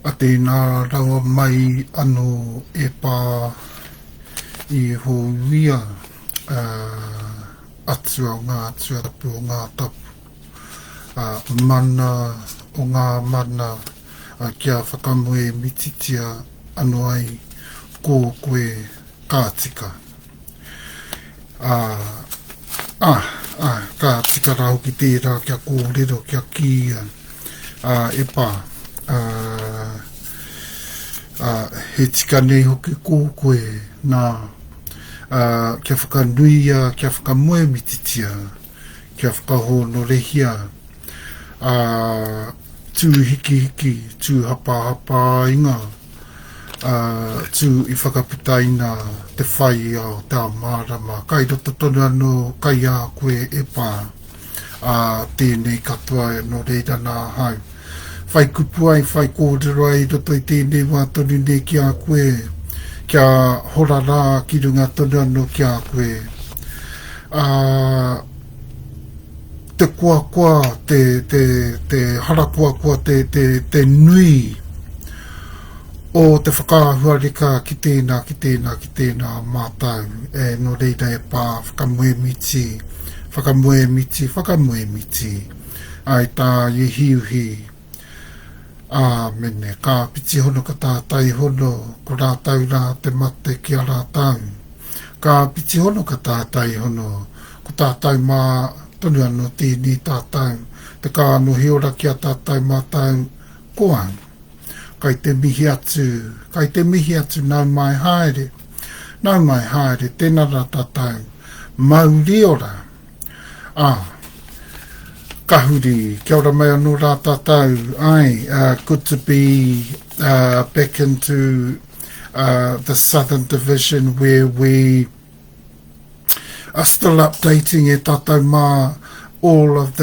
A tēnā rawa mai ano e pā I houia atua o ngā atua tapu o ngā tapu. Mana o ngā mana kia whakamoe mititia anu ai ko koe kātika. Ka tika rau ki tērā kia kōrero kia kia e pā he tika nei hoki kōkoe nā kia whakanuia, kia whakamoe mititia, kia whakahono rehia, tū hiki hiki, tū hapa hapa inga, tū I whakaputaina te whai ao tā mārama. Kai roto tonu anō, kai a koe e pā, tēnei katoa no reira nā hau. Whai kupu ai, whai kōrero ai, roto I tēnei wātonu ne ki a koe, kia hora rā ki runga tonu anō ki a koe. Te kua kua, te hara kua kua, te nui, o te whakaahua reka ki tēnā mātau no reira e pā whakamoe miti ai tā I hiuhi mene ka piti hono ka tātai hono ko rātau rā te mate ki a rātau ka piti hono ka tātai hono ko tātai mā tonu anō tēnei tātau te ka anohi ora ki a tātai mātau koang kai te mihi atu nau mai haere, tēnā rā tātou, mauri ora. Kahuri, kia ora mai anō rā tātou, good to be back into the Southern Division where we are still updating e tātou mā all of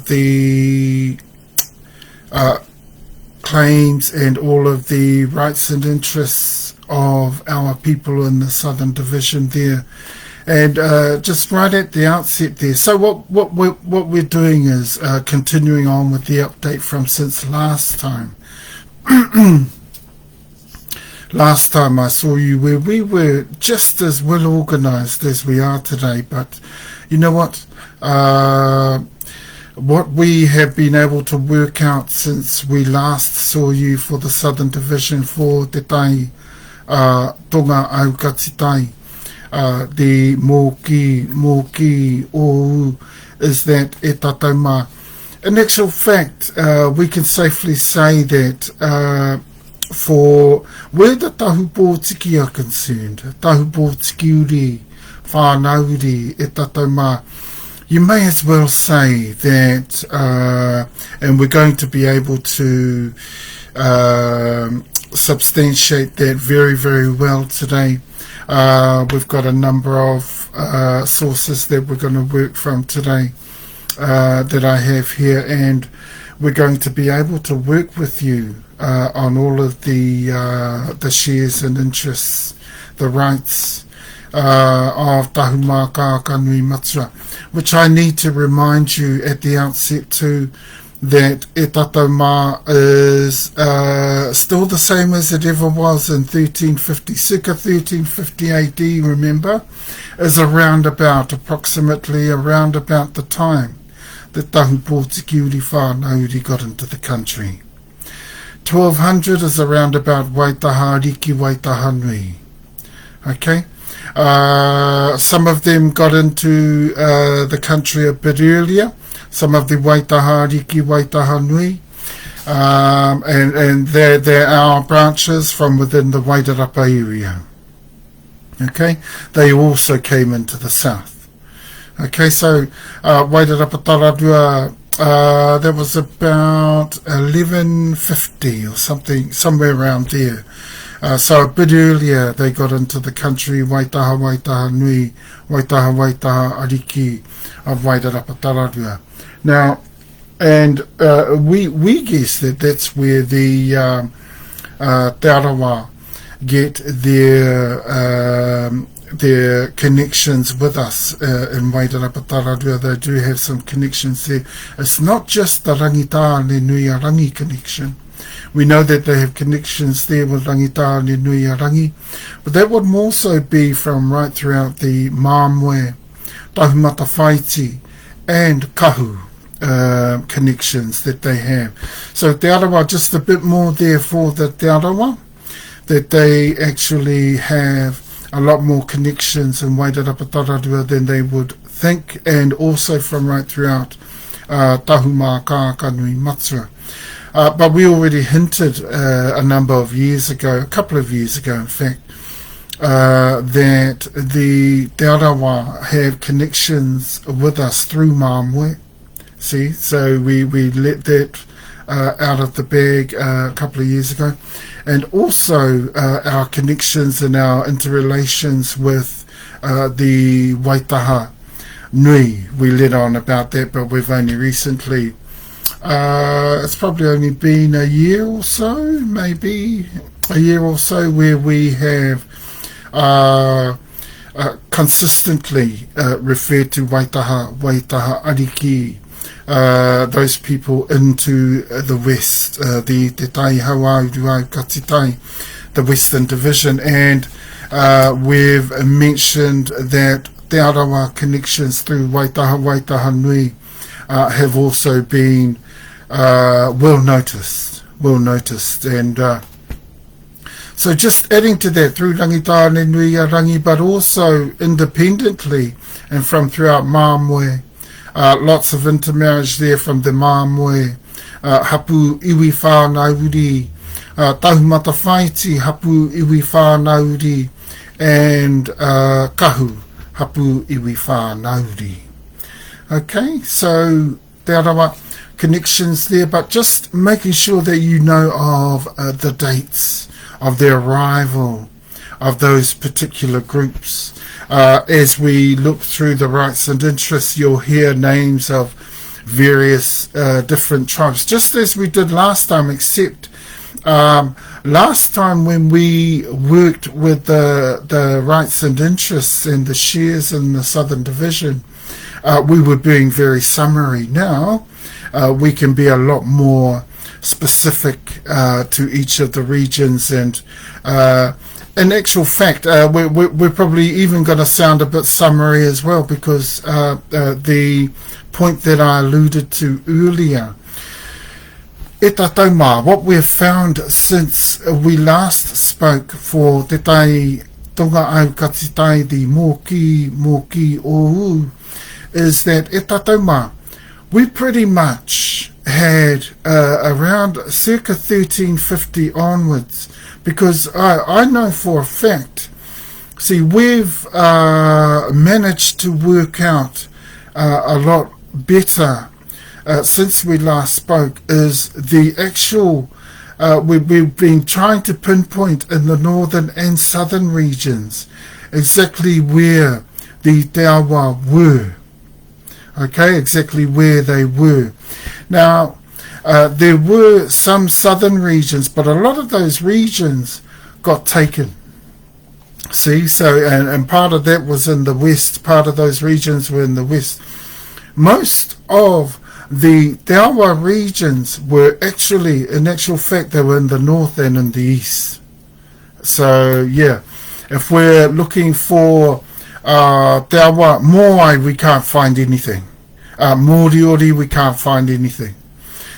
the claims and all of the rights and interests of our people in the Southern Division there. And just right at the outset there, so what we're doing is continuing on with the update from since last time. Last time I saw you where we were just as well organised as we are today, but you know what? What we have been able to work out since we last saw you for the Southern Division for TeTaiTonga AukatiTai, the MokiimokiiOuu, is that e tātou mā. In actual fact, we can safely say that for where the Tahupotiki are concerned, Tahupotiki uri, whanau-uri, e tātou mā, you may as well say that, and we're going to be able to substantiate that very, very well today. We've got a number of sources that we're going to work from today that I have here, and we're going to be able to work with you on all of the shares and interests, the rights of Tahumaakaakanuimatua, which I need to remind you at the outset too, that e tātou mā is still the same as it ever was in 1350, circa 1350 AD, remember, is approximately around about the time that Tahupotiki uri whanau-uri got into the country. 1200 is around about Waitaha-riki, Waitaha-nui. Okay? Some of them got into the country a bit earlier, some of the Waitaha-riki, Waitaha-nui, and there are branches from within the Wairarapa area. Okay, they also came into the south. Okay, so Wairarapa-Tararua, that was about 1150 or something, somewhere around there. So a bit earlier they got into the country, Waitaha-Waitaha-nui, Waitaha-Waitaha-ariki of Wairarapa-Tararua. Now, and we guess that that's where the Te Arawa get their connections with us in Wairarapa-Tararua. They do have some connections there. It's not just the Rangita le Nui Rangi connection. We know that they have connections there with Rangitarangi, but that would also be from right throughout the Māmoe, Tahumaakaakanuimatua, and Kahu connections that they have. So Te Arawa, just a bit more there for the Te Arawa, that they actually have a lot more connections in Wairarapa than they would think, and also from right throughout Tahumaakaakanuimatua. But we already hinted a number of years ago, a couple of years ago in fact, that the Te Arawa have connections with us through Māmoe. See, so we let that out of the bag a couple of years ago. And also our connections and our interrelations with the Waitaha Nui. We let on about that, but we've only recently, it's probably only been a year or so, maybe a year or so, where we have consistently referred to Waitaha Ariki, those people into the West, the Te Tai Hauaurua AukatiTai, the Western Division, and we've mentioned that Te Arawa connections through Waitaha Nui have also been well noticed, and so just adding to that through Rangitarangi, but also independently and from throughout Māmoe. Lots of intermarriage there from the Māmoe, HapuIwi whanau-uri, Tahumaakaakanuimatua, HapuIwi whanau-uri, and Kahu, HapuIwi whanau-uri. Okay, so Te Arawa connections there, but just making sure that you know of the dates of the arrival of those particular groups. As we look through the rights and interests, you'll hear names of various different tribes, just as we did last time, except last time when we worked with the rights and interests and the shares in the Southern Division, we were being very summary. Now we can be a lot more specific to each of the regions, and in actual fact, we're probably even going to sound a bit summary as well, because the point that I alluded to earlier, what we've found since we last spoke for TeTaiTonga AukatiTai, the MokiimokiiOuu, is that we pretty much had around circa 1350 onwards, because I know for a fact, see, we've managed to work out a lot better since we last spoke, is the actual, we've been trying to pinpoint in the northern and southern regions exactly where the Te Awa were. Okay, exactly where they were. Now, there were some southern regions, but a lot of those regions got taken. See, so, and part of that was in the west, part of those regions were in the west. Most of the Te Awa regions were actually, in actual fact, they were in the north and in the east. So, yeah, if we're looking for Te Awa Moai, we can't find anything. Moriori, we can't find anything.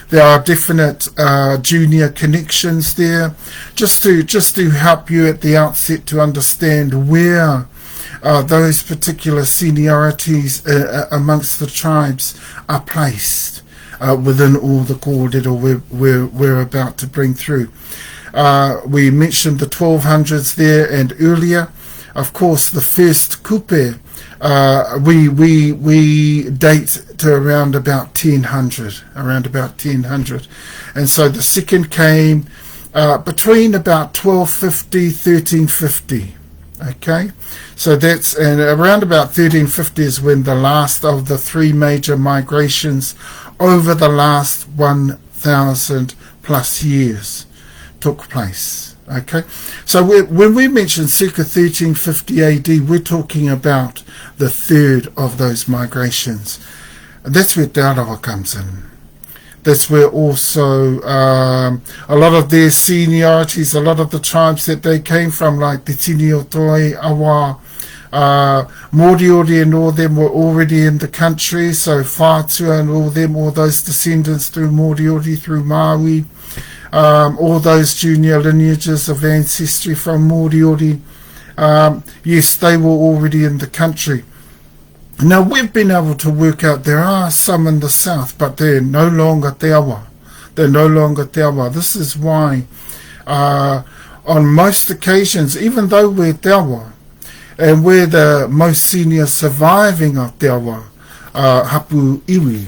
There are definite junior connections there, just to help you at the outset to understand where those particular seniorities amongst the tribes are placed within all the kōrero we're about to bring through. We mentioned the 1200s there, and earlier, of course, the first kupe, we date to around about 1000, and so the second came between about 1250, 1350. Okay, so that's, and around about 1350 is when the last of the three major migrations over the last 1000 plus years took place. Okay, so when we mention circa 1350 AD, we're talking about the third of those migrations. And that's where Te Arawa comes in. that's where also a lot of their seniorities, a lot of the tribes that they came from, like the Tini o Toi, Awa, Moriori and all them were already in the country, so Whātua and all them, all those descendants through Moriori, through Maui, all those junior lineages of ancestry from Moriori, yes, they were already in the country. Now, we've been able to work out there are some in the south, but they're no longer te awa. They're no longer te awa. This is why, on most occasions, even though we're te awa, and we're the most senior surviving of te awa, HapuIwi,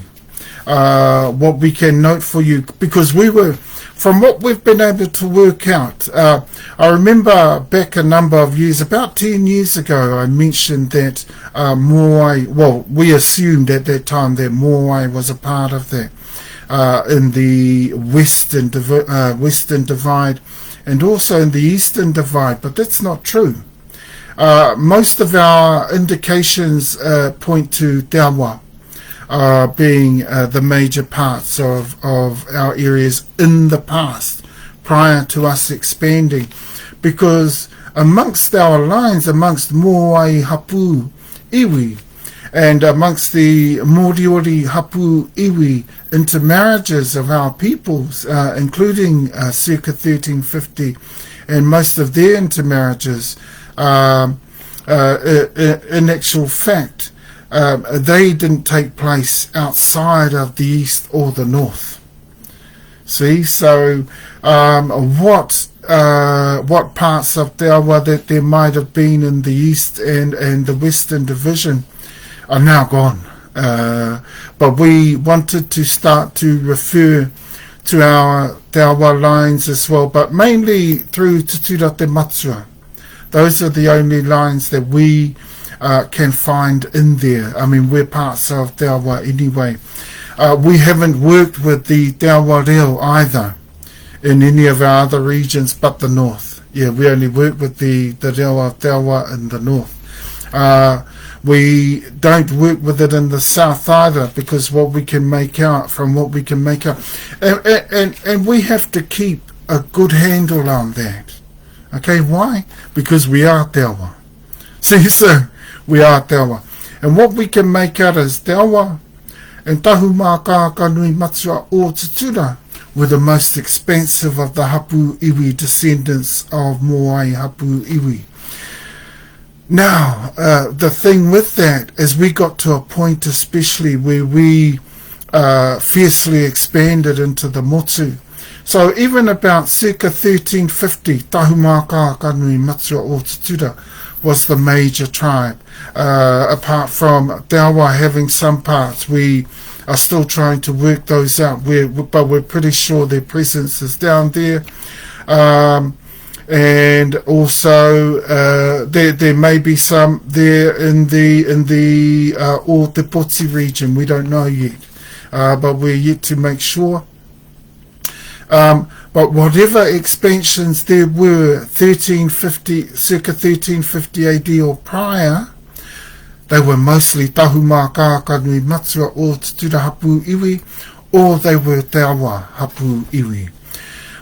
what we can note for you, because we were, from what we've been able to work out, I remember back a number of years, about 10 years ago, I mentioned that Moai, well, we assumed at that time that Moai was a part of that in the Western Divide and also in the Eastern Divide, but that's not true. Most of our indications point to te awa being the major parts of our areas in the past, prior to us expanding, because amongst our lines, amongst Moai HapuIwi and amongst the Moriori HapuIwi intermarriages of our peoples, including circa 1350 and most of their intermarriages, in actual fact, they didn't take place outside of the east or the north. See, so what parts of te awa that there might have been in the east and the western division are now gone. But we wanted to start to refer to our te awa lines as well, but mainly through Tutura te Matua. Those are the only lines that we can find in there. I mean, we're parts of te awa anyway. We haven't worked with the te awa reo either in any of our other regions but the north. Yeah, we only work with the reo of te awa in the north. We don't work with it in the south either, because what we can make out, and we have to keep a good handle on that. Okay, why? Because we are te awa. See, so we are te awa. And what we can make out is te awa and Tahumaakaakanuimatua or Tutura were the most expensive of the HapuIwi descendants of Moai HapuIwi. Now, the thing with that is we got to a point especially where we fiercely expanded into the motu. So even about circa 1350, Tahumaakaakanuimatua or Tutura was the major tribe. Apart from te awa having some parts, we are still trying to work those out, but we're pretty sure their presence is down there. And also there may be some there in the Uretarewa-Hapu region. We don't know yet, but we're yet to make sure. But whatever expansions there were, circa 1350 AD or prior, they were mostly Tahumaakaakanuimatua or Tutura HapuIwi, or they were te awa HapuIwi.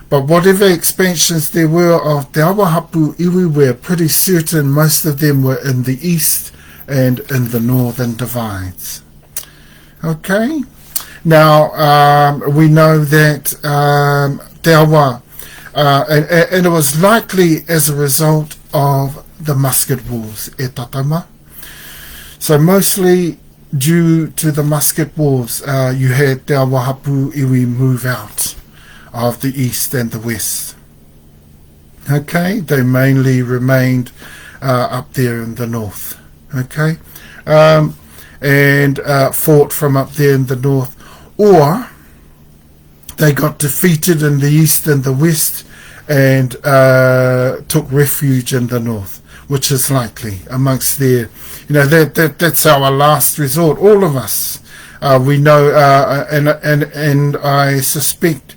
But whatever expansions there were of te awa HapuIwi, we're pretty certain most of them were in the east and in the northern divides. Okay? Now, we know that te awa, and it was likely as a result of the musket wars e Tatauma. So mostly due to the musket wars, you had te awa HapuIwi move out of the east and the west. Okay, they mainly remained up there in the north. Okay, and fought from up there in the north, or they got defeated in the east and the west and took refuge in the north, which is likely amongst their, that's our last resort. All of us, we know, and I suspect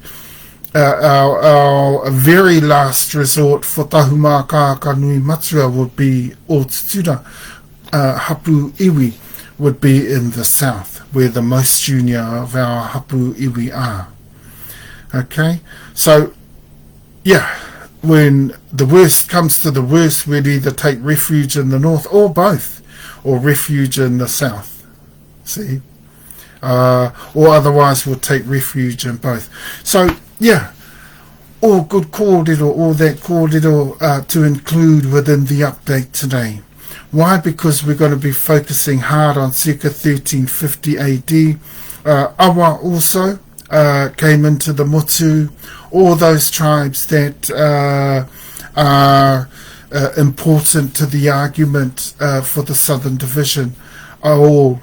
our very last resort for Tahumaakaakanuimatua would be, or Tutura HapuIwi would be in the south. where the most junior of our HapuIwi are. Okay, so yeah, when the worst comes to the worst, we'd either take refuge in the north or both, or refuge in the south, see, or otherwise we'll take refuge in both. So yeah, all good kōrero, all that kōrero to include within the update today. Why? Because we're going to be focusing hard on circa 1350 AD. Awa also came into the motu. All those tribes that are important to the argument for the Southern Division are all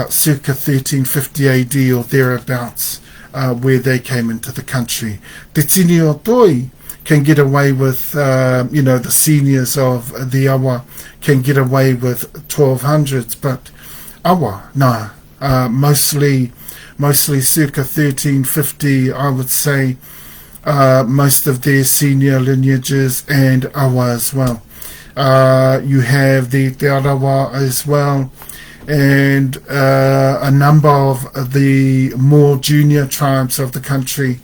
circa 1350 AD or thereabouts, where they came into the country. Te tini o toi can get away with, the seniors of the Awa can get away with 1200s, but Awa, no, mostly circa 1350, I would say, most of their senior lineages, and Awa as well. You have the Te Arawa as well, and a number of the more junior tribes of the country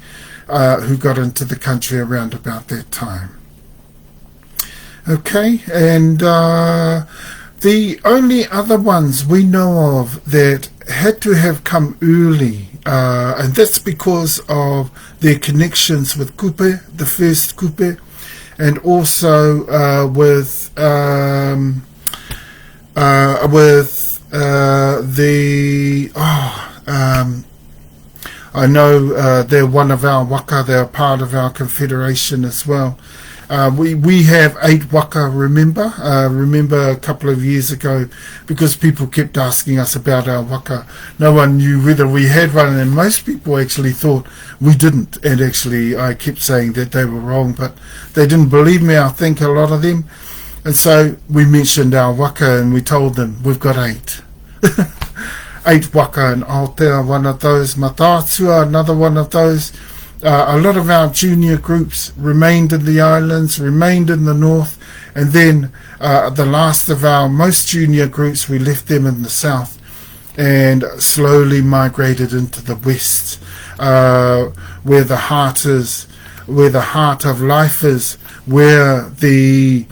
who got into the country around about that time. Okay, and the only other ones we know of that had to have come early, and that's because of their connections with Kupe, the first Kupe, and also I know they're one of our waka, they're part of our confederation as well. We have 8 waka, remember a couple of years ago, because people kept asking us about our waka. No one knew whether we had one, and most people actually thought we didn't, and actually I kept saying that they were wrong, but they didn't believe me, I think, a lot of them. And so we mentioned our waka, and we told them we've got 8. 8 waka, and Aotea, one of those, Matatua, another one of those. A lot of our junior groups remained in the islands, remained in the north, and then the last of our most junior groups, we left them in the south and slowly migrated into the west, where the heart is, where the heart of life is, where the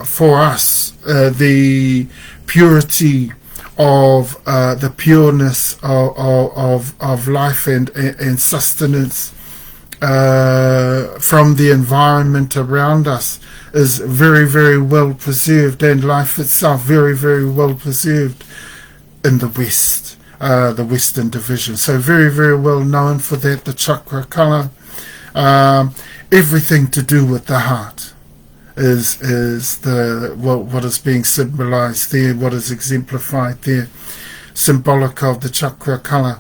for us the purity of the pureness of life and sustenance from the environment around us is very, very well preserved, and life itself very, very well preserved in the West, the Western Division. So very, very well known for that, the chakra colour, everything to do with the heart is the what is being symbolized there, what is exemplified there, symbolic of the chakra colour.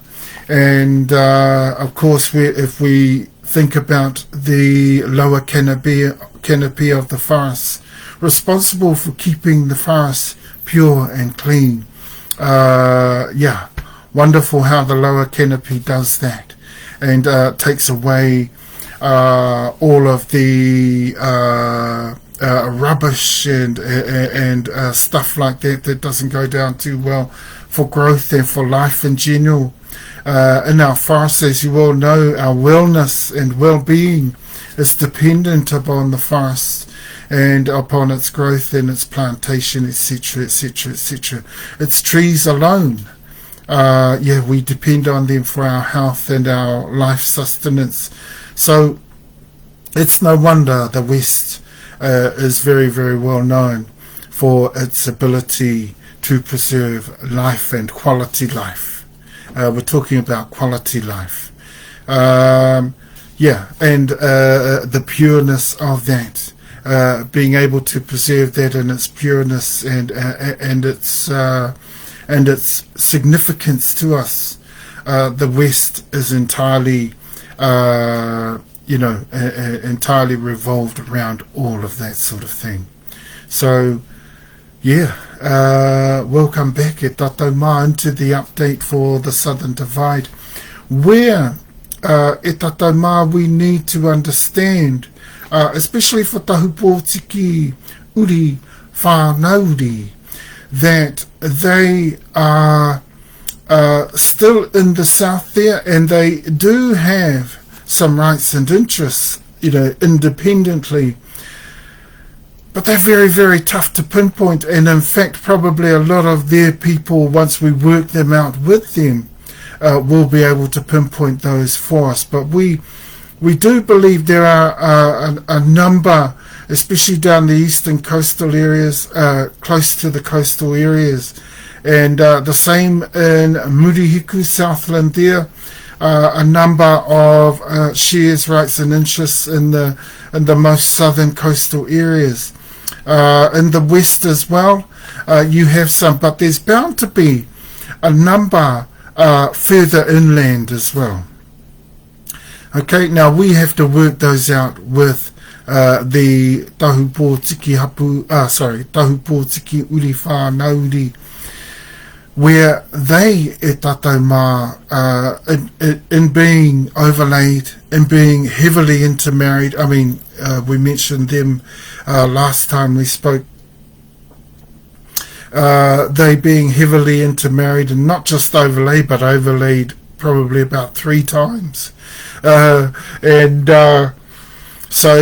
And of course, if we think about the lower canopy of the forest, responsible for keeping the forest pure and clean. Wonderful how the lower canopy does that, and takes away all of the rubbish and stuff like that doesn't go down too well for growth and for life in general. In our forests, as you all know, our wellness and well-being is dependent upon the forest and upon its growth and its plantation, etc., etc., etc. It's trees alone. We depend on them for our health and our life sustenance. So it's no wonder the West is very, very well known for its ability to preserve life and quality life. We're talking about quality life. And the pureness of that, being able to preserve that in its pureness and its significance to us. The West is entirely entirely revolved around all of that sort of thing. So, welcome back e tātou mā into the update for the Southern Divide, where e tātou mā we need to understand, especially for Tahupotiki, whanau-uri, that they are still in the south there, and they do have some rights and interests, independently. But they're very, very tough to pinpoint, and in fact, probably a lot of their people, once we work them out with them, will be able to pinpoint those for us. But we do believe there are a number, especially down the eastern coastal areas, close to the coastal areas, and the same in Murihiku, Southland there, a number of shares, rights and interests in the most southern coastal areas. In the west as well, you have some, but there's bound to be a number further inland as well. Okay, now we have to work those out with the Tahupotiki Tahupotiki Uri whanau-uri, where they in being overlaid, in being heavily intermarried. I mean, we mentioned them last time we spoke. They being heavily intermarried, and not just overlaid, but overlaid probably about 3 times. So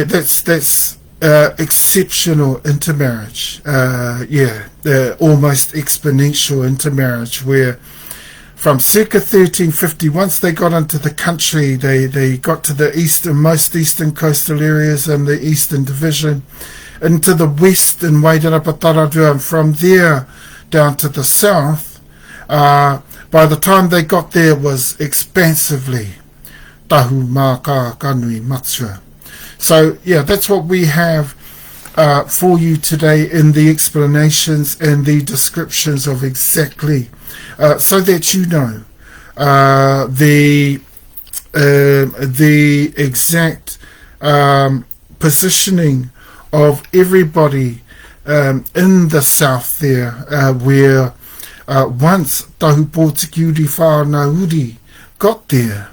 that's exceptional intermarriage. Almost exponential intermarriage, where from circa 1350, once they got into the country, they got to the most eastern coastal areas and the eastern division, into the west in Wairarapa, and from there down to the south. By the time they got there, was expansively Tahumaakaakanuimatua. So that's what we have for you today in the explanations and the descriptions of exactly, so that you know the exact positioning of everybody in the south there, where once Tahupotiki Uri whanau-uri got there,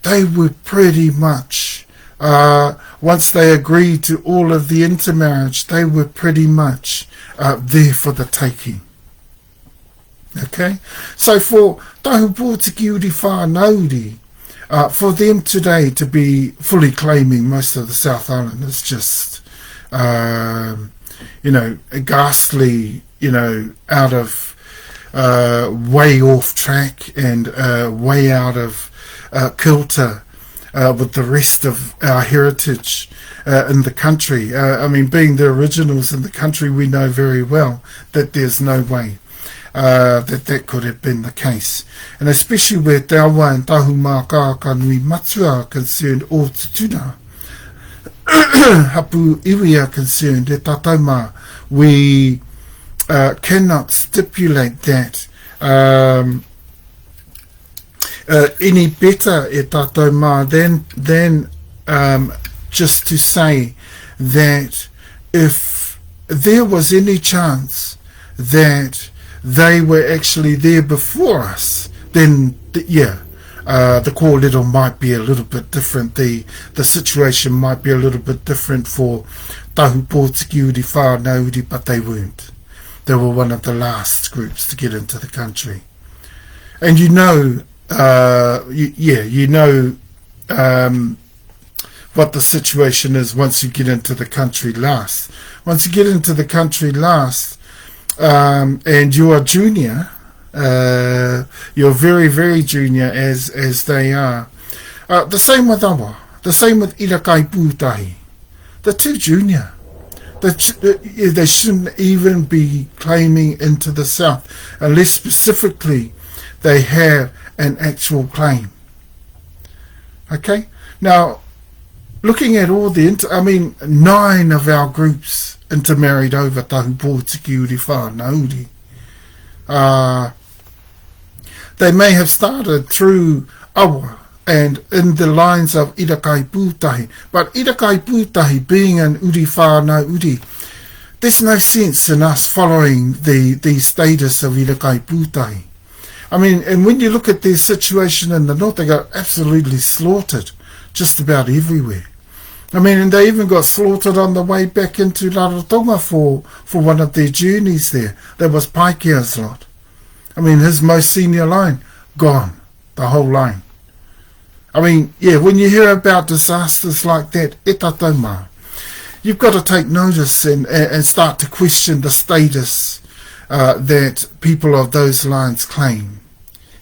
they were pretty much, once they agreed to all of the intermarriage, they were pretty much there for the taking. Okay, so for Tahupotiki Uri whanau-uri, for them today to be fully claiming most of the South Island is just, ghastly, out of, way off track, and way out of kilter with the rest of our heritage in the country. Being the originals in the country, we know very well that there's no way that could have been the case. And especially where Taua and Tahumaakaakanuimatua are concerned, or Tupuna, HapuIwi are concerned, TeTaiTonga, we cannot stipulate that any better than just to say that if there was any chance that they were actually there before us, then the call letter might be a little bit different. The situation might be a little bit different for Tahupotiki Uri whanau-uri, but they weren't. They were one of the last groups to get into the country. And what the situation is once you get into the country last. Once you get into the country last, and you are junior, you're very, very junior as they are. The same with Awa, the same with Irakaipūtahi. They're too junior. They shouldn't even be claiming into the south, unless specifically they have an actual claim. Okay? Now, looking at all 9 of our groups intermarried over Tahupotiki Uri whanau-uri. They may have started through Awa and in the lines of Irakaipūtahi, but Irakaipūtahi being an Uri whanau-uri, there's no sense in us following the status of Irakaipūtahi. And when you look at their situation in the north, they got absolutely slaughtered just about everywhere. And they even got slaughtered on the way back into Rarotonga for one of their journeys there. That was Paikea's lot. I mean, his most senior line, gone, the whole line. I mean, yeah, when you hear about disasters like that, e Taunaha, you've got to take notice and start to question the status that people of those lines claim.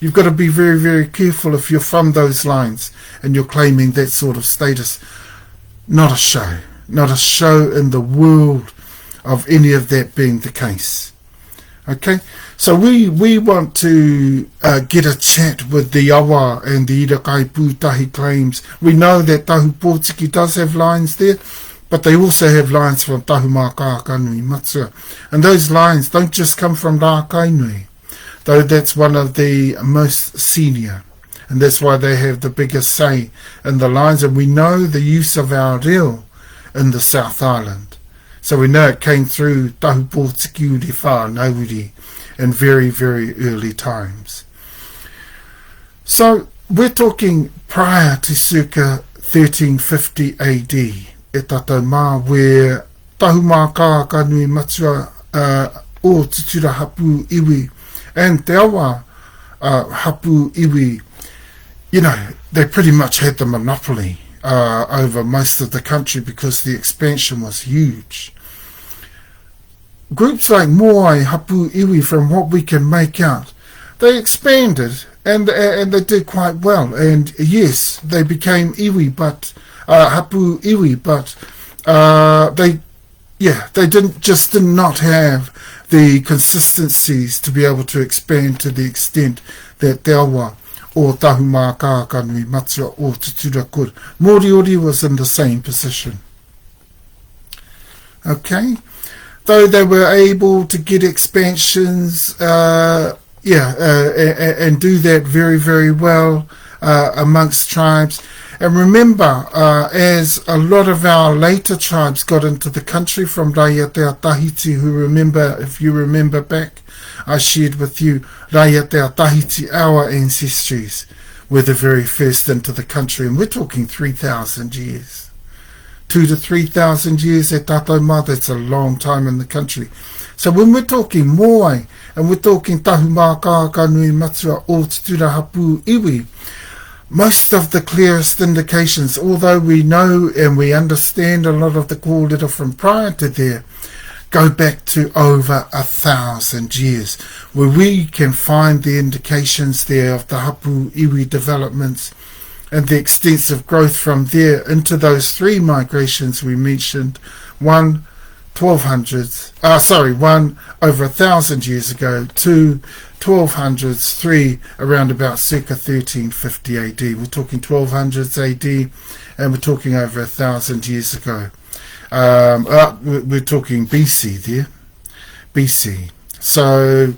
You've got to be very, very careful if you're from those lines and you're claiming that sort of status. Not a show in the world of any of that being the case. Okay, so we want to get a chat with the awa and the Irakai Pūtahi claims. We know that Tahupotiki does have lines there, but they also have lines from Tahumaakaakanuimatua. And those lines don't just come from Rākainui, though that's one of the most senior. And that's why they have the biggest say in the lines. And we know the use of our reo in the South Island. So we know it came through Tahupotiki whanau-uri in very, very early times. So we're talking prior to circa 1350 AD, e Taunaha, where Tahumaakaakanuimatua o Tutura HapuIwi and te awa HapuIwi, you know, they pretty much had the monopoly over most of the country because the expansion was huge. Groups like Moai, HapuIwi, from what we can make out, they expanded and they did quite well. And yes, they became iwi, but HapuIwi, but they did not have the consistencies to be able to expand to the extent that te awa o Tahumaakaakanuimatua o Tutura could. Moriori was in the same position. Okay, though they were able to get expansions, and do that very, very well amongst tribes. And remember, as a lot of our later tribes got into the country from Raiatea Tahiti, if you remember back, I shared with you Raiatea Tahiti, our ancestries, were the very first into the country. And we're talking 3,000 years. 2,000 to 3,000 years at Taunaha, that's a long time in the country. So when we're talking Moai, and we're talking Tahumaakaakanuimatua o Tutura HapuIwi, most of the clearest indications, although we know and we understand a lot of the kōrero from prior to there, go back to over 1,000 years, where we can find the indications there of the HapuIwi developments and the extensive growth from there into those three migrations we mentioned, one over 1,000 years ago, two 1200s, three around about circa 1350 AD. We're talking 1200s AD, and we're talking over 1,000 years ago. We're talking BC there, BC. So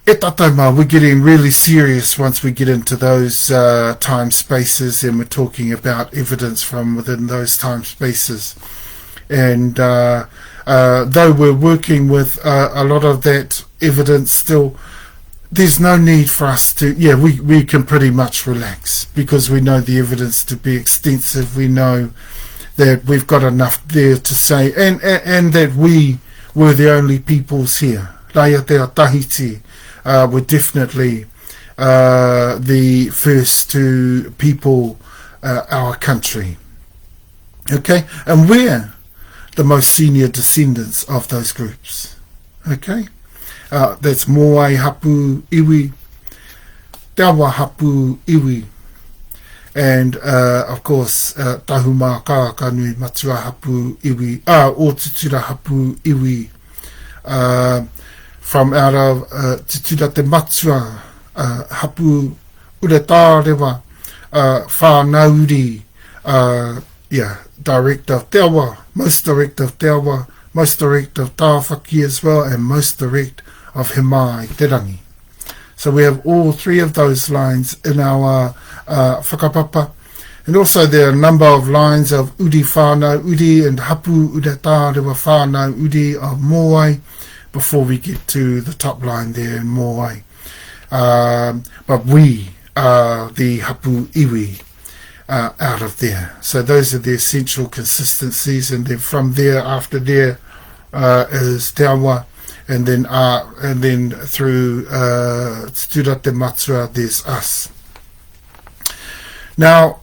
e Taunaha, we're getting really serious once we get into those time spaces, and we're talking about evidence from within those time spaces. And though we're working with a lot of that evidence still, there's no need for us to, we can pretty much relax because we know the evidence to be extensive. We know that we've got enough there to say, and that we were the only peoples here. Raiatea Tahiti were definitely the first to people our country. Okay, and we're the most senior descendants of those groups. Okay, that's Moai HapuIwi, te awa HapuIwi, and of course Tahumaakaakanuimatua HapuIwi, o Tutura HapuIwi, from out of Tutura te Matua, Hapu Uretarewa-Hapu, direct of te awa, most direct of te awa, most direct of Tāwhaki as well, and most direct of He Mai Te Rangi. So we have all three of those lines in our whakapapa. And also there are a number of lines of Uri whanau-uri and Hapu Uretarewa-Whanau-uri of Moai before we get to the top line there in Moai. But we are the HapuIwi out of there. So those are the essential consistencies, and then from there, after there is te awa, and then through Tutura there's us. Now,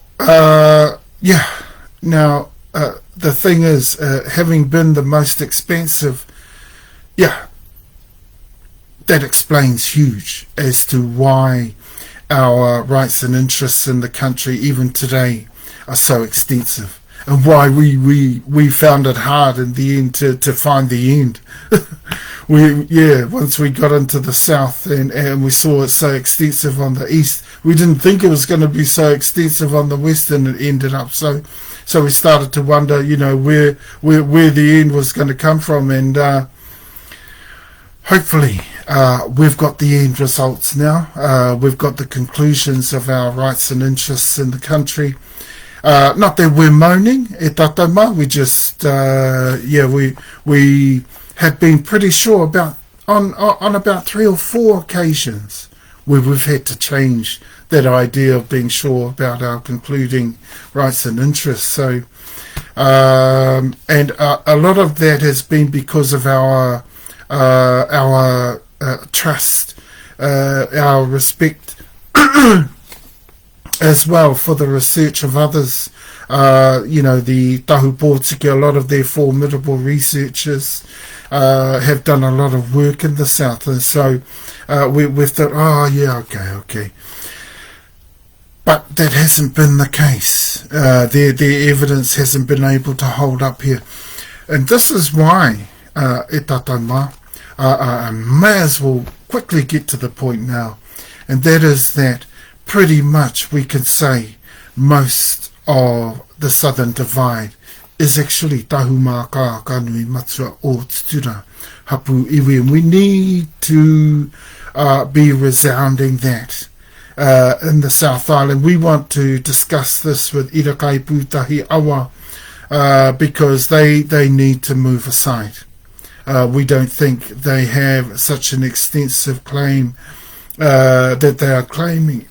the thing is, having been the most expensive, that explains huge as to why our rights and interests in the country, even today, are so extensive, and why we found it hard in the end to find the end. Once we got into the south and we saw it so extensive on the east, we didn't think it was going to be so extensive on the west, and it ended up so we started to wonder, where the end was going to come from, and hopefully we've got the end results now. We've got the conclusions of our rights and interests in the country. Not that we're moaning, we just, we have been pretty sure about, on about 3 or 4 occasions where we've had to change that idea of being sure about our concluding rights and interests. So, and a lot of that has been because of our trust, our respect as well for the research of others. The Tahupotiki, a lot of their formidable researchers have done a lot of work in the south, and so we thought, okay. But that hasn't been the case. Their evidence hasn't been able to hold up here, and this is why I may as well quickly get to the point now, and that is that pretty much we can say most of the Southern Divide is actually Tahumaakaakanuimatua or Tutura, HapuIwi, and we need to be resounding that in the South Island. We want to discuss this with Irakai Pūtahi Awa because they need to move aside. We don't think they have such an extensive claim that they are claiming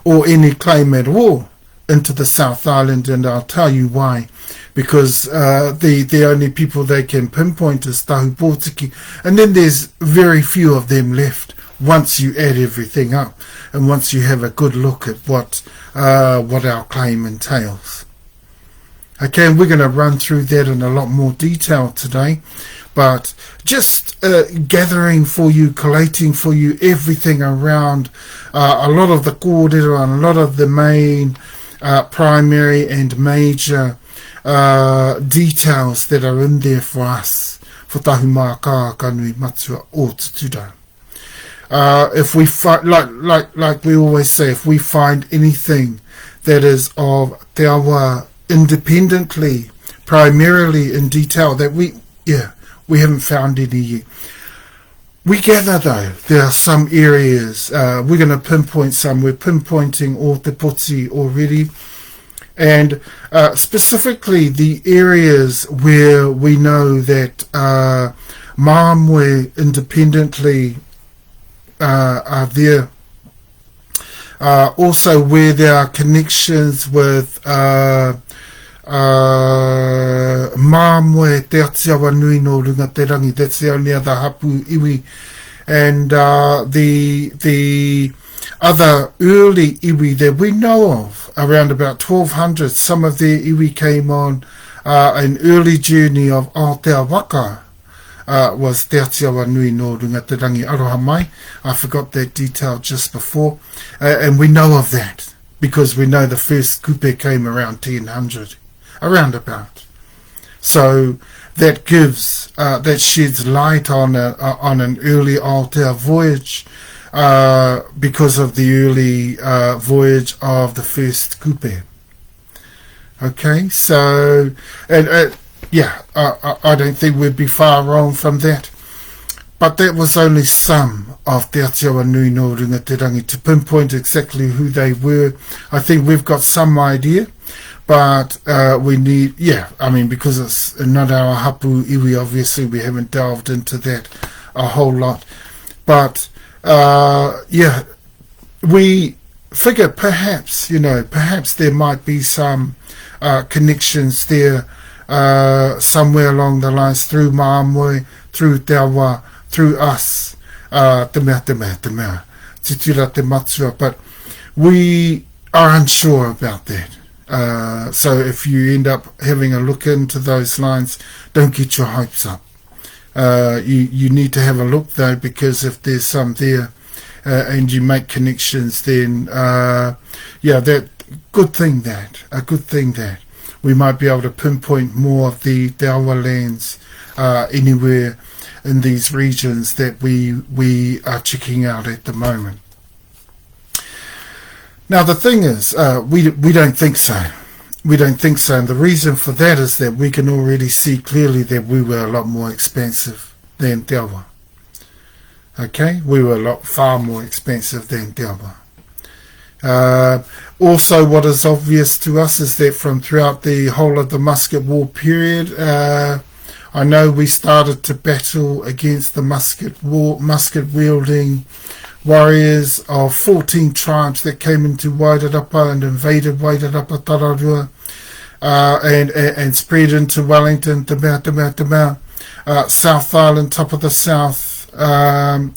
or any claim at all into the South Island, and I'll tell you why. Because the only people they can pinpoint is Tahupotiki, and then there's very few of them left once you add everything up and once you have a good look at what our claim entails. Okay, and we're going to run through that in a lot more detail today, but just gathering for you, collating for you everything around a lot of the kōrero and a lot of the main primary and major details that are in there for us, for Tahumaakaakanuimatua or Tutura. If we find, like we always say, if we find anything that is of te awa independently, primarily in detail, that we haven't found any yet. We gather, though, there are some areas, we're going to pinpoint some. We're pinpointing all te poti already, and specifically the areas where we know that Māmoe independently are there. Also where there are connections with Māmoe te atiawa nui no Rungaterangi. That's the only other HapuIwi, and the other early iwi that we know of, around about 1200, some of their iwi came on an early journey of Aotearoa was te atiawa nui no Rungaterangi aroha mai. I forgot that detail just before, and we know of that because we know the first kupe came around 1000, around about. So that gives that sheds light on an early Aotea voyage, because of the early voyage of the first kupe. Okay, so I don't think we'd be far wrong from that. But that was only some of Te Atiawa Nui no Rungaterangi. To pinpoint exactly who they were, I think we've got some idea, but we need, because it's not our HapuIwi, obviously we haven't delved into that a whole lot. But we figure perhaps there might be some connections there somewhere along the lines, through Māmoe, through Te Awa, through us, te mea, titira te matua, but we are unsure about that. So if you end up having a look into those lines, don't get your hopes up. You need to have a look though, because if there's some there and you make connections, then that a good thing that we might be able to pinpoint more of the Te Awa lands anywhere in these regions that we are checking out at the moment. Now the thing is, we don't think so. We don't think so, and the reason for that is that we can already see clearly that we were a lot more expensive than Te Awa. Okay, we were far more expensive than Te Awa. Also, what is obvious to us is that from throughout the whole of the Musket War period, I know we started to battle against the musket-wielding warriors of 14 tribes that came into Wairarapa and invaded Wairarapa Tararua, and spread into Wellington, Te Mea, South Island, top of the South, and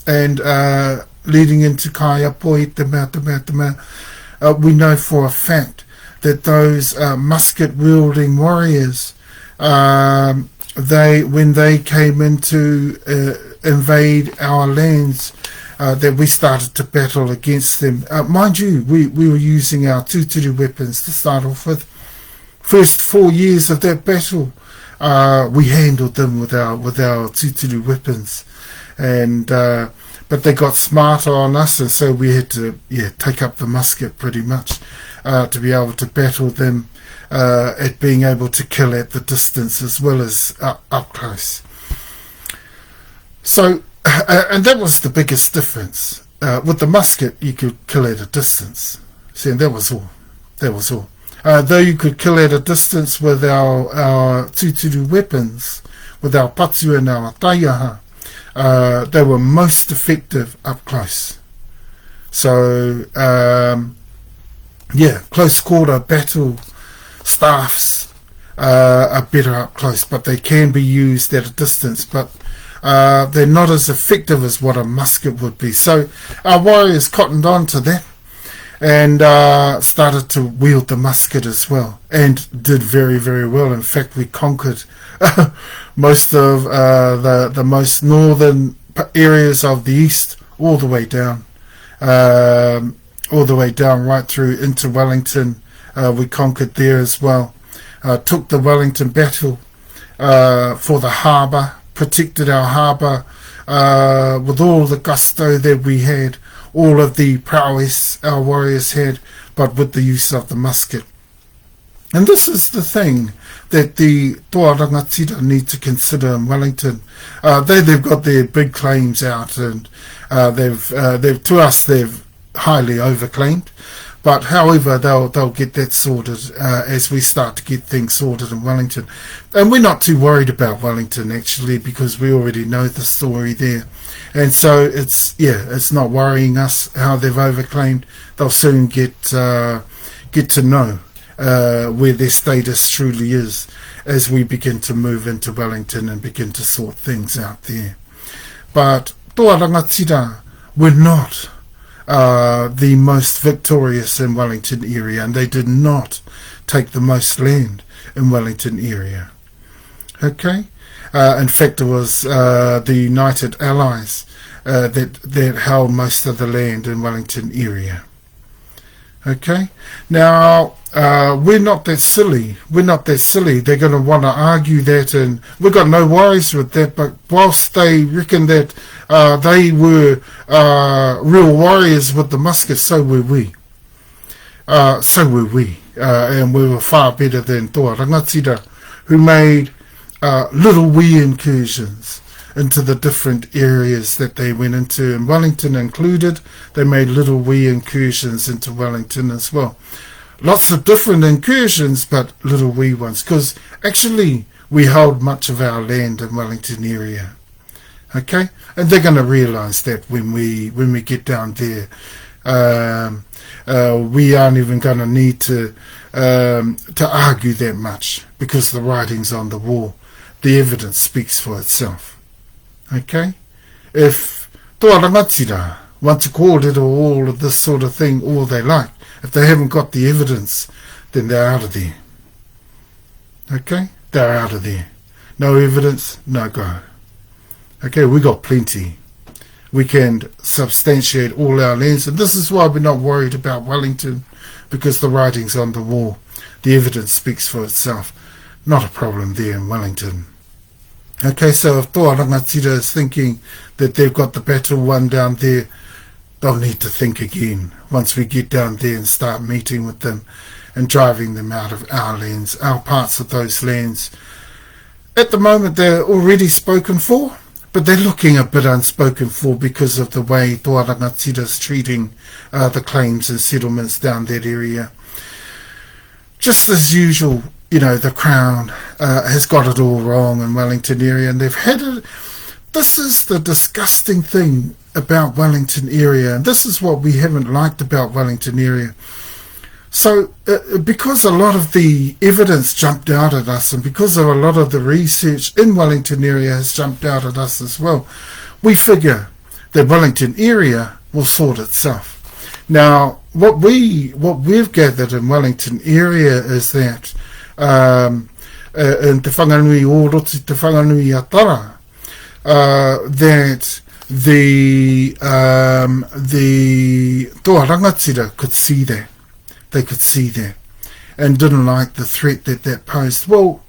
leading into Kaiapoi, Te Mea. We know for a fact that those musket-wielding warriors, when they came in to invade our lands, that we started to battle against them. Mind you, we were using our tūturu weapons to start off with. First 4 years of that battle, we handled them with our tūturu weapons, and but they got smarter on us, and so we had to take up the musket pretty much to be able to battle them at being able to kill at the distance as well as up close. So. And that was the biggest difference. With the musket, you could kill at a distance. See, and that was all. Though you could kill at a distance with our tūturu weapons, with our patu and our taiaha, they were most effective up close. So, close quarter battle staffs are better up close, but they can be used at a distance. But they're not as effective as what a musket would be. So our warriors cottoned on to that and started to wield the musket as well, and did very, very well. In fact, we conquered most of the most northern areas of the east, all the way down right through into Wellington. We conquered there as well. Took the Wellington battle for the harbour, protected our harbour with all the gusto that we had, all of the prowess our warriors had, but with the use of the musket. And this is the thing that the ToaRangatira need to consider in Wellington. They've got their big claims out, and they've highly overclaimed. But however, they'll get that sorted as we start to get things sorted in Wellington. And we're not too worried about Wellington, actually, because we already know the story there. And so it's not worrying us how they've overclaimed. They'll soon get to know where their status truly is as we begin to move into Wellington and begin to sort things out there. But ToaRangatira, we're not the most victorious in Wellington area, and they did not take the most land in Wellington area. Okay, in fact, it was the United Allies that held most of the land in Wellington area. Okay, now we're not that silly. They're going to want to argue that, and we've got no worries with that. But whilst they reckon that they were real warriors with the musket, so were we. And we were far better than ToaRangatira, who made little wee incursions into the different areas that they went into, and Wellington included. They made little wee incursions into Wellington as well. Lots of different incursions, but little wee ones, because actually we held much of our land in Wellington area. Okay, and they're going to realise that when we get down there, we aren't even going to need to to argue that much, because the writing's on the wall. The evidence speaks for itself. Okay? If toa rangatira want to call it all of this sort of thing all they like, if they haven't got the evidence, then they're out of there. Okay? They're out of there. No evidence, no go. Okay, we got plenty. We can substantiate all our lands, and this is why we're not worried about Wellington, because the writing's on the wall. The evidence speaks for itself. Not a problem there in Wellington. Okay, so if Toa Rangatira is thinking that they've got the battle won down there, they'll need to think again once we get down there and start meeting with them and driving them out of our lands, our parts of those lands. At the moment, they're already spoken for, but they're looking a bit unspoken for because of the way Toa Rangatira is treating the claims and settlements down that area. Just as usual, you know, the Crown has got it all wrong in Wellington area, and they've had it. This is the disgusting thing about Wellington area, and this is what we haven't liked about Wellington area. So because a lot of the evidence jumped out at us, and because of a lot of the research in Wellington area has jumped out at us as well, we figure that Wellington area will sort itself. Now, what we've gathered in Wellington area is that in Te Whanganui-Uri, Te Whanganui-Atara, that the Toa Rangatira could see that. They could see that and didn't like the threat that posed. Well,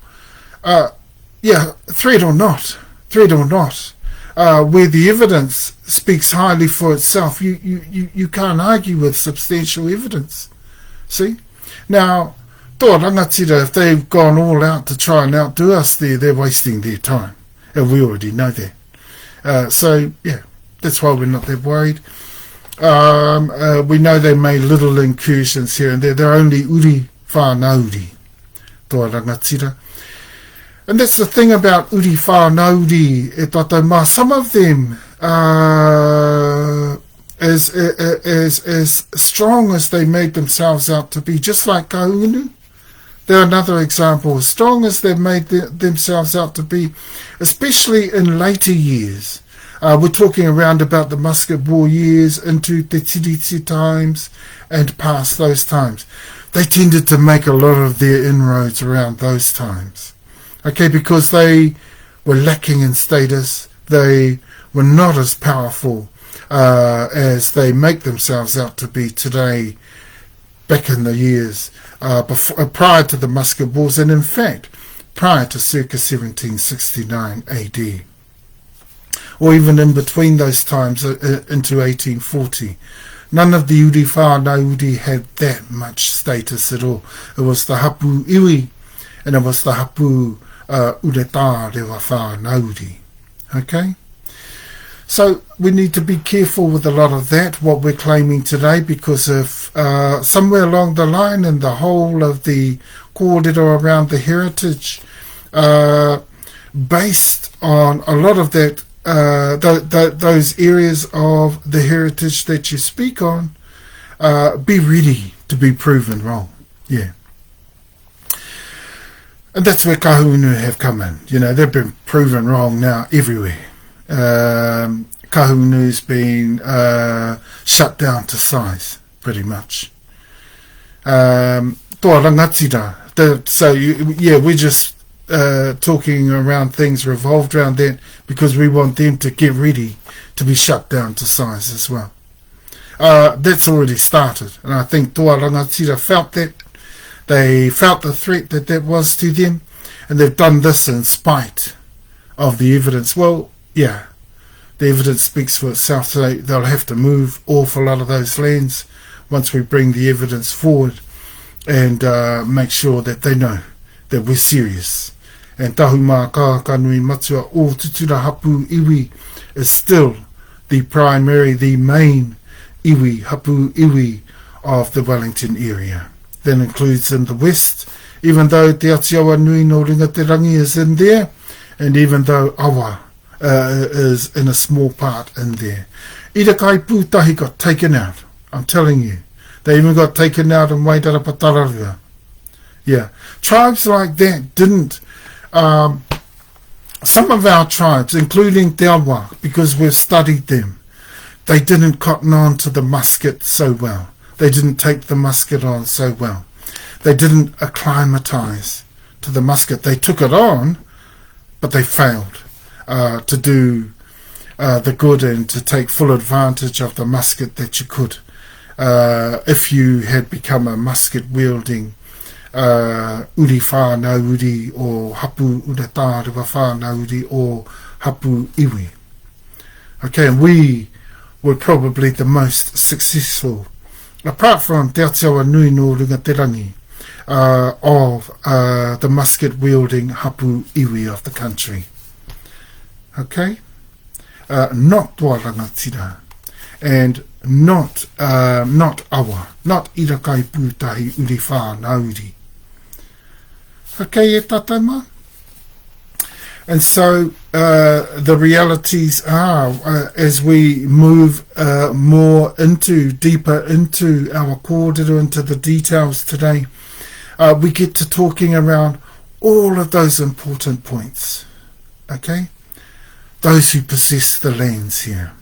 yeah, threat or not, where the evidence speaks highly for itself, you can't argue with substantial evidence. See? Now, Toa Rangatira, if they've gone all out to try and outdo us there, they're wasting their time. And we already know that. So, yeah, that's why we're not that worried. We know they made little incursions here and there. They're only uri whanau-uri, Toa Rangatira. And that's the thing about uri whanau-uri, e TeTaiTonga. Some of them, as strong as they made themselves out to be, just like Kahungunu, they're another example. As strong as they've made themselves out to be, especially in later years. We're talking around about the musket war years into the Tiriti times and past those times. They tended to make a lot of their inroads around those times. Okay, because they were lacking in status. They were not as powerful as they make themselves out to be today, back in the years prior to the musket wars, and in fact, prior to circa 1769 AD. Or even in between those times into 1840. None of the uri whanau-uri had that much status at all. It was the HapuIwi and it was the Uretarewa-Hapu. Okay? So we need to be careful with a lot of that, what we're claiming today, because if somewhere along the line in the whole of the kōrero around the heritage, based on a lot of that, those areas of the heritage that you speak on, be ready to be proven wrong. Yeah. And that's where kahungunu have come in. You know, they've been proven wrong now everywhere. Kahungunu's been shut down to size, pretty much. Toa Rangatira. So, yeah, we're just talking around things revolved around that because we want them to get ready to be shut down to size as well. That's already started, and I think Toa Rangatira felt that. They felt the threat that was to them, and they've done this in spite of the evidence. Well, yeah, the evidence speaks for itself, so they'll have to move off a lot of those lands once we bring the evidence forward and make sure that they know that we're serious. And Tahumaakaakanuimatua o Tutura HapuIwi is still the primary, the main iwi, HapuIwi of the Wellington area. That includes in the west, even though Te Atiawa Nui no Ringaterangi is in there, and even though Awa is in a small part in there. Irakai Pūtahi got taken out, I'm telling you. They even got taken out in Waitarapatararia. Yeah. Tribes like that didn't... some of our tribes, including Te Awa, because we've studied them, they didn't cotton on to the musket so well. They didn't take the musket on so well. They didn't acclimatise to the musket. They took it on, but they failed to do the good and to take full advantage of the musket that you could if you had become a musket-wielding uri whanau-uri or hapu Uretarewa-Whanau-uri or HapuIwi. Okay, and we were probably the most successful, apart from Te Aotearoa Nui no Rangatirangi, of the musket-wielding HapuIwi of the country. Okay? Not ToaRangatira, and not awa, not irakai pūtahi uri whanau-uri. Okay, e tataima? And so the realities are, as we move deeper into our kōrero, into the details today, we get to talking around all of those important points. Okay? Those who possess the lands here.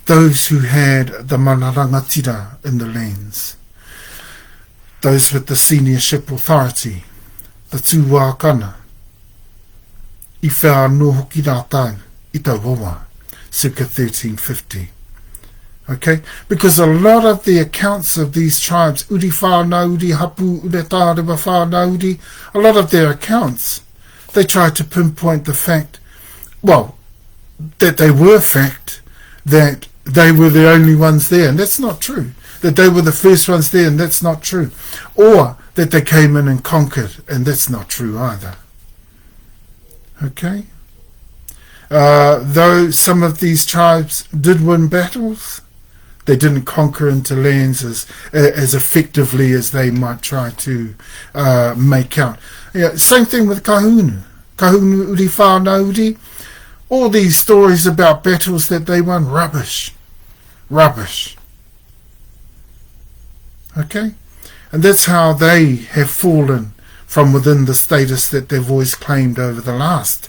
Those who had the manarangatira in the lands. Those with the seniorship authority. The tūwākana. I whanau hoki rā tau, I tauawa, circa 1350. Okay? Because a lot of the accounts of these tribes, uri whanau-uri, hapu Uretarewa-Whanau-uri, a lot of their accounts, they try to pinpoint the fact, well, that they were fact, that they were the only ones there, and that's not true. That they were the first ones there, and that's not true. Or that they came in and conquered, and that's not true either. Okay? Though some of these tribes did win battles, they didn't conquer into lands as effectively as they might try to make out. Yeah, same thing with Kahunu uri whanau-uri. All these stories about battles that they won, rubbish. Okay? And that's how they have fallen from within the status that they've always claimed over the last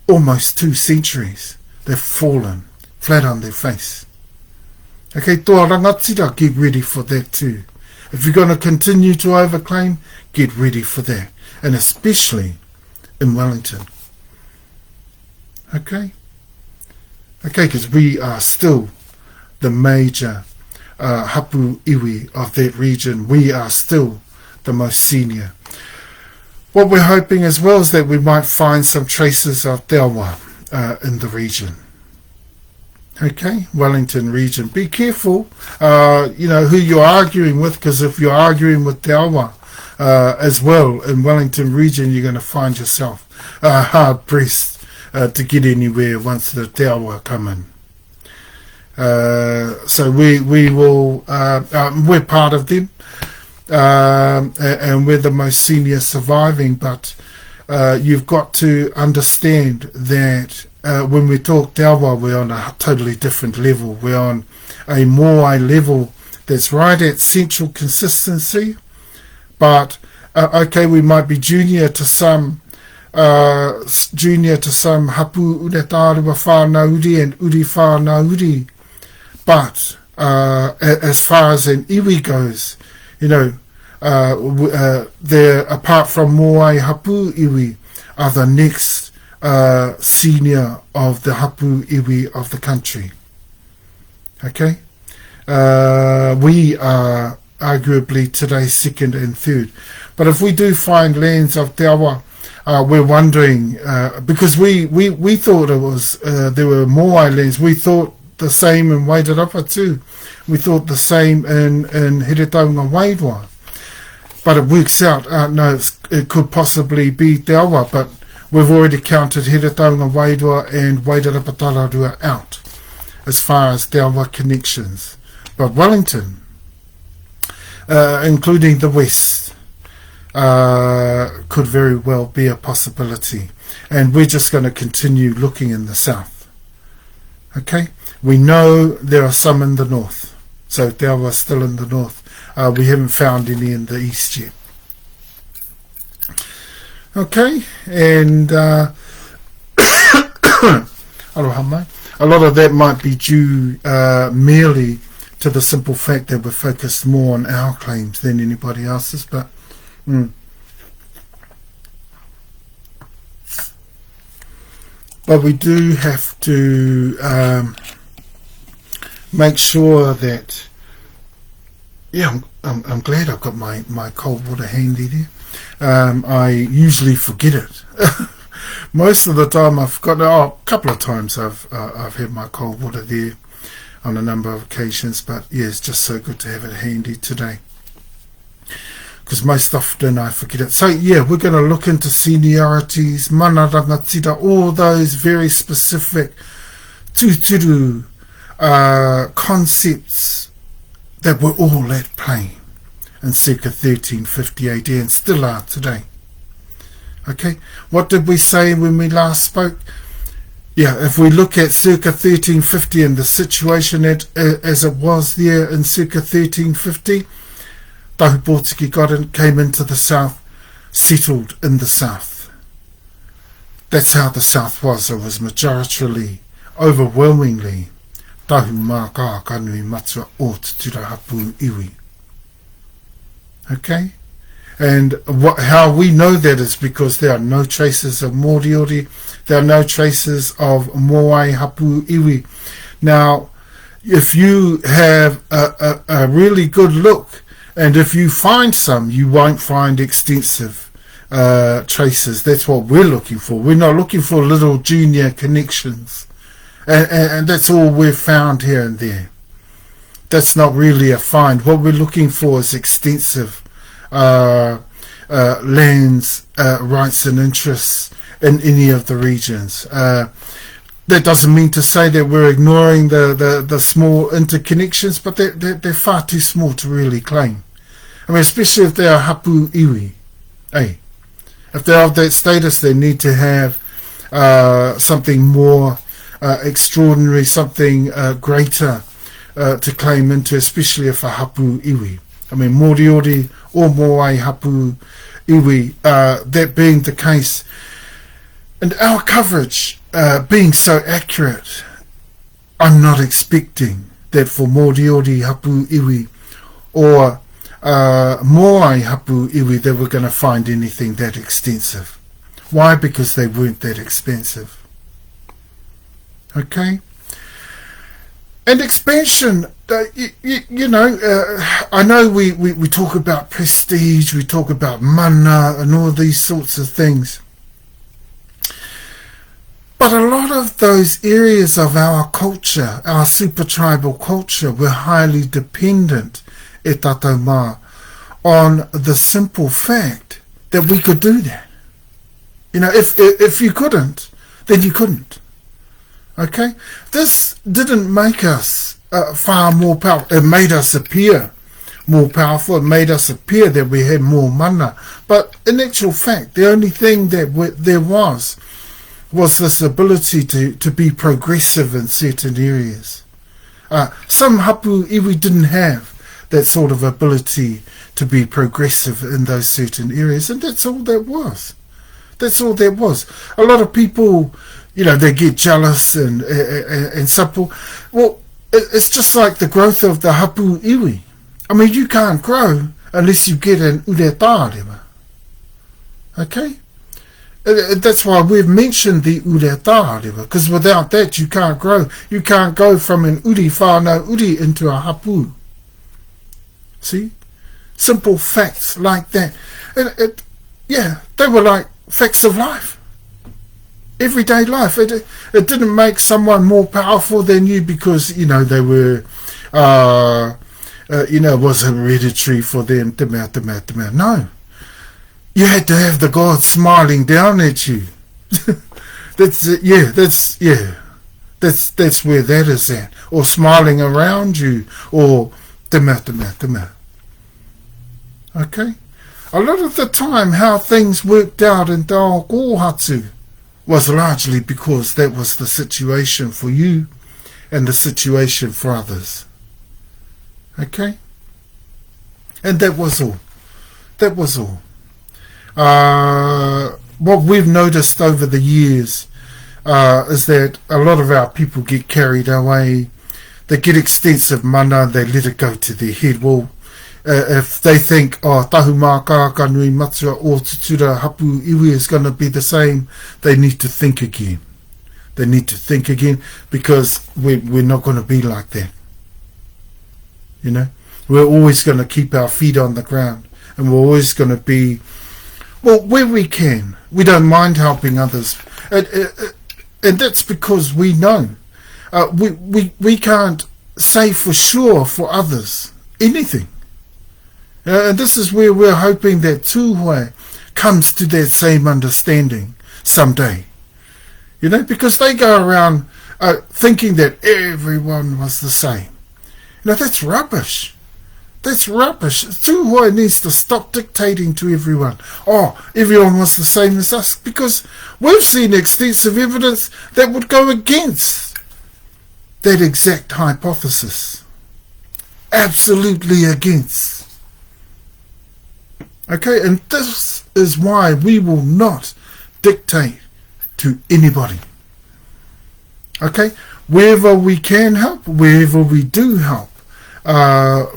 almost 2 centuries. They've fallen flat on their face. Okay, ToaRangatira, get ready for that too. If you're going to continue to overclaim, get ready for that. And especially in Wellington. Okay? Okay, because we are still the major HapuIwi of that region. We are still the most senior. What we're hoping as well is that we might find some traces of Te Awa in the region. Okay, Wellington region. Be careful, who you're arguing with, because if you're arguing with Te Awa as well in Wellington region, you're going to find yourself hard pressed to get anywhere once the Te Awa come in. So we will, we're part of them, and we're the most senior surviving, but you've got to understand that when we talk Te Awa, we're on a totally different level. We're on a moai level that's right at central consistency, but okay, we might be junior to some Hapu Uretarewa-Whanau-uri and uri whanau-uri, but as far as an iwi goes, they're, apart from moai HapuIwi, are the next senior of the HapuIwi of the country. Okay? We are arguably today second and third. But if we do find lands of Te Awa, we're wondering, because we thought it was, there were moai lands. We thought the same in Wairarapa too. We thought the same in Heretaunga Wairua. But it works out, no, it could possibly be Te Awa, but we've already counted Heretaunga Wairua and Wairarapa Tararua out as far as Te Awa connections. But Wellington, including the West, could very well be a possibility. And we're just going to continue looking in the south. Okay? We know there are some in the north. So Te Awa is still in the north. We haven't found any in the east yet. Okay, and aloha mai. A lot of that might be due merely to the simple fact that we're focused more on our claims than anybody else's, but we do have to make sure that, I'm glad I've got my cold water handy there. I usually forget it. Most of the time I've forgotten. A couple of times I've had my cold water there on a number of occasions, but yeah, it's just so good to have it handy today, because most often I forget it. So yeah, we're going to look into seniorities, mana rangatira, all those very specific tuturu concepts that were all at play in circa 1350 AD and still are today. Okay, what did we say when we last spoke? Yeah, if we look at circa 1350 and the situation as it was there in circa 1350, Tahupotiki came into the south, settled in the south. That's how the south was. It was majoritarily, overwhelmingly, Tahumaakaakanuimatua o Tutura HapuIwi. Okay? And how we know that is because there are no traces of Moriori, there are no traces of Moai HapuIwi. Now, if you have a really good look, and if you find some, you won't find extensive traces. That's what we're looking for. We're not looking for little junior connections. And that's all we've found here and there. That's not really a find. What we're looking for is extensive lands, rights and interests in any of the regions. That doesn't mean to say that we're ignoring the small interconnections, but they're far too small to really claim. I mean, especially if they are HapuIwi. If they're of that status, they need to have something more extraordinary, something greater to claim into, especially if a HapuIwi. I mean, Moriori or Moai HapuIwi, that being the case, and our coverage being so accurate, I'm not expecting that for Moriori HapuIwi or Moai HapuIwi that we're going to find anything that extensive. Why? Because they weren't that expensive. Okay? And expansion, I know we talk about prestige, we talk about mana and all these sorts of things. But a lot of those areas of our culture, our super tribal culture, were highly dependent, e tātou mā, on the simple fact that we could do that. If you couldn't, then you couldn't. Okay? This didn't make us far more powerful. It made us appear more powerful. It made us appear that we had more mana. But in actual fact, the only thing that there was this ability to be progressive in certain areas. Some HapuIwi didn't have that sort of ability to be progressive in those certain areas, and that's all that was. That's all there was. A lot of people, they get jealous and supple. Well, it's just like the growth of the HapuIwi. I mean, you can't grow unless you get an Uretarewa. Okay? That's why we've mentioned the Uretarewa, because without that you can't grow. You can't go from an whanau-uri into a hapu. See? Simple facts like that. And they were like facts of life. Everyday life. It didn't make someone more powerful than you because, they were, it was hereditary for them. No. You had to have the God smiling down at you. That's where that is at. Or smiling around you. Or Okay? A lot of the time how things worked out in Uokoeko was largely because that was the situation for you and the situation for others. Okay? And that was all. what we've noticed over the years is that a lot of our people get carried away. They get extensive mana, they let it go to their head. Well, if they think, Tahumaakaakanuimatua or Tutura HapuIwi is going to be the same, they need to think again. They need to think again, because we're not going to be like that. You know, we're always going to keep our feet on the ground, and we're always going to be, well, where we can. We don't mind helping others, and that's because we know we can't say for sure for others anything. And this is where we're hoping that Tūhoe comes to that same understanding someday. You know, because they go around thinking that everyone was the same. You know, that's rubbish. That's rubbish. Tūhoe needs to stop dictating to everyone. Everyone was the same as us, because we've seen extensive evidence that would go against that exact hypothesis. Absolutely against. Okay, and this is why we will not dictate to anybody. Okay, wherever we can help, wherever we do help,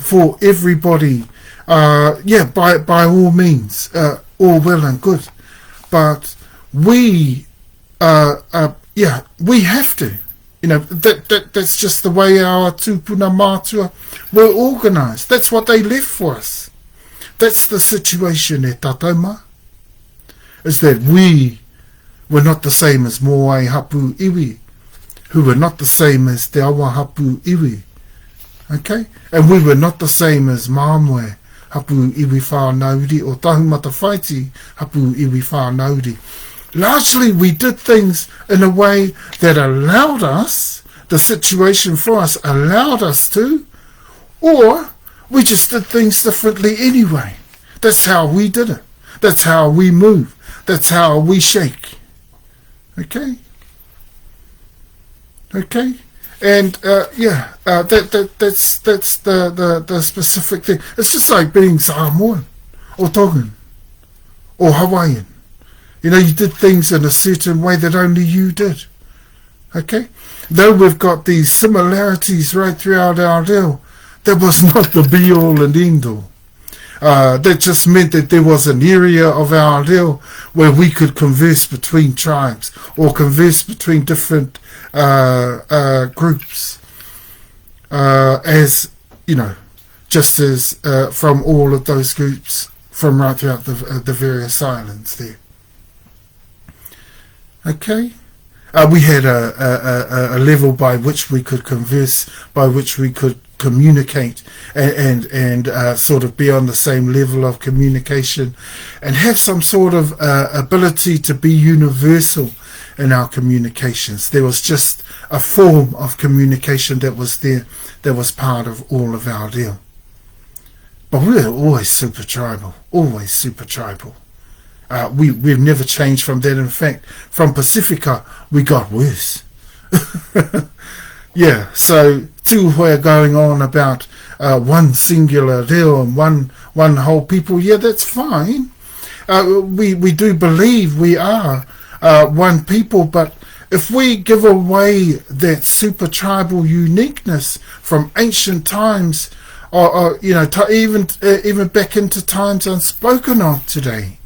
for everybody, by all means, all well and good. But we have to. You know, that's just the way our Tupuna mātua were organised. That's what they left for us. That's the situation at Tatauma, is that we were not the same as Moai HapuIwi, who were not the same as Te Awa HapuIwi. Okay? And we were not the same as Māmoe HapuIwi whanau-uri or Tahumata Whaiti HapuIwi whanau-uri. Largely we did things in a way that allowed us, the situation for us allowed us to, or we just did things differently anyway. That's how we did it. That's how we move. That's how we shake. Okay? Okay? And that's the specific thing. It's just like being Samoan or Tongan or Hawaiian. You know, you did things in a certain way that only you did. Okay? Though we've got these similarities right throughout our reo, that was not the be-all and end-all. That just meant that there was an area of our reo where we could converse between tribes or converse between different groups, as, you know, just as from all of those groups from right throughout the various islands there. Okay? We had a level by which we could converse, by which we could communicate and sort of be on the same level of communication and have some sort of ability to be universal in our communications. There was just a form of communication that was there, that was part of all of our reo. But we were always super tribal, always super tribal. We've never changed from that. In fact, from Pacifica, we got worse. Yeah, so Tūhoe going on about one singular reo and one whole people, yeah, that's fine. We do believe we are one people, but if we give away that super tribal uniqueness from ancient times, or you know, even back into times unspoken of today,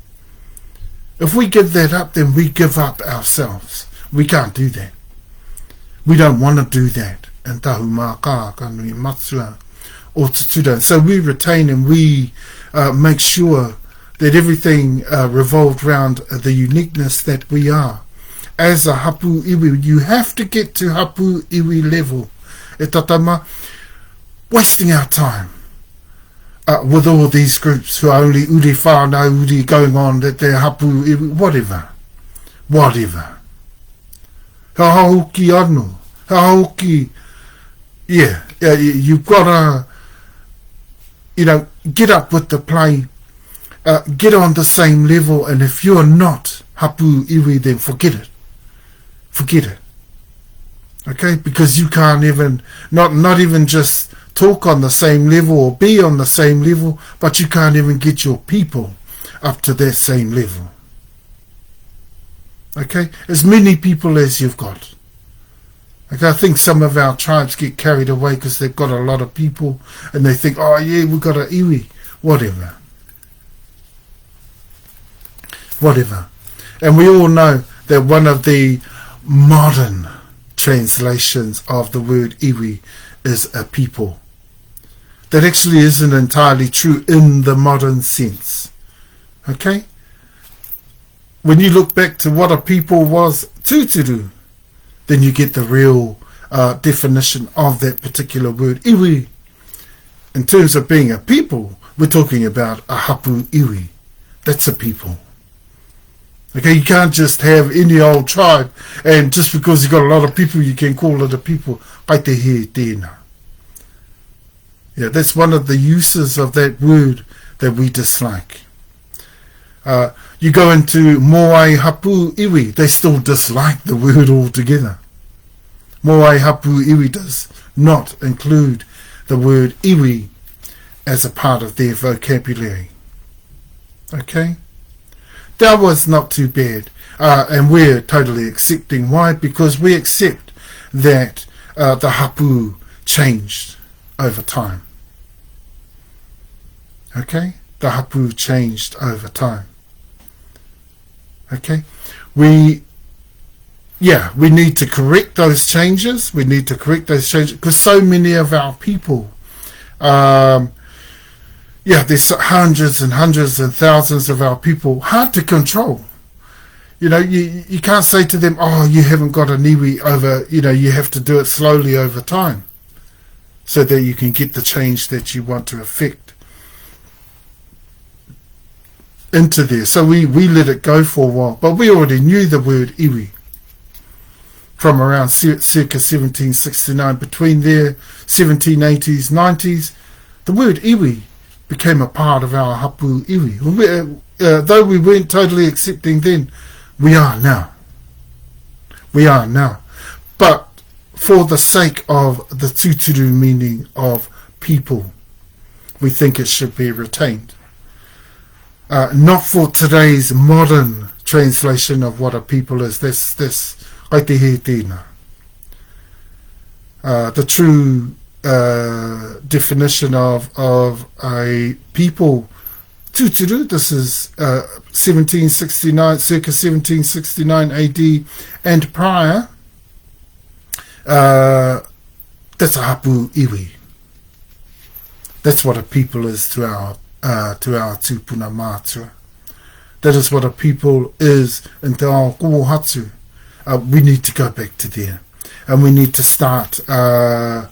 if we give that up, then we give up ourselves. We can't do that. We don't want to do that. And Tahumaakaakanuimatua or Tutura. So we retain and we make sure that everything revolved around the uniqueness that we are. As a HapuIwi, you have to get to HapuIwi level. E tatama, wasting our time with all these groups who are only uri whanau uri going on that they're HapuIwi, whatever. Hauki anu, hauki, yeah, you've got to, get up with the play, get on the same level, and if you're not HapuIwi, then forget it. Forget it. Okay, because you can't even, not even just talk on the same level or be on the same level, but you can't even get your people up to that same level. Okay, as many people as you've got. Okay, I think some of our tribes get carried away because they've got a lot of people and they think, oh yeah, we've got an iwi, whatever. Whatever. And we all know that one of the modern translations of the word iwi is a people. That actually isn't entirely true in the modern sense. Okay? When you look back to what a people was, tuturu, then you get the real definition of that particular word, iwi. In terms of being a people, we're talking about a HapuIwi. That's a people. Okay, you can't just have any old tribe, and just because you've got a lot of people, you can call it a people. Yeah, that's one of the uses of that word that we dislike. You go into Moai HapuIwi, they still dislike the word altogether. Moai HapuIwi does not include the word iwi as a part of their vocabulary. Okay? That was not too bad. And we're totally accepting. Why? Because we accept that the hapu changed over time. Okay? The hapu changed over time. Okay? We need to correct those changes. We need to correct those changes because so many of our people, there's hundreds and hundreds and thousands of our people, hard to control. You know, you can't say to them, oh, you haven't got an iwi over, you have to do it slowly over time so that you can get the change that you want to effect into there. So we let it go for a while, but we already knew the word iwi from around circa 1769. Between there, 1780s, 90s, the word iwi became a part of our HapuIwi. Though we weren't totally accepting then, we are now. We are now. But for the sake of the tuturu meaning of people, we think it should be retained. Not for today's modern translation of what a people is. This the true definition of a people, tuturu, this is 1769, circa 1769 AD and prior. That's a HapuIwi. That's what a people is to our Tupuna mātua. That is what a people is in Te Ao Kohohatu. We need to go back to there, and we need to start our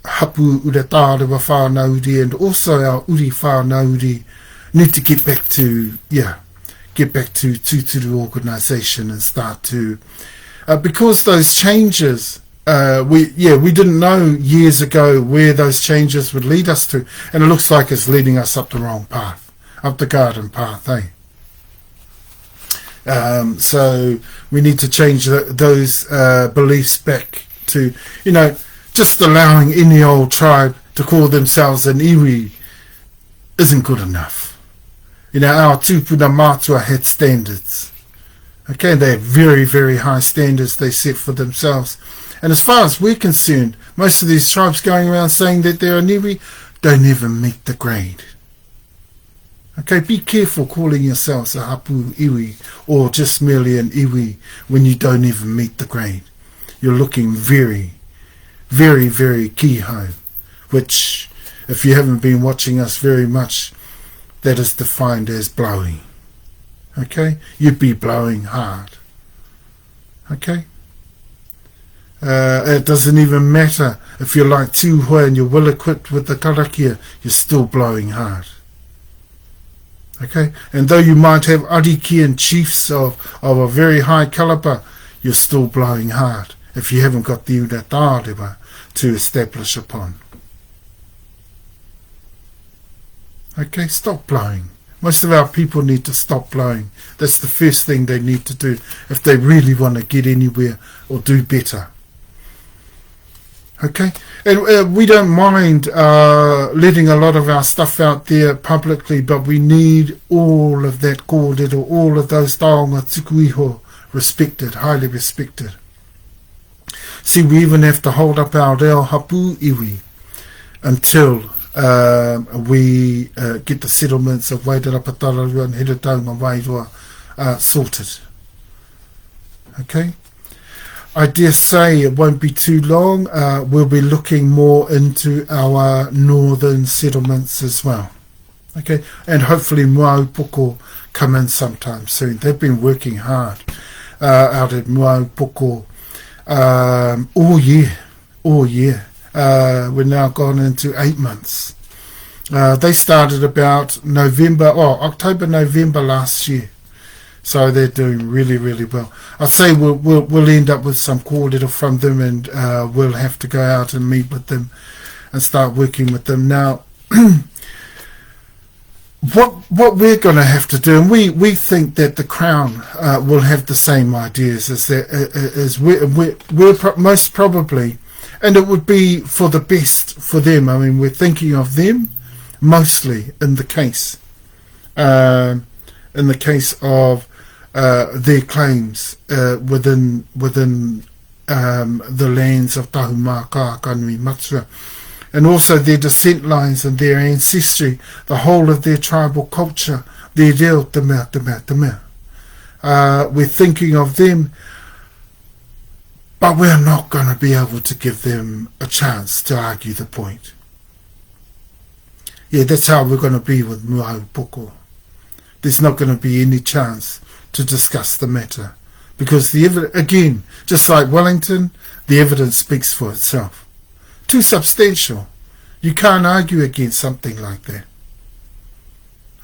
hapu Uretarewa-Whanau-uri and also our uri whanau-uri need to get back to tuturu organisation and start to because those changes we didn't know years ago where those changes would lead us to, and it looks like it's leading us up the wrong path, up the garden path, so we need to change those beliefs back to, just allowing any old tribe to call themselves an iwi isn't good enough. Our Tupuna mātua had standards. Okay, they had very, very high standards they set for themselves. And as far as we're concerned, most of these tribes going around saying that they're an iwi don't even meet the grade. Okay, be careful calling yourselves a HapuIwi or just merely an iwi when you don't even meet the grade. You're looking very, very, very kiho, which, if you haven't been watching us very much, that is defined as blowing. Okay, you'd be blowing hard. Okay, it doesn't even matter if you're like Tuhua and you're well equipped with the karakia, you're still blowing hard. Okay, and though you might have ariki and chiefs of a very high caliber, you're still blowing hard if you haven't got the Uretarewa to establish upon. Okay, stop blowing. Most of our people need to stop blowing. That's the first thing they need to do if they really want to get anywhere or do better. Okay, and we don't mind letting a lot of our stuff out there publicly, but we need all of that kōrero, all of those taonga tuku iho respected, highly respected. See, we even have to hold up our reo HapuIwi until we get the settlements of Wairarapa-Tararua and Heretaunga Wairua sorted. Okay? I dare say it won't be too long. We'll be looking more into our northern settlements as well. Okay, and hopefully Uokoeko come in sometime soon. They've been working hard out at Uokoeko all year. We're now gone into 8 months. They started about October, November last year. So they're doing really, really well. I say we'll end up with some kōrero from them, and we'll have to go out and meet with them and start working with them. Now, what we're going to have to do, and we think that the Crown will have the same ideas as we're most probably, and it would be for the best for them. I mean, we're thinking of them mostly in the case of their claims within the lands of Tahumaakaakanuimatua, and also their descent lines and their ancestry, the whole of their tribal culture, their reo te mea. We're thinking of them, but we're not going to be able to give them a chance to argue the point. Yeah, that's how we're going to be with Uokoeko. There's not going to be any chance to discuss the matter, because again, just like Wellington, the evidence speaks for itself. Too substantial. You can't argue against something like that.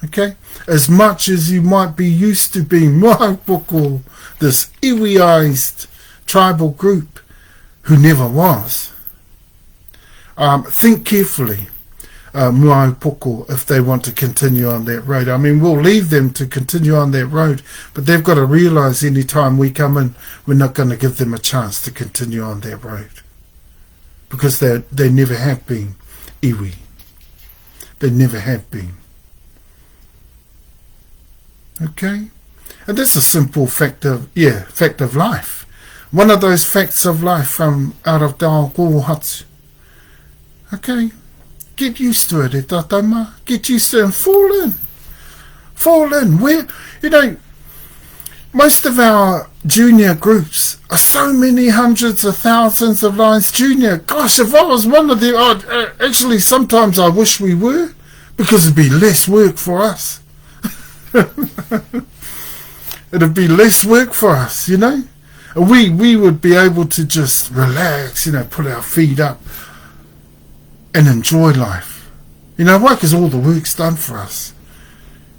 Okay? As much as you might be used to being Uokoeko, this iwiized tribal group who never was, think carefully. Uokoeko, if they want to continue on that road. I mean, we'll leave them to continue on that road, but they've got to realise any time we come in, we're not going to give them a chance to continue on that road, because they never have been iwi. They never have been. Okay? And that's a simple fact of life. One of those facts of life from out of Dao Kōhatu. Okay? Get used to it, e tatama. Get used to it and fall in. Fall in. Most of our junior groups are so many hundreds of thousands of lines junior. Gosh, if I was one of them, actually sometimes I wish we were, because it'd be less work for us. It'd be less work for us, We would be able to just relax, put our feet up and enjoy life. Why? Because all the work's done for us.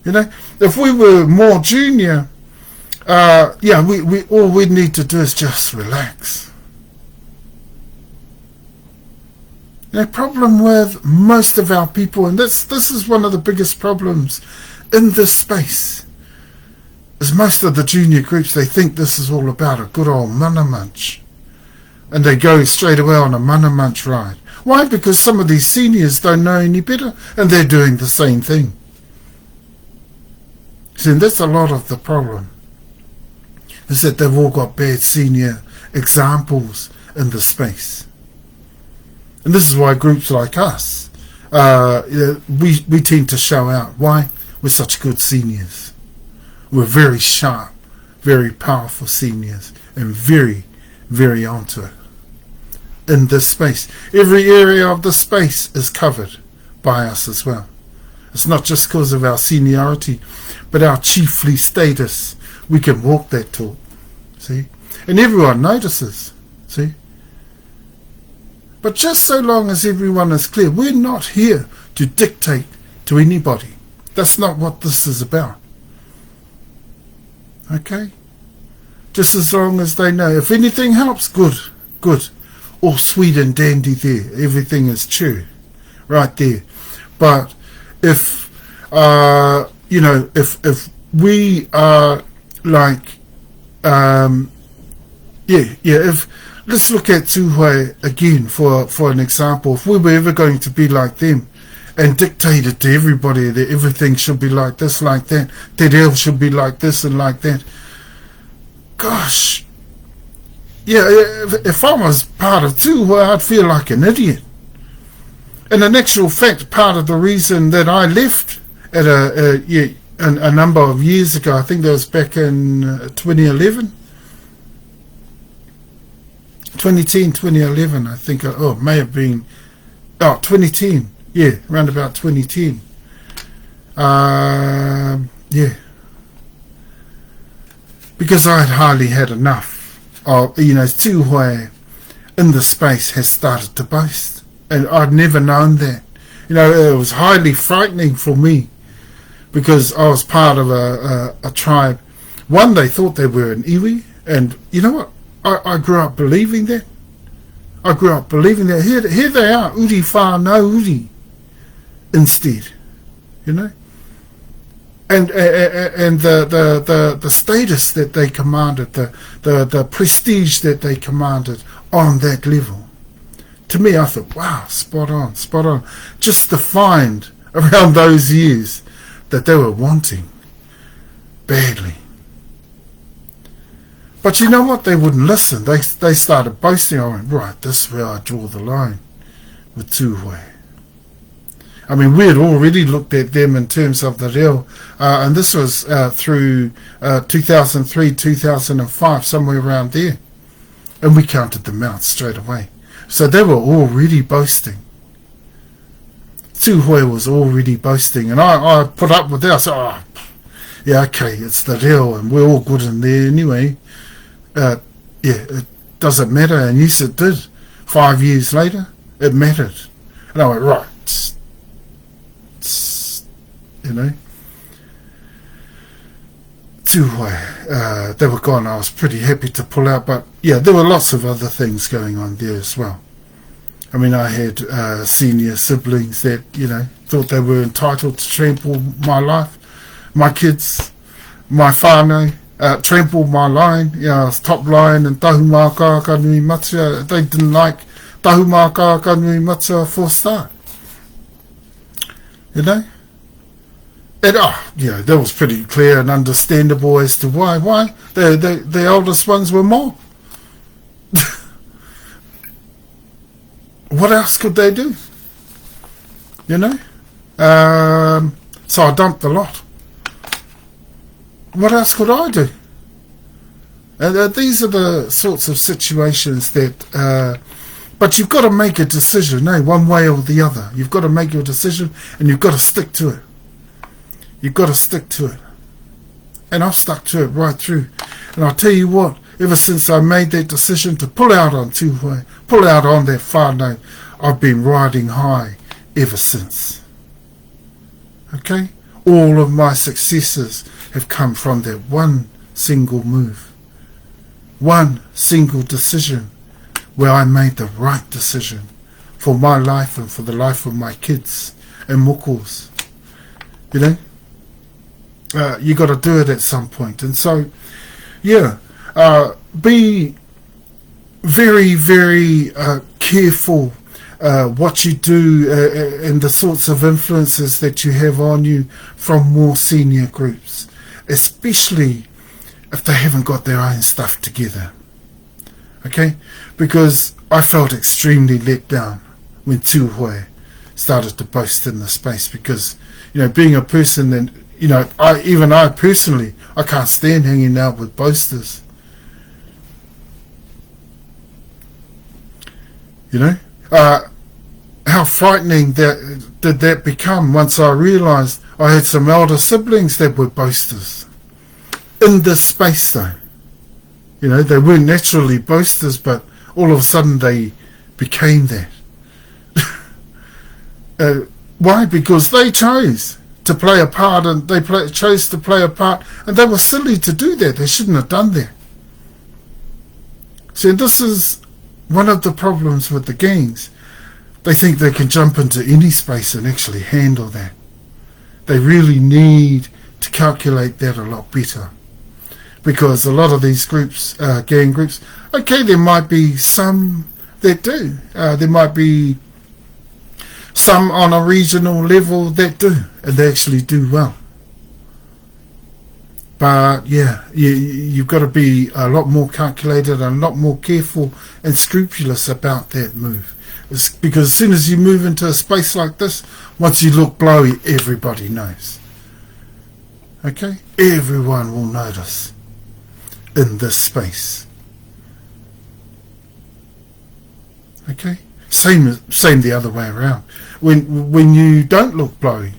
If we were more junior, we all we need to do is just relax. The problem with most of our people, and this is one of the biggest problems in this space, is most of the junior groups, they think this is all about a good old mana munch, and they go straight away on a mana munch ride. Why? Because some of these seniors don't know any better, and they're doing the same thing. See, that's a lot of the problem, is that they've all got bad senior examples in the space. And this is why groups like us, we tend to show out. Why? We're such good seniors. We're very sharp, very powerful seniors, and very, very onto it. In this space, every area of the space is covered by us as well. It's not just because of our seniority, but our chiefly status. We can walk that talk, see? And everyone notices, see? But just so long as everyone is clear, we're not here to dictate to anybody. That's not what this is about. Okay? Just as long as they know. If anything helps, good, good. All sweet and dandy there. Everything is true. Right there. But if, if we are like, if let's look at Tūhoe again for an example. If we were ever going to be like them and dictate it to everybody that everything should be like this, like that, that else should be like this and like that, gosh, yeah, if I was part of Tūhoe, I'd feel like an idiot. And in actual fact, part of the reason that I left at a number of years ago, I think that was back in 2011, 2010, 2011, I think, oh, it may have been, 2010, yeah, around about 2010. Yeah. Because I had hardly had enough of, Tūhoe in the space has started to boast. And I'd never known that. It was highly frightening for me because I was part of a tribe. One, they thought they were an iwi, and you know what? I grew up believing that. Here they are, uri whanau-uri instead, And the status that they commanded, the prestige that they commanded on that level. To me, I thought, wow, spot on. Just to find around those years that they were wanting badly. But you know what? They wouldn't listen. They started boasting. I went, right, this is where I draw the line with Tūhoe. I mean, we had already looked at them in terms of the reo, and this was through 2003, 2005, somewhere around there. And we counted them out straight away. So they were already boasting. Tūhoe was already boasting. And I put up with that. I said, yeah, okay, it's the reo and we're all good in there anyway. Yeah, it doesn't matter. And yes, it did. 5 years later, it mattered. And I went, right. Tūhoe, they were gone. I was pretty happy to pull out, but yeah, there were lots of other things going on there as well. I mean, I had senior siblings that, thought they were entitled to trample my life, my kids, my whānau, trample my line, top line and Tahumaakaakanuimatua. They didn't like Tahumaakaakanuimatua for a start. And that was pretty clear and understandable as to why. Why? The oldest ones were more. What else could they do? So I dumped a lot. What else could I do? And these are the sorts of situations that... but you've got to make a decision, one way or the other. You've got to make your decision and you've got to stick to it. You've got to stick to it. And I've stuck to it right through. And I'll tell you what, ever since I made that decision to pull out on Tūhoe, pull out on that whānau, I've been riding high ever since. Okay? All of my successes have come from that one single move. One single decision where I made the right decision for my life and for the life of my kids and mokos. You got to do it at some point. And so, be very, very careful what you do and the sorts of influences that you have on you from more senior groups, especially if they haven't got their own stuff together. Okay? Because I felt extremely let down when Tūhoe started to boast in the space because, being a person that, I personally, I can't stand hanging out with boasters. How frightening did that become once I realised I had some elder siblings that were boasters. In this space though. They weren't naturally boasters, but all of a sudden they became that. Why? Because they chose to play a part, and chose to play a part, and they were silly to do that. They shouldn't have done that. See, this is one of the problems with the gangs. They think they can jump into any space and actually handle that. They really need to calculate that a lot better. because a lot of these groups, gang groups, okay, there might be some that do. There might be some on a regional level that do, and they actually do well. But yeah, you've got to be a lot more calculated and a lot more careful and scrupulous about that move. Because as soon as you move into a space like this, once you look blowy, everybody knows. Okay? Everyone will notice in this space. Okay? Same the other way around. When you don't look blowy,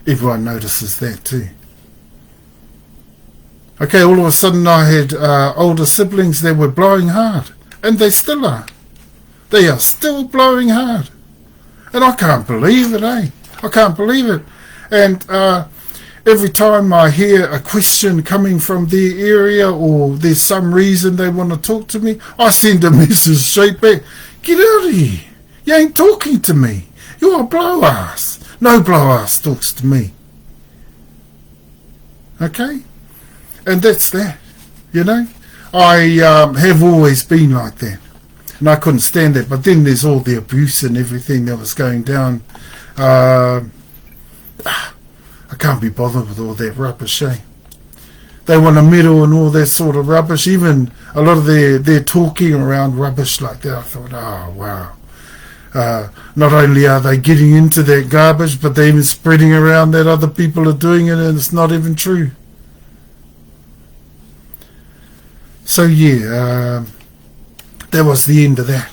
everyone notices that too. Okay, all of a sudden I had older siblings that were blowing hard, and they still are. They are still blowing hard. And I can't believe it, I can't believe it. And every time I hear a question coming from their area, or there's some reason they want to talk to me, I send a message straight back. Get out of here. You ain't talking to me. You're a blow-ass. No blow-ass talks to me. Okay? And that's that, you know. I have always been like that. And I couldn't stand that. But then there's all the abuse and everything that was going down. I can't be bothered with all that rubbish, eh? They want to meddle and all that sort of rubbish. Even a lot of their talking around rubbish like that. I thought, oh, wow. Not only are they getting into that garbage, but they're even spreading around that other people are doing it and it's not even true. So yeah, that was the end of that.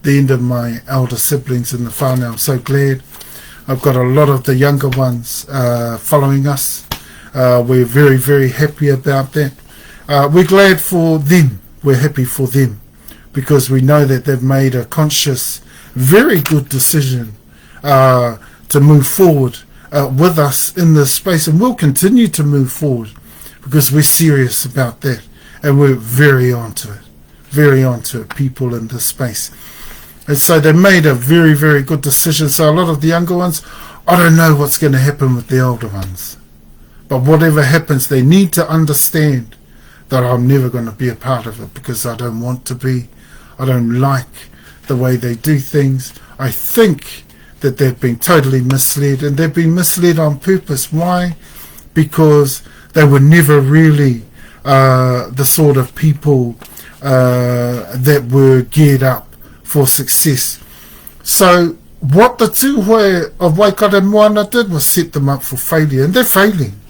The end of my elder siblings in the whānau. I'm so glad. I've got a lot of the younger ones following us. We're very, very happy about that. We're glad for them. We're happy for them because we know that they've made a conscious, very good decision to move forward with us in this space, and we'll continue to move forward because we're serious about that, and we're very onto it, people in this space. And so they made a very, very good decision. So a lot of the younger ones, I don't know what's going to happen with the older ones, but whatever happens, they need to understand that I'm never going to be a part of it because I don't want to be. I don't like the way they do things. I think that they've been totally misled, and they've been misled on purpose. Why? Because they were never really the sort of people that were geared up for success. So what the tūhoe of Waikato Moana did was set them up for failure, and they're failing.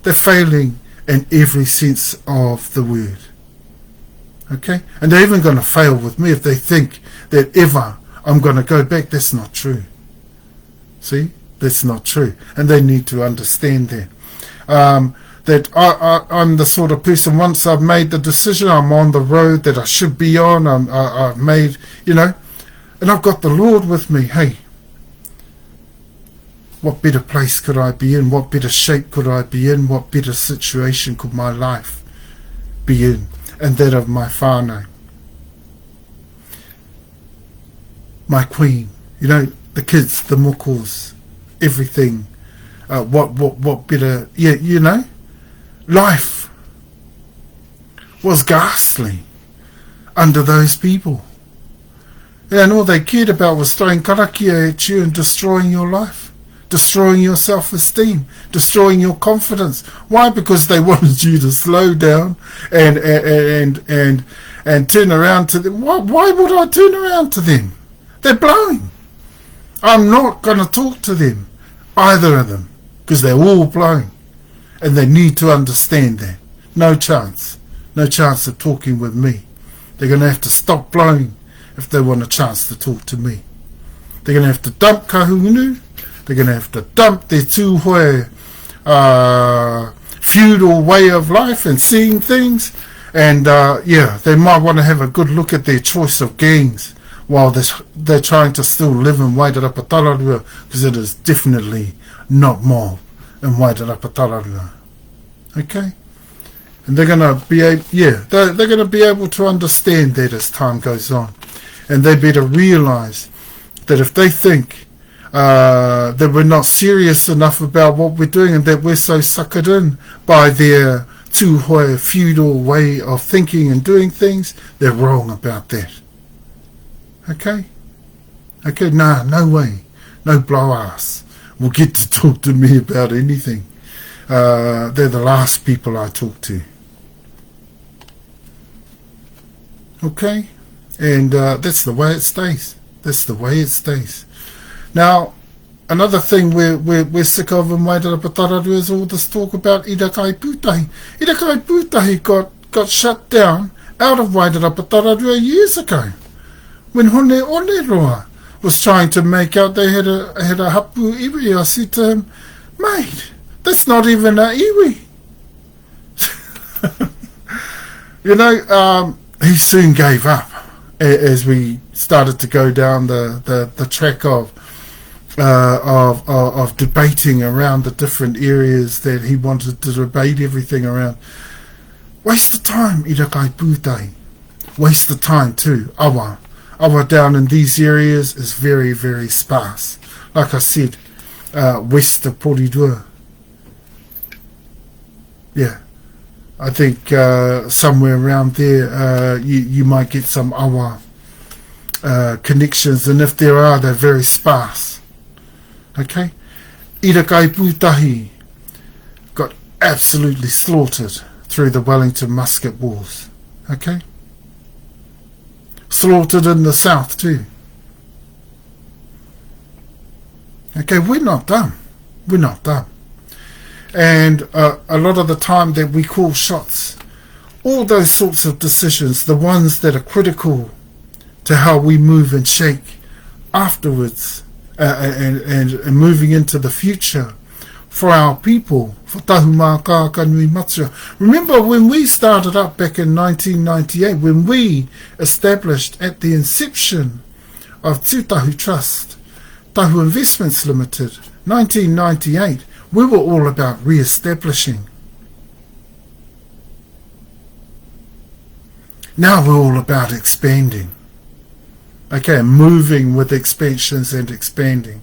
They're failing in every sense of the word. Okay? And they're even going to fail with me if they think that ever I'm going to go back. That's not true. See? That's not true. And they need to understand that. That I'm the sort of person, once I've made the decision, I'm on the road that I should be on. I've made, you know, and I've got the Lord with me. Hey, what better place could I be in? What better shape could I be in? What better situation could my life be in? And that of my whānau, my queen, you know, the kids, the mokos, everything. What better? Yeah, you know, life was ghastly under those people, and all they cared about was throwing karakia at you and destroying your life, destroying your self-esteem, destroying your confidence. Why? Because they wanted you to slow down and turn around to them. Why would I turn around to them? They're blowing. I'm not going to talk to them, either of them, because they're all blowing, and they need to understand that. No chance of talking with me. They're going to have to stop blowing if they want a chance to talk to me. They're going to have to dump kahungunu. They're going to have to dump their tūhoe feudal way of life and seeing things. And yeah, they might want to have a good look at their choice of gangs while they're trying to still live in Wairarapa Tararua, because it is definitely not mob in Wairarapa Tararua. Okay? And they're going to be able, they're going to be able to understand that as time goes on. And they better realise that if they think that we're not serious enough about what we're doing and that we're so suckered in by their tūhoe feudal way of thinking and doing things, they're wrong about that. Okay? Okay, no way. No blow ass will get to talk to me about anything. They're the last people I talk to. Okay? And that's the way it stays. That's the way it stays. Now, another thing we're sick of in Wairarapa is all this talk about Irakai Pūtahi. Irakai Pūtahi got shut down out of Wairarapa years ago, when Hone Oneroa was trying to make out they had a HapuIwi. I said to him, mate, that's not even a iwi. He soon gave up as we started to go down the track of debating around the different areas that he wanted to debate everything around. Waste of time, Irakai Pūtahi. Waste of time too. Awa down in these areas is very, very sparse. Like I said, west of Porirua. Yeah. I think somewhere around there you might get some awa connections, and if there are, they're very sparse. Okay? Irakai Pūtahi got absolutely slaughtered through the Wellington musket wars. Okay? Slaughtered in the south too. Okay, we're not done. We're not done. And a lot of the time that we call shots, all those sorts of decisions, the ones that are critical to how we move and shake afterwards, and moving into the future for our people, for Tahumaakaakanuimatua. Remember when we started up back in 1998, when we established at the inception of Tūtahu Trust, Tahu Investments Limited, 1998, we were all about re-establishing. Now we're all about expanding. Okay, moving with expansions and expanding.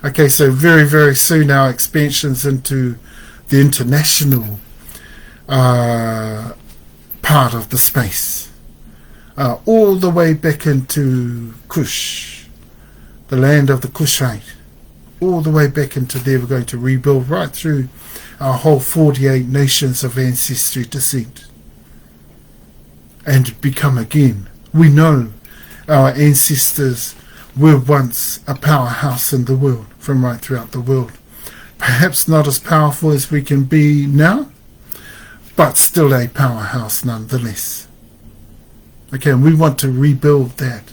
Okay, so very, very soon our expansions into the international part of the space. All the way back into Kush, the land of the Kushite. All the way back into there, we're going to rebuild right through our whole 48 nations of ancestry descent. And become again. We know our ancestors were once a powerhouse in the world, from right throughout the world. Perhaps not as powerful as we can be now, but still a powerhouse nonetheless. Okay, and we want to rebuild that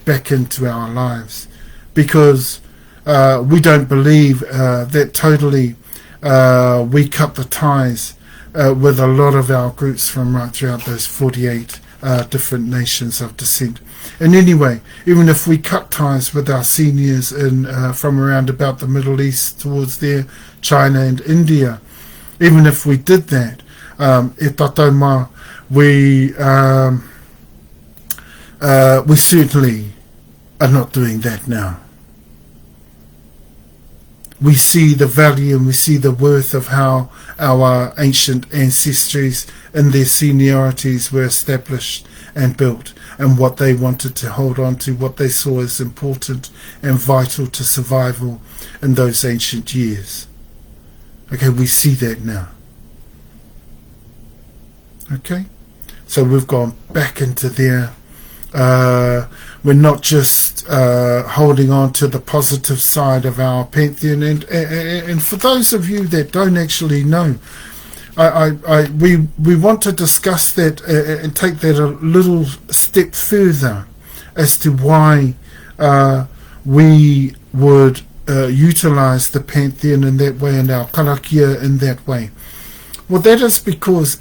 back into our lives, because we don't believe that totally we cut the ties with a lot of our groups from right throughout those 48 different nations of descent. And anyway, even if we cut ties with our seniors in from around about the Middle East towards there, China and India, even if we did that, we certainly are not doing that now. We see the value and we see the worth of how our ancient ancestries and their seniorities were established and built, and what they wanted to hold on to, what they saw as important and vital to survival in those ancient years. Okay, we see that now. Okay, so we've gone back into there. We're not just holding on to the positive side of our pantheon, and for those of you that don't actually know, we want to discuss that and take that a little step further as to why we would utilize the pantheon in that way and our karakia in that way. Well, that is because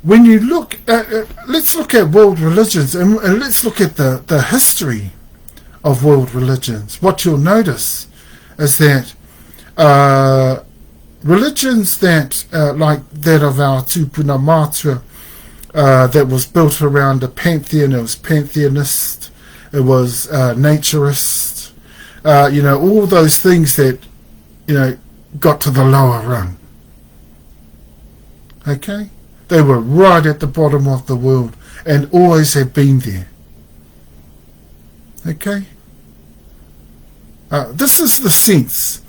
when you look at, let's look at world religions, and let's look at the history of world religions. What you'll notice is that religions that, like that of our Tupuna Matua, that was built around a pantheon, it was pantheonist, it was naturist, all those things that, got to the lower rung. Okay? They were right at the bottom of the world and always have been there. Okay? This is the sense.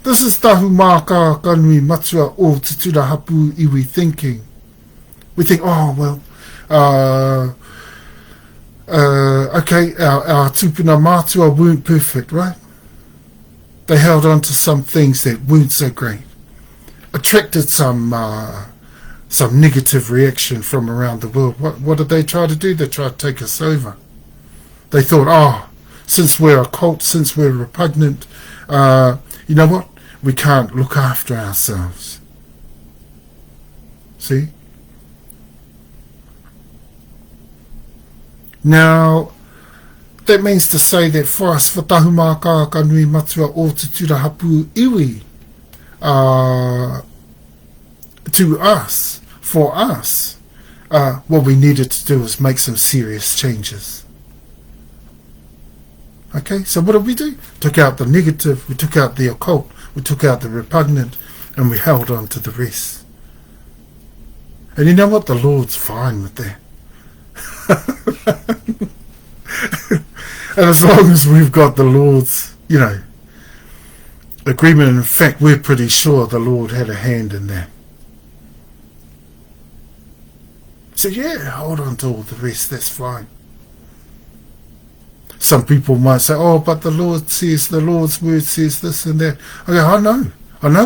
This is Tahumaakaakanuimatua o Tutura HapuIwi thinking. We think, oh, well, okay, our Tupuna mātua weren't perfect, right? They held on to some things that weren't so great. Attracted some negative reaction from around the world. What did they try to do? They tried to take us over. They thought, oh, since we're a cult, since we're repugnant, you know what? We can't look after ourselves. See? Now, that means to say that for us, for Tahumaakaakanuimatua o Tutura HapuIwi, to us, for us, what we needed to do was make some serious changes. Okay, so what did we do? Took out the negative, we took out the occult, we took out the repugnant, and we held on to the rest. And you know what? The Lord's fine with that. And as long as we've got the Lord's, agreement, in fact, we're pretty sure the Lord had a hand in that. So yeah, hold on to all the rest, that's fine. Some people might say, oh, but the Lord says, the Lord's word says this and that. Okay, I know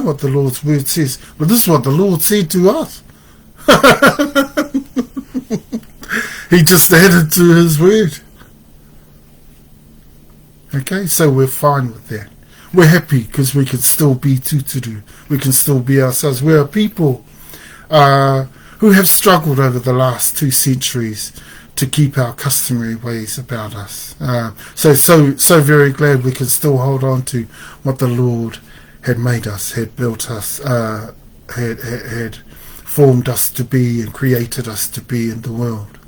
what the Lord's word says, but this is what the Lord said to us. He just added to his word. Okay, so we're fine with that. We're happy because we can still be Tuturu. We can still be ourselves. We're a people who have struggled over the last 2 centuries to keep our customary ways about us. So very glad we can still hold on to what the Lord had made us, had built us, had formed us to be and created us to be in the world.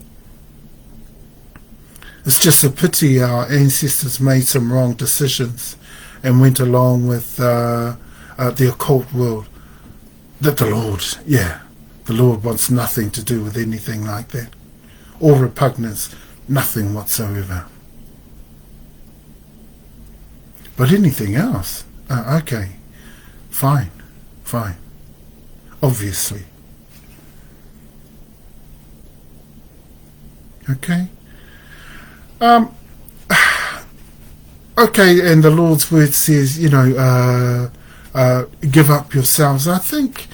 It's just a pity our ancestors made some wrong decisions and went along with the occult world. That the Lord wants nothing to do with anything like that. Or repugnance, nothing whatsoever. But anything else, okay, fine, obviously. Okay. Okay, and the Lord's word says, give up yourselves. I think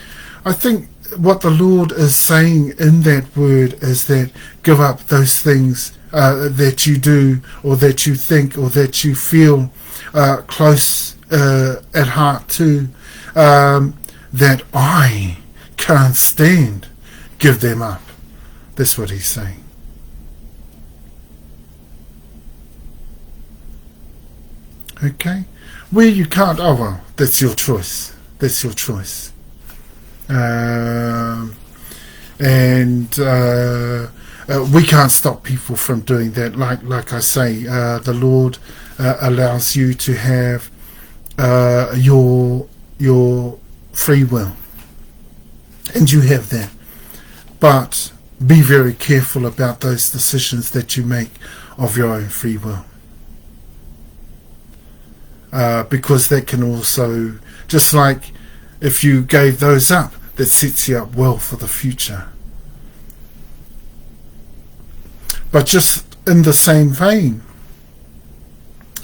what the Lord is saying in that word is that give up those things that you do or that you think or that you feel close at heart to, that I can't stand. Give them up. That's what he's saying. Okay, where you can't, oh well, that's your choice. That's your choice. And we can't stop people from doing that. Like I say, the Lord allows you to have your free will, and you have that. But be very careful about those decisions that you make of your own free will. Because that can also, just like if you gave those up, that sets you up well for the future. But just in the same vein,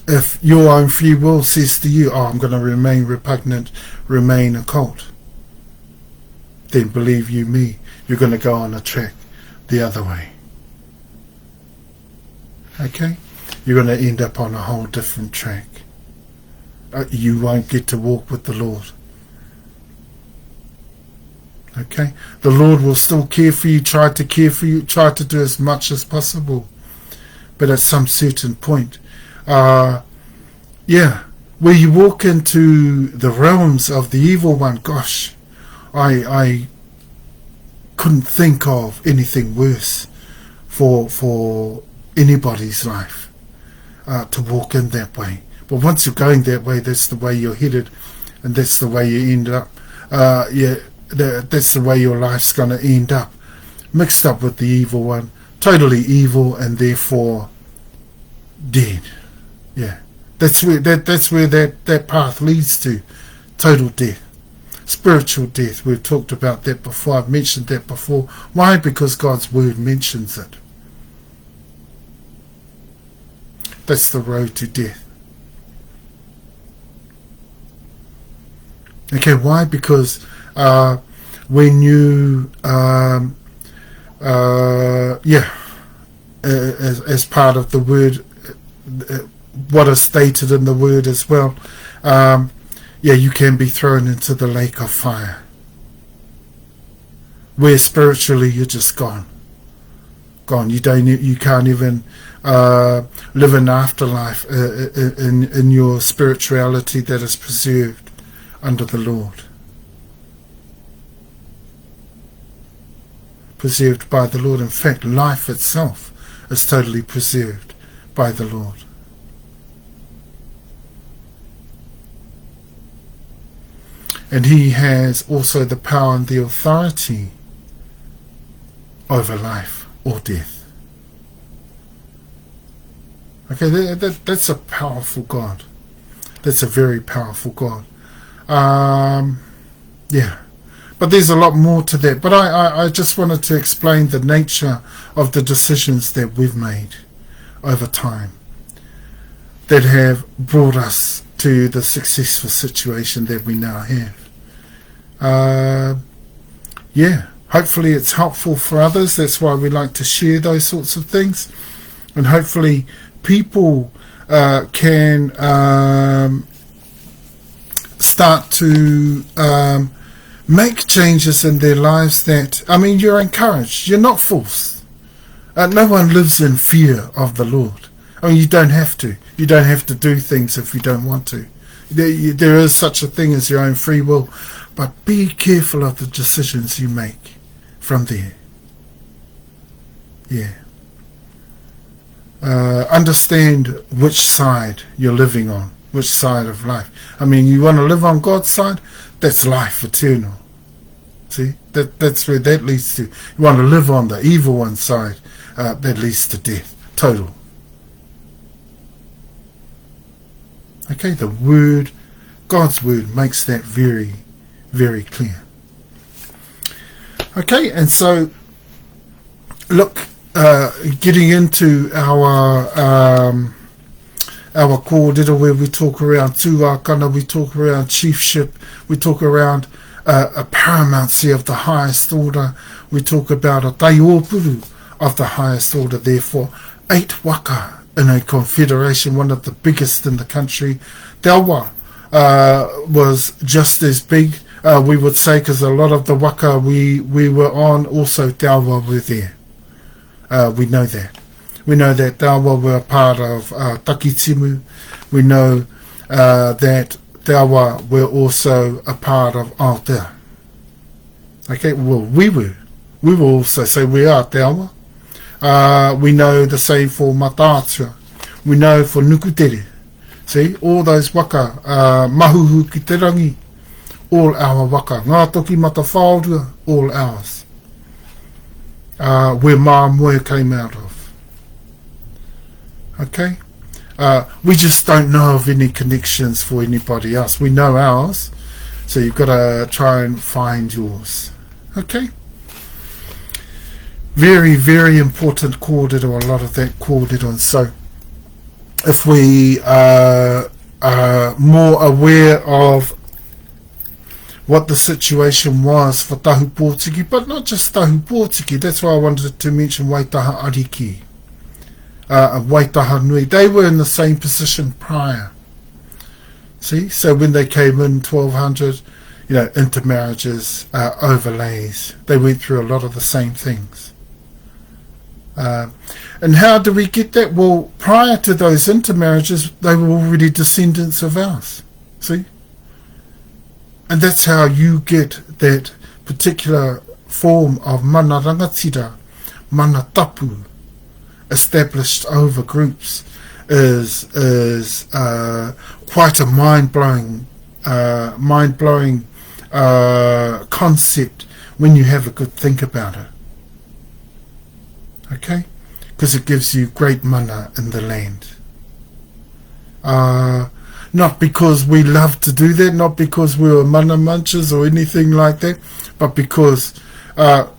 if your own free will says to you, oh, I'm going to remain repugnant, remain occult, then believe you me, you're going to go on a track the other way. Okay? You're going to end up on a whole different track. You won't get to walk with the Lord. Okay? The Lord will still care for you, try to do as much as possible. But at some certain point, where you walk into the realms of the evil one, gosh, I couldn't think of anything worse for anybody's life, to walk in that way. But once you're going that way, that's the way you're headed, and that's the way you end up. that's the way your life's going to end up, mixed up with the evil one, totally evil and therefore dead. Yeah, that's where that path leads to, total death, spiritual death. We've talked about that before. I've mentioned that before. Why? Because God's word mentions it. That's the road to death. Okay, why? Because when you, as part of the word, what is stated in the word as well, you can be thrown into the lake of fire, where spiritually you're just gone. You can't even live an afterlife in your spirituality that is preserved under the Lord, preserved by the Lord. In fact, life itself is totally preserved by the Lord. And he has also the power and the authority over life or death. Okay, that's a powerful God. That's a very powerful God. But there's a lot more to that. But I just wanted to explain the nature of the decisions that we've made over time that have brought us to the successful situation that we now have. Hopefully it's helpful for others. That's why we like to share those sorts of things. And hopefully people can start to make changes in their lives that, you're encouraged. You're not forced. No one lives in fear of the Lord. You don't have to. You don't have to do things if you don't want to. There is such a thing as your own free will, but be careful of the decisions you make from there. Understand which side you're living on, which side of life. You want to live on God's side, that's life eternal. See, that's where that leads to. You want to live on the evil one side, that leads to death, total. Okay, the word, God's word, makes that very, very clear. Okay, and so, look, getting into our kōrero, where we talk around tūākana, we talk around chiefship, we talk around a paramountcy of the highest order, we talk about a taiōpuru of the highest order, therefore 8 waka in a confederation, one of the biggest in the country. Taua was just as big, we would say, because a lot of the waka we were on, also Taua were there. We know that. We know that Taua were a part of Takitimu. We know that Taua were also a part of Aotea. Okay, well, we were also, so we are Taua. We know the same for Matatua. We know for Nukutere. See, all those waka, Mahuhu ki te rangi, all our waka. Ngā toki mata whaorua, all ours. Where Mā Moe came out of. Okay? We just don't know of any connections for anybody else. We know ours, so you've got to try and find yours. Okay? Very, very important kōrero, a lot of that kōrero. And so, if we are more aware of what the situation was for Tahupotiki, but not just Tahupotiki, that's why I wanted to mention Waitaha Ariki, Waitaha Nui. They were in the same position prior. See, so when they came in 1200, intermarriages, overlays, they went through a lot of the same things. And how do we get that? Well, prior to those intermarriages, they were already descendants of ours. See? And that's how you get that particular form of mana rangatira, mana tapu, established over groups, is quite a mind-blowing concept when you have a good think about it. Okay? Because it gives you great mana in the land. Not because we love to do that, not because we were mana munchers or anything like that, but because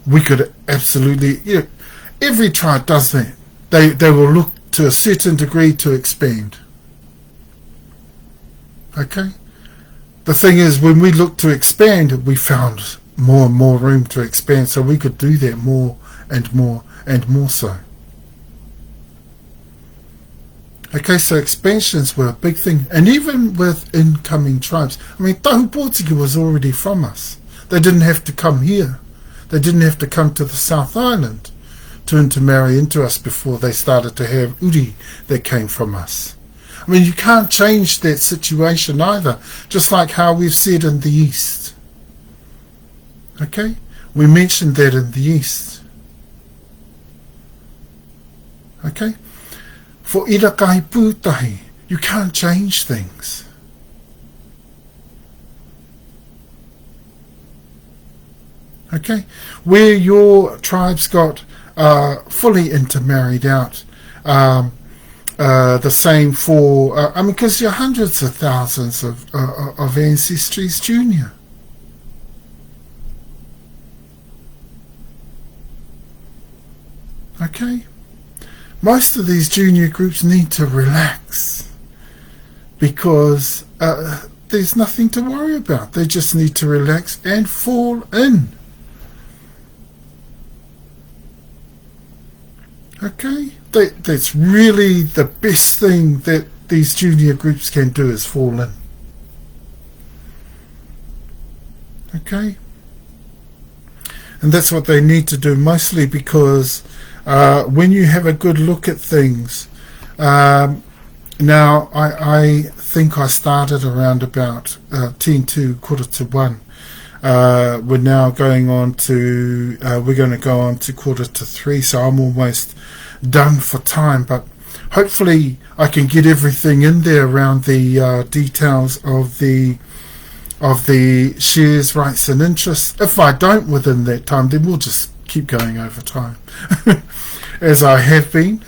we could absolutely, every tribe does that. They will look to a certain degree to expand. Okay? The thing is, when we looked to expand, we found more and more room to expand, so we could do that more and more and more so. Okay, so expansions were a big thing, and even with incoming tribes. I mean, Tahupotiki was already from us. They didn't have to come here. They didn't have to come to the South Island to intermarry into us before they started to have uri that came from us. I mean, you can't change that situation either, just like how we've said in the East. Okay? We mentioned that in the East. Okay? For irakai pūtahi, you can't change things. Okay? Where your tribes got fully intermarried out, the same for, I mean, because you're hundreds of thousands of ancestries junior. Okay? Most of these junior groups need to relax because there's nothing to worry about. They just need to relax and fall in. Okay? That's really the best thing that these junior groups can do, is fall in. Okay? And that's what they need to do, mostly because when you have a good look at things, now I think I started around about 10 to 1:15. We're now going on to, we're going to go on to 2:45, so I'm almost done for time, but hopefully I can get everything in there around the details of the shares, rights and interests. If I don't within that time, then we'll just keep going over time as I have been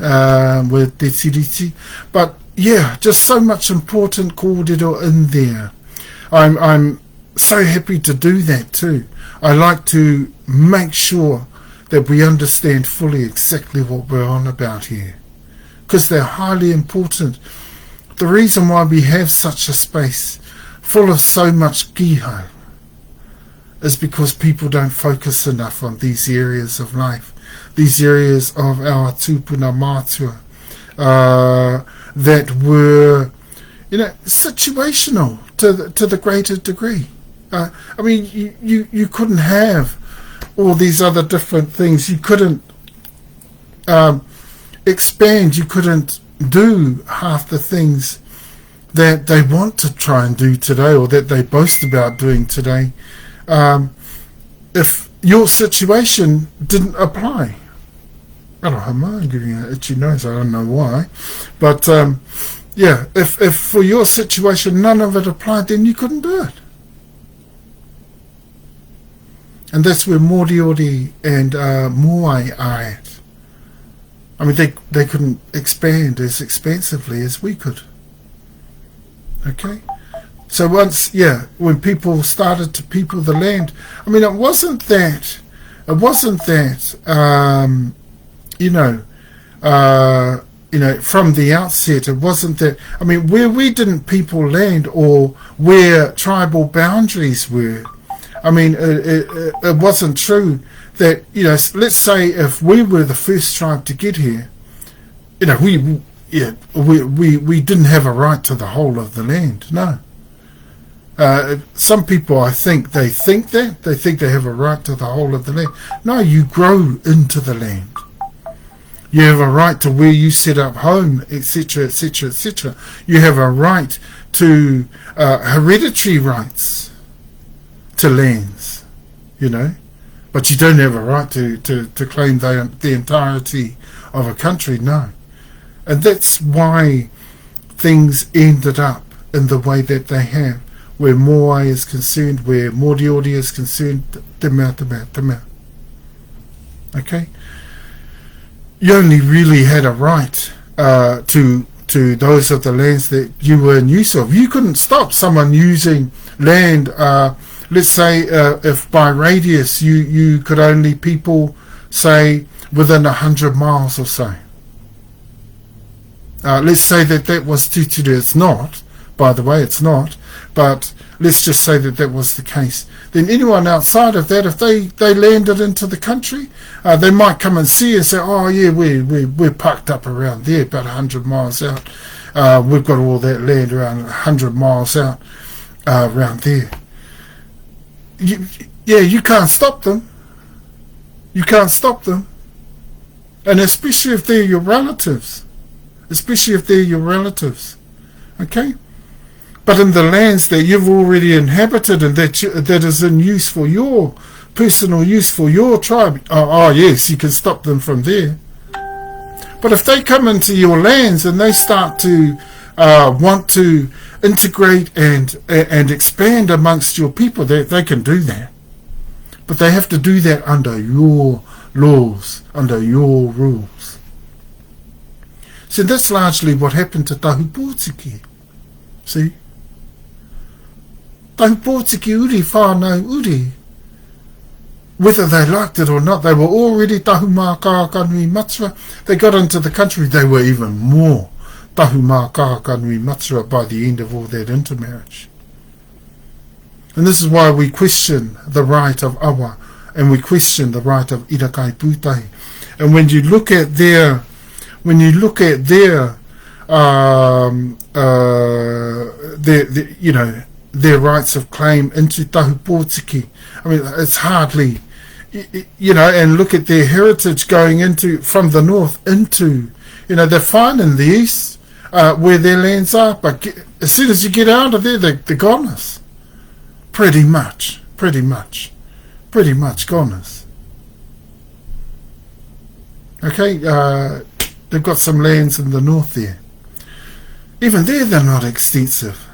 with the tiriti. But yeah, just so much important kōrero in there. I'm so happy to do that too. I like to make sure that we understand fully exactly what we're on about here, because they're highly important. The reason why we have such a space full of so much giho is because people don't focus enough on these areas of life, these areas of our tupuna mātua that were, situational to the greater degree. I mean, you couldn't have all these other different things. You couldn't expand. You couldn't do half the things that they want to try and do today, or that they boast about doing today, if your situation didn't apply. I don't know, I'm giving you an itchy nose, I don't know why, but yeah, if for your situation none of it applied, then you couldn't do it. And that's where Moriori and Moai are at. I mean, they couldn't expand as expansively as we could. Okay? So once, when people started to people the land, I mean, it wasn't that, from the outset, it wasn't that, I mean, where we didn't people land or where tribal boundaries were, I mean, it wasn't true that, let's say if we were the first tribe to get here, we didn't have a right to the whole of the land. No. Some people, I think, they think they have a right to the whole of the land. No, you grow into the land. You have a right to where you set up home, etc., etc., etc. You have a right to hereditary rights to lands, but you don't have a right to claim the entirety of a country, no. And that's why things ended up in the way that they have, where Moai is concerned, where Moriori is concerned, te mea. Okay? You only really had a right to those of the lands that you were in use of. You couldn't stop someone using land, let's say if by radius you could only people, say, within 100 miles or so. Let's say that was Tutura. It's not, by the way, it's not, but let's just say that was the case. Then anyone outside of that, if they landed into the country, they might come and see and say, oh yeah, we're parked up around there, about 100 miles out. We've got all that land around 100 miles out, around there. You can't stop them. You can't stop them. And especially if they're your relatives. Okay? But in the lands that you've already inhabited and that is in use for your personal use for your tribe, yes, you can stop them from there. But if they come into your lands and they start to want to integrate and expand amongst your people, they can do that. But they have to do that under your laws, under your rules. So that's largely what happened to Tahupotiki. See? Tahupotiki uri, whanau-uri. Whether they liked it or not, they were already Tahumaakaakanuimatua. They got into the country, they were even more Tahumaakaakanuimatua by the end of all that intermarriage. And this is why we question the right of awa, and we question the right of irakai pūtai. And when you look at their their rights of claim into Tahupotiki, I mean, it's hardly, and look at their heritage going into, from the north into, they're fine in the east, where their lands are, but as soon as you get out of there, they're goners. Pretty much goners. Okay, they've got some lands in the north there. Even there, they're not extensive.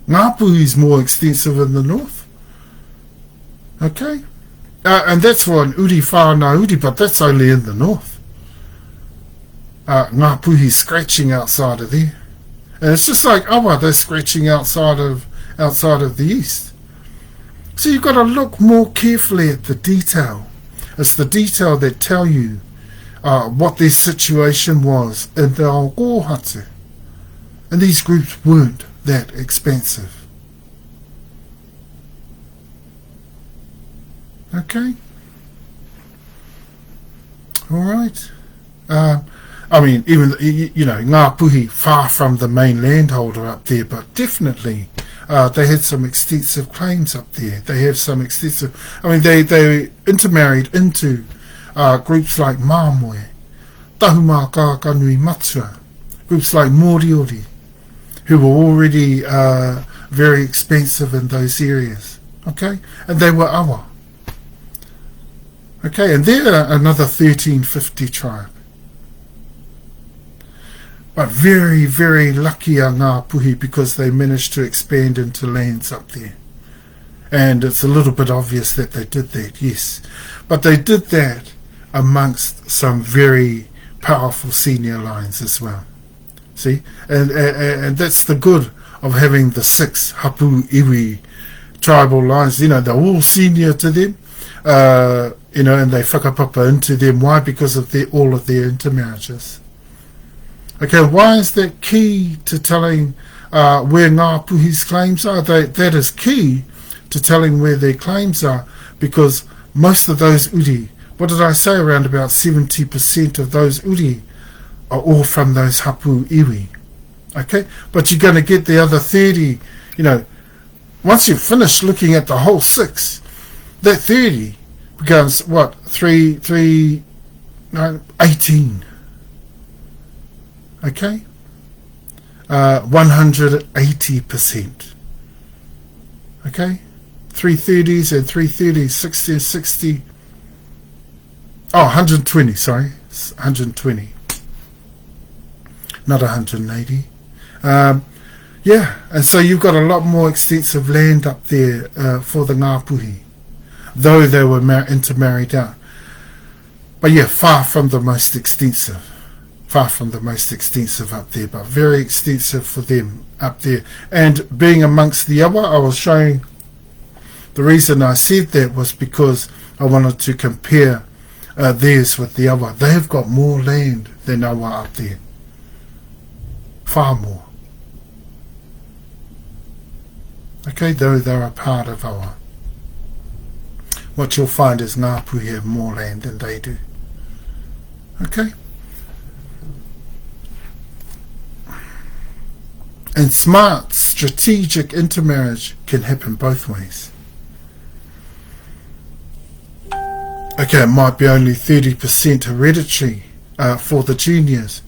Ngāpuhi is more extensive in the north. Okay? And that's one uri whanau-uri, but that's only in the north. Ngāpuhi scratching outside of there. And it's just like awa, they're scratching outside of the east. So you've got to look more carefully at the detail. It's the detail that tell you what their situation was in the Aukatitai. And these groups weren't that expansive. Okay? Alright. I mean, even, Ngāpuhi, far from the main landholder up there, but definitely they had some extensive claims up there. They have some extensive, they intermarried into groups like Māmoe, Tahumaakaakanuimatua, groups like Moriori, who were already very expensive in those areas. Okay? And they were awa. Okay, and they're another 1350 tribe. But very, very lucky are Ngāpuhi because they managed to expand into lands up there. And it's a little bit obvious that they did that, yes. But they did that amongst some very powerful senior lines as well. See? And that's the good of having the 6 HapuIwi tribal lines. They're all senior to them. And they whakapapa into them. Why? Because of all of their intermarriages. Okay, why is that key to telling where Ngāpuhi's claims are? That is key to telling where their claims are, because most of those uri, what did I say, around about 70% of those uri are all from those HapuIwi. Okay, but you're going to get the other 30, once you finish looking at the whole 6, that 30 becomes what, 18. Okay, 180%. Okay, 330s and 330s, 60 and 60. 120. Sorry, 120, not 180. Yeah, and so you've got a lot more extensive land up there for the Ngāpuhi, though they were intermarried out. But yeah, far from the most extensive. Far from the most extensive up there, but very extensive for them up there. And being amongst the awa, I was showing, the reason I said that was because I wanted to compare theirs with the awa. They have got more land than awa up there. Far more. Okay, though they're a part of awa. What you'll find is Ngāpuhi have more land than they do. Okay? And smart, strategic intermarriage can happen both ways. Okay, it might be only 30% hereditary for the juniors,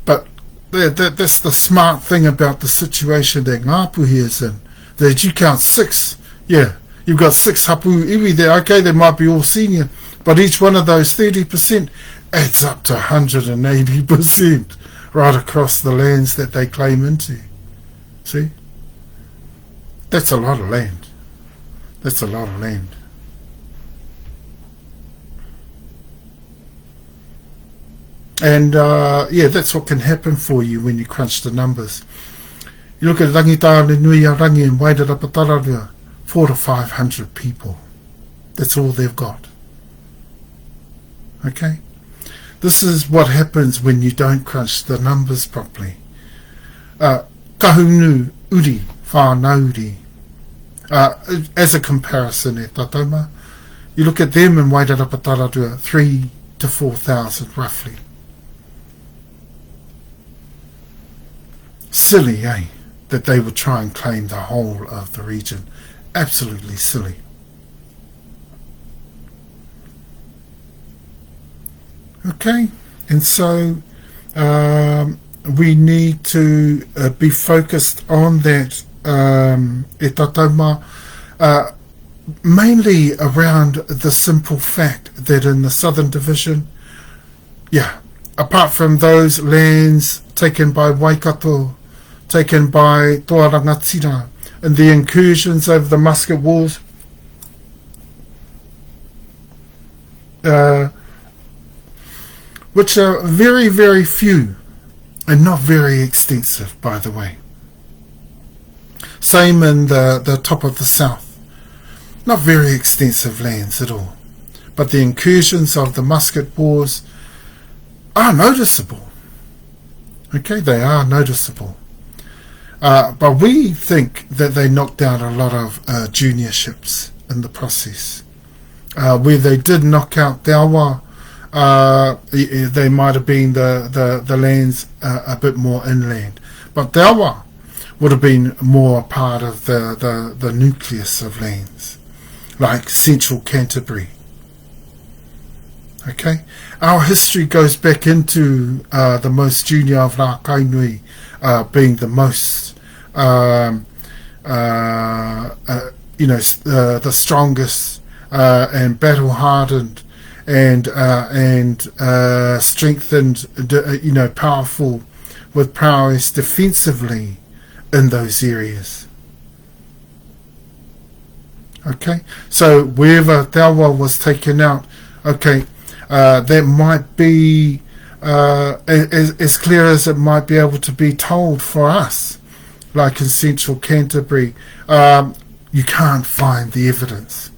but that's the smart thing about the situation that Ngāpuhi is in, that you count 6. Yeah, you've got 6 HapuIwi there. Okay, they might be all senior, but each one of those 30% adds up to 180%. Right across the lands that they claim into. See? That's a lot of land. That's a lot of land. And yeah, that's what can happen for you when you crunch the numbers. You look at Rangitane Nui a Rangi and Wairarapa, 400 to 500 people. That's all they've got. Okay? This is what happens when you don't crunch the numbers properly. Kahunu-uri, whanau-uri. As a comparison, Tatoma, you look at them in Wairarapa, 3,000 to 4,000 roughly. Silly, eh? That they would try and claim the whole of the region. Absolutely silly. Okay, and so we need to be focused on that mainly around the simple fact that in the Southern Division, yeah, apart from those lands taken by Waikato, taken by ToaRangatiraOverclaims, and the incursions over the musket wars, which are very, very few and not very extensive, by the way. Same in the top of the south. Not very extensive lands at all. But the incursions of the musket wars are noticeable. Okay, they are noticeable. But we think that they knocked down a lot of juniorships in the process. Where they did knock out the awa, they might have been the lands a bit more inland, but the awa would have been more part of the nucleus of lands, like central Canterbury. Okay, our history goes back into the most junior of La Kainui being the most the strongest and battle hardened and strengthened, powerful, with prowess defensively in those areas. Okay, so wherever Taua was taken out, okay, that might be as clear as it might be able to be told for us, like in central Canterbury. You can't find the evidence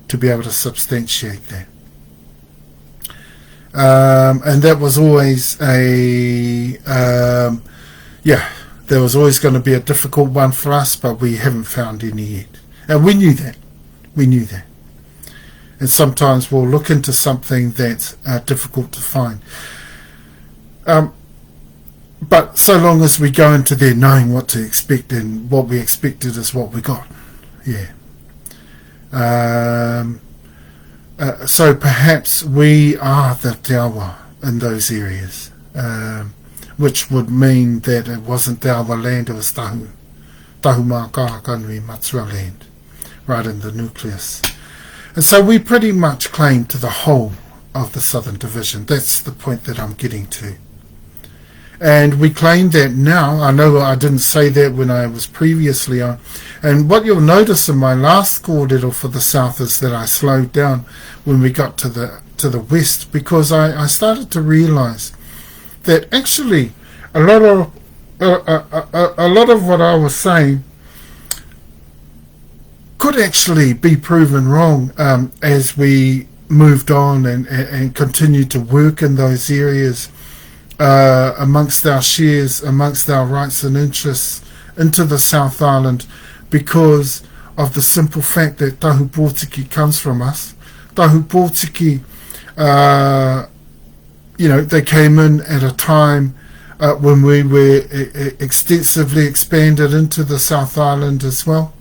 to be able to substantiate that. And that was always there was always going to be a difficult one for us, but we haven't found any yet. And we knew that. And sometimes we'll look into something that's difficult to find. But so long as we go into there knowing what to expect, and what we expected is what we got. Yeah. So perhaps we are the te awa in those areas, which would mean that it wasn't te awa land, it was Tahumaakaakanuimatua land, right in the nucleus. And so we pretty much claim to the whole of the Southern Division. That's the point that I'm getting to. And we claim that now. I know I didn't say that when I was previously on. And what you'll notice in my last kōrero for the South is that I slowed down when we got to the West, because I started to realise that actually a lot of what I was saying could actually be proven wrong as we moved on and continued to work in those areas amongst our shares, amongst our rights and interests into the South Island, because of the simple fact that Tahupotiki comes from us. Tahupotiki, they came in at a time when we were extensively expanded into the South Island as well.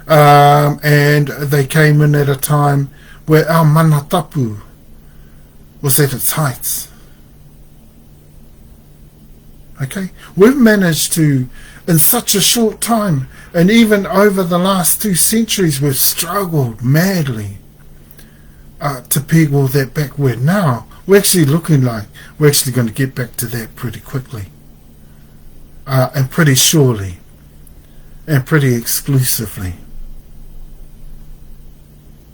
And they came in at a time where our mana tapu was at its heights. Okay, we've managed to, in such a short time, and even over the last 2 centuries, we've struggled madly to peg all that back, where now we're actually looking like we're actually going to get back to that pretty quickly, and pretty surely, and pretty exclusively.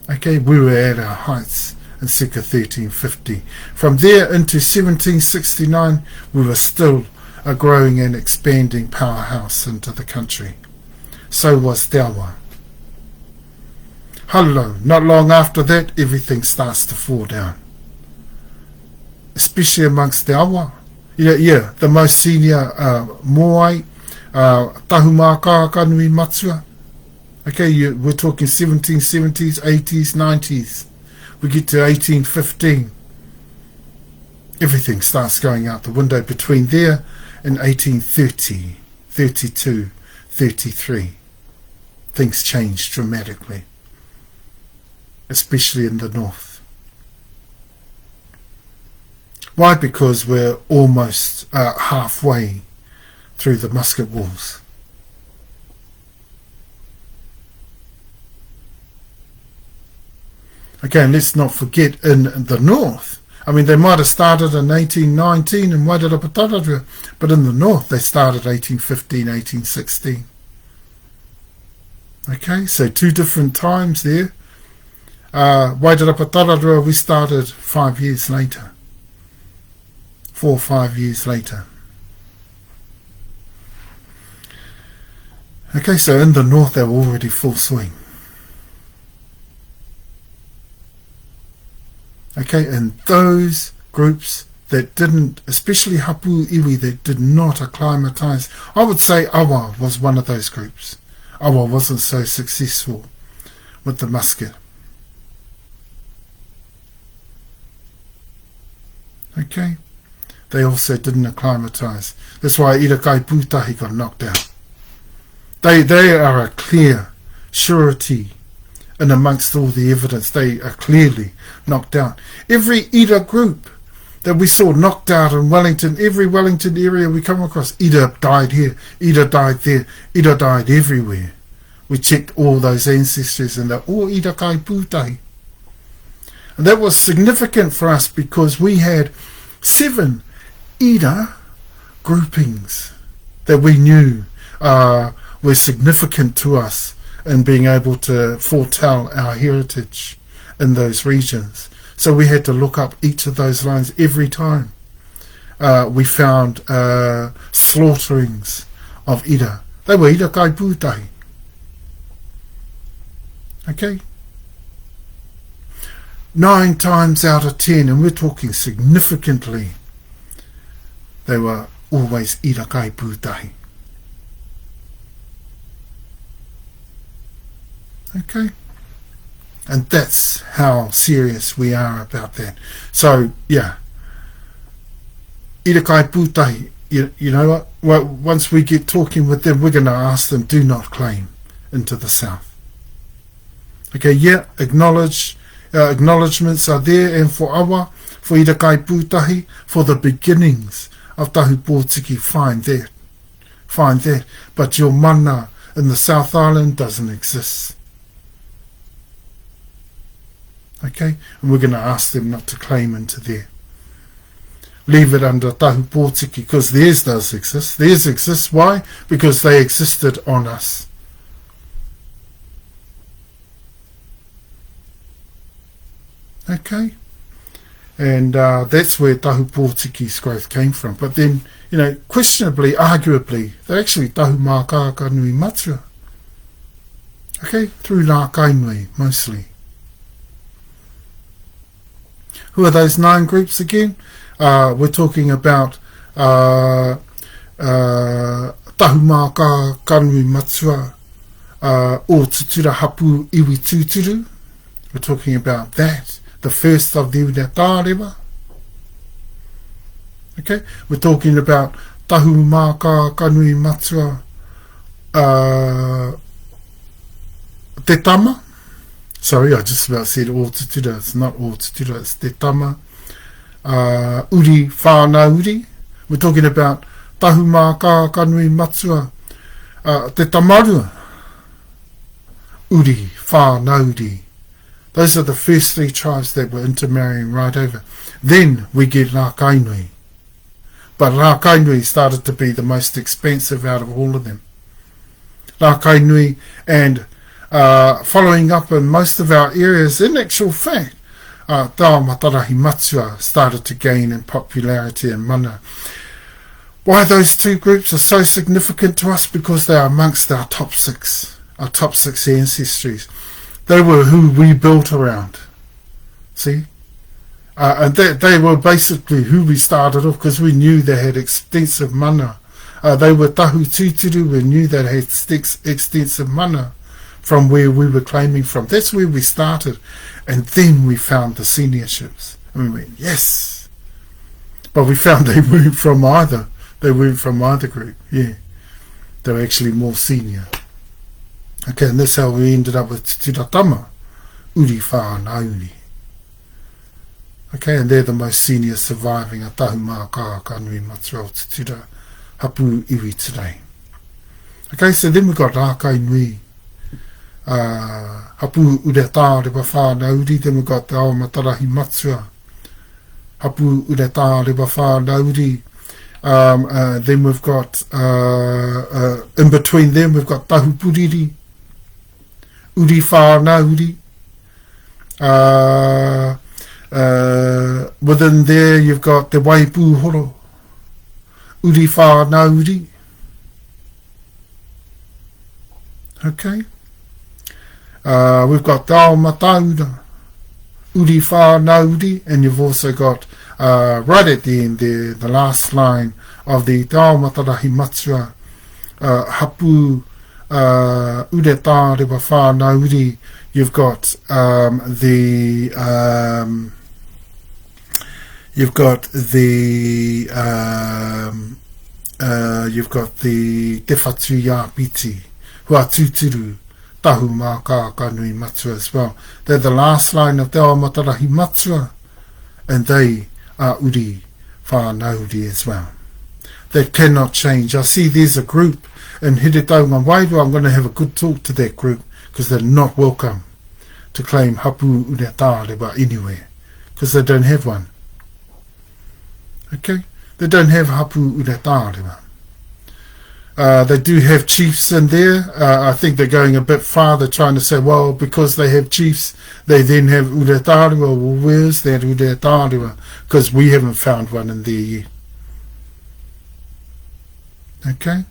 Okay, we were at our heights in circa 1350. From there into 1769, we were still a growing and expanding powerhouse into the country. So was Te Awa. Hello, not long after that, everything starts to fall down. Especially amongst Te Awa. Yeah, the most senior Moai, Tahumaakaakanuimatua. Okay, we're talking 1770s, 80s, 90s. We get to 1815. Everything starts going out the window between there and 1830, 32, 33. Things change dramatically, especially in the north. Why? Because we're almost halfway through the musket wars. Okay, and let's not forget in the north, I mean, they might have started in 1819 in Wairarapa, but in the north they started 1815, 1816. Okay, so 2 different times there. Wairarapa, we started 5 years later. 4 or 5 years later. Okay, so in the north they were already full swing. Okay, and those groups that didn't, especially HapuIwi, that did not acclimatise, I would say Awa was one of those groups. Awa wasn't so successful with the musket. Okay, they also didn't acclimatise. That's why Irakai Pūtahi got knocked out. They are a clear surety. And amongst all the evidence, they are clearly knocked out. Every Ida group that we saw knocked out in Wellington, every Wellington area we come across, Ida died here, Ida died there, Ida died everywhere. We checked all those ancestors and they're all Ida kai pūtahi. And that was significant for us because we had 7 Ida groupings that we knew were significant to us and being able to foretell our heritage in those regions. So we had to look up each of those lines every time. We found slaughterings of Ida. They were Ida kai pūtahi. Okay? 9 times out of 10, and we're talking significantly, they were always Ida kai pūtahi. Okay, and that's how serious we are about that. So yeah, Ira kai pūtahi, you know what? Well, once we get talking with them, we're going to ask them, do not claim into the south. Okay, yeah, acknowledgements are there, and for Awa, for Ira kai pūtahi, for the beginnings of Tahupotiki, fine that, but your mana in the South Island doesn't exist. Okay, and we're going to ask them not to claim into there. leave it under Tahupotiki, because theirs does exist. Theirs exists. Why? Because they existed on us. Okay? And that's where Tahupotiki's growth came from. But then, you know, questionably, arguably, they're actually Tahumaakaakanuimatua. Okay? Through Ngā Kainui, mostly. Who are those 9 groups again? We're talking about Tahumaakaakanuimatua o Tutura HapuIwi Tuturu. We're talking about that. The first of the Uretarewa. Okay, we're talking about Tahumaakaakanuimatua Te Tama. Sorry, I just about said all Tutura. It's not all Tutura, it's Te Tama. Uri whanau-uri. We're talking about Tahumaakaakanuimatua Te Tamarua. Uri whanau-uri. Those are the first 3 tribes that were intermarrying right over. Then we get Ngā Kainui. But Ngā Kainui started to be the most expensive out of all of them. Ngā Kainui, and following up in most of our areas, in actual fact, Tahumaakaakanuimatua started to gain in popularity in mana. Why those 2 groups are so significant to us? Because they are amongst our top 6 ancestries. They were who we built around. See? And they were basically who we started off, because we knew they had extensive mana. They were tahu tuturu. We knew they had extensive mana from where we were claiming from. That's where we started. And then we found the seniorships. And we went, yes. But we found they weren't from either. They weren't from either group. Yeah. They were actually more senior. Okay, and that's how we ended up with Turatama, Uri whanau-uri. Okay, and they're the most senior surviving a Tahumaakaakanuimatua o Tutura HapuIwi today. Okay, so then we've got Ngā Kainui, Hapu Uretarewa-Whanau-uri, then we've got the Aomarahimatua, Hapu Uretarewa-Whanau-uri, then we've got, in between them, we've got Tahupuriri, Uri whanau-uri. Within there, you've got the Waipuhoro, Uri whanau-uri. Okay. We've got Taumataura, Uri whanau-uri, and you've also got, right at the end there, the last line of the Taumarahimatua, Hapu Uretarewa-Whanau-uri. You've got the Te Whatu Iapiti, who are Tuturu, Tahumaakaakanuimatua as well. They're the last line of Te Aomarahimatua, and they are Uri whanau-uri as well. That cannot change. I see there's a group in Heretaunga Wairua. I'm going to have a good talk to that group, because they're not welcome to claim Hapu Uretarewa anywhere, because they don't have one. Okay? They don't have Hapu Uretarewa. They do have chiefs in there. I think they're going a bit farther, trying to say, well, because they have chiefs, they then have Uretarewa. Well, where's that Uretarewa? Because we haven't found one in there yet. Okay?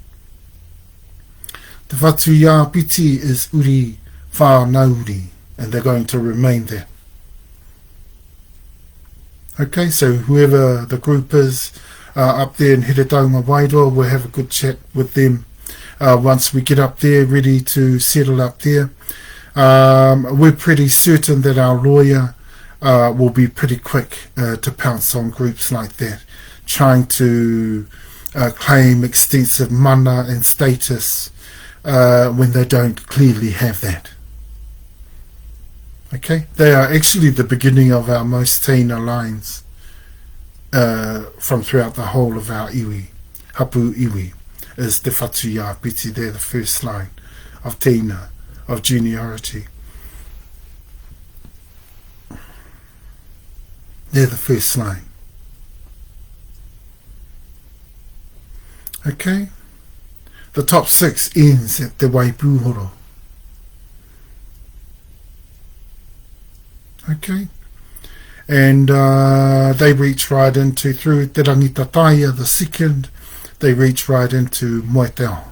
The Whatu Iapiti is Uri whanau-uri, and they're going to remain there. Okay, so whoever the group is up there in Heretaunga Wairua, we'll have a good chat with them once we get up there, ready to settle up there. We're pretty certain that our lawyer will be pretty quick to pounce on groups like that, trying to claim extensive mana and status when they don't clearly have that. Okay, they are actually the beginning of our most tēnā lines from throughout the whole of our iwi. HapuIwi is Te Whatu Iapiti. They're the first line of tēnā, of genealogy. They're the first line. Okay? The top 6 ends at Te Waipuhoro. Okay? And they reach right into, through Te Rangitataia, the second, they reach right into Moteo.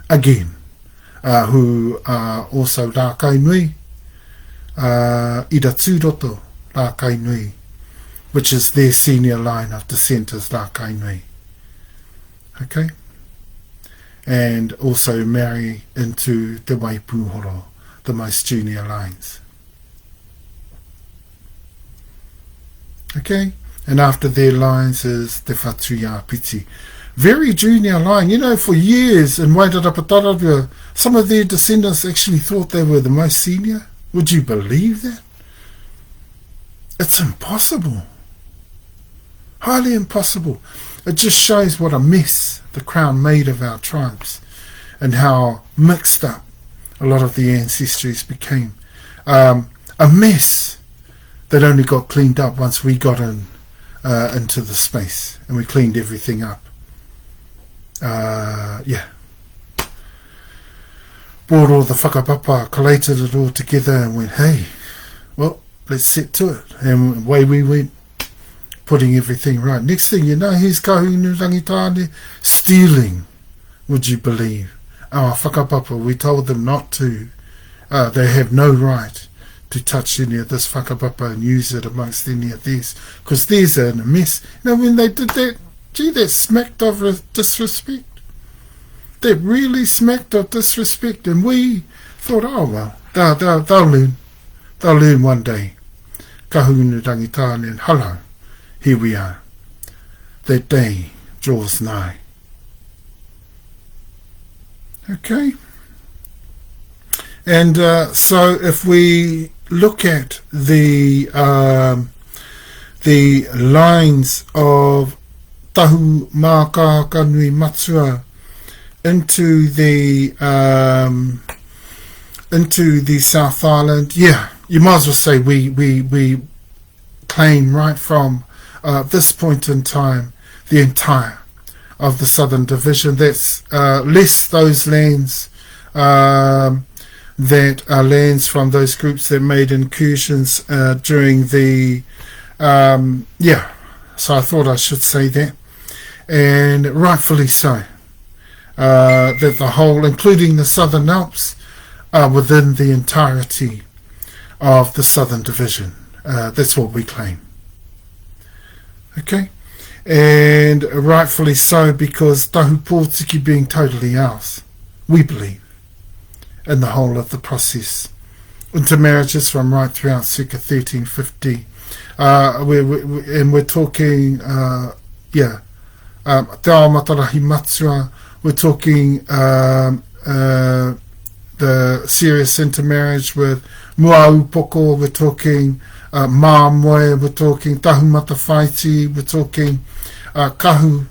Again, who are also Rākainui, Ira Tūroto Rākainui, which is their senior line of descent is Rākainui. Okay? And also marry into Te Waipuhoro, the most junior lines. Okay? And after their lines is Te Whatuia Piti. Very junior line. You know, for years in Wairarapatarawa, some of their descendants actually thought they were the most senior. Would you believe that? It's impossible. Highly impossible. It just shows what a mess the Crown made of our tribes and how mixed up a lot of the ancestries became. A mess that only got cleaned up once we got into the space and we cleaned everything up. Yeah. Brought all the whakapapa, collated it all together and went, hey, well, let's set to it. And away we went, putting everything right. Next thing you know, here's Kahunu stealing, would you believe, our whakapapa. We told them not to. They have no right to touch any of this whakapapa and use it amongst any of these, because these are in a mess. You know, when they did that, gee, that smacked of disrespect. That really smacked of disrespect. And we thought, oh, well, they'll learn. They'll learn one day. Kahunu rangitane, and hello, here we are. That day draws nigh. Okay? And so if we look at the lines of Tahumaakaakanuimatua into the South Island, yeah, you might as well say we claim right from this point in time the entire of the Southern Division. That's less those lands that are lands from those groups that made incursions during the yeah, so I thought I should say that, and rightfully so, that the whole, including the Southern Alps, are within the entirety of the Southern Division. That's what we claim. Okay? And rightfully so, because Tahupotiki being totally ours, we believe in the whole of the process. Intermarriages from right throughout circa 1350. And we're talking, yeah, Te Ao Matarahi Matsua, we're talking the serious intermarriage with Uokoeko, we're talking Māmoe, we're talking Tahumata Whaiti, we're talking Kahu.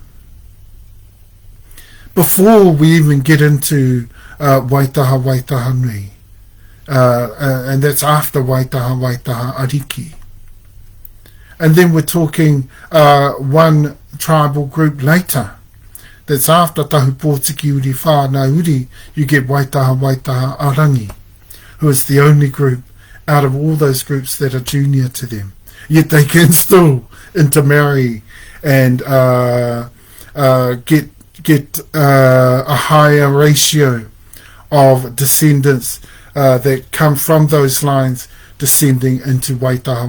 Before we even get into Waitaha Nui, and that's after Waitaha Ariki. And then we're talking one tribal group later, that's after Tahupotiki Uri whanau-uri, you get Waitaha Arangi, who is the only group out of all those groups that are junior to them. Yet they can still intermarry and get a higher ratio of descendants that come from those lines descending into Waitaha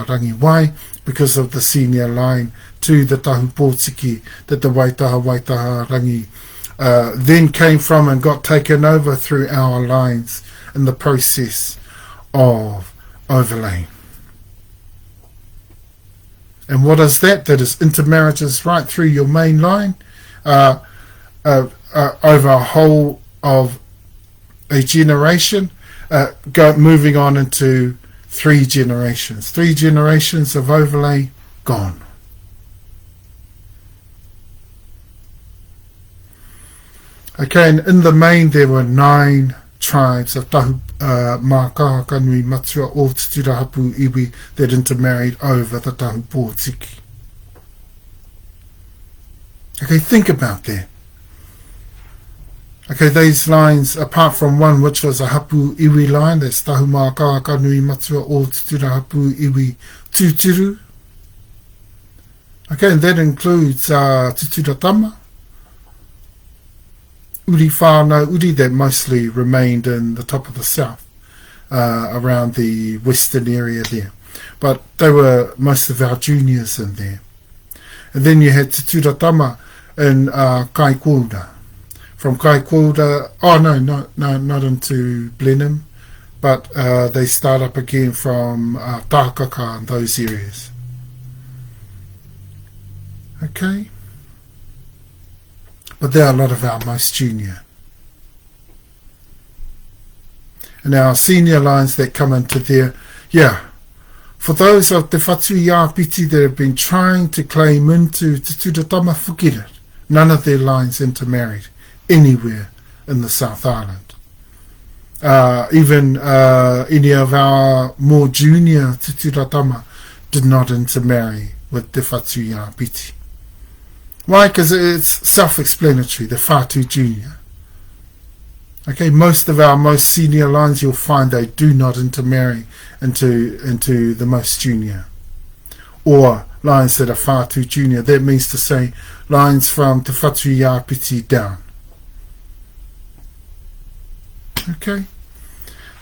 Rangi. Why? Because of the senior line to the Tahupotiki that the Waitaha Rangi then came from and got taken over through our lines in the process of overlay. And what is that? That is intermarriages right through your main line over a whole of a generation, moving on into 3 generations. 3 generations of overlay gone. Okay, and in the main there were 9 tribes of Tahumaakaakanuimatua or Tutura HapuIwi that intermarried over the Tahupotiki. Okay, think about that. Okay, these lines, apart from one which was a HapuIwi line, that's Tahumaakaakanuimatua or Tutura HapuIwi Tutura. Okay, and that includes Tutura Uri whanau-uri that mostly remained in the top of the south, around the western area there. But they were most of our juniors in there. And then you had Tutura in Kaikoura. From Kaikoura, not into Blenheim, but they start up again from Tākaka and those areas. Okay? But they are a lot of our most junior. And our senior lines that come into there, for those of the whatuiapiti that have been trying to claim into Te Turatama, forget it. None of their lines intermarried anywhere in the South Island. Even any of our more junior Te Turatama did not intermarry with the whatuiapiti. Why? Because it's self-explanatory. They're far too junior. Okay, most of our most senior lines, you'll find they do not intermarry into the most junior. Or lines that are far too junior. That means to say lines from Te Whatuiapiti down. Okay?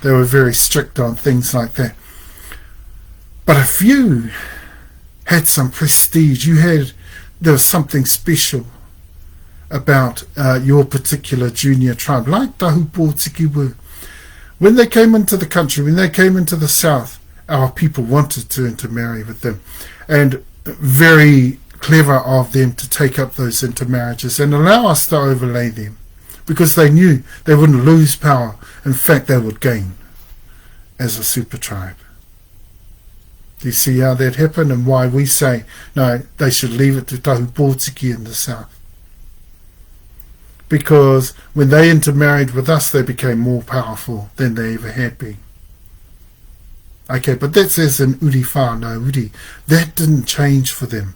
They were very strict on things like that. But if you had some prestige, there was something special about your particular junior tribe, like Tahupotiki were. When they came into the country, when they came into the south, our people wanted to intermarry with them. And very clever of them to take up those intermarriages and allow us to overlay them, because they knew they wouldn't lose power. In fact, they would gain as a super tribe. Do you see how that happened, and why we say, no, they should leave it to Tahupotiki in the south? Because when they intermarried with us, they became more powerful than they ever had been. Okay, but that's as an uri whanau-uri. That didn't change for them.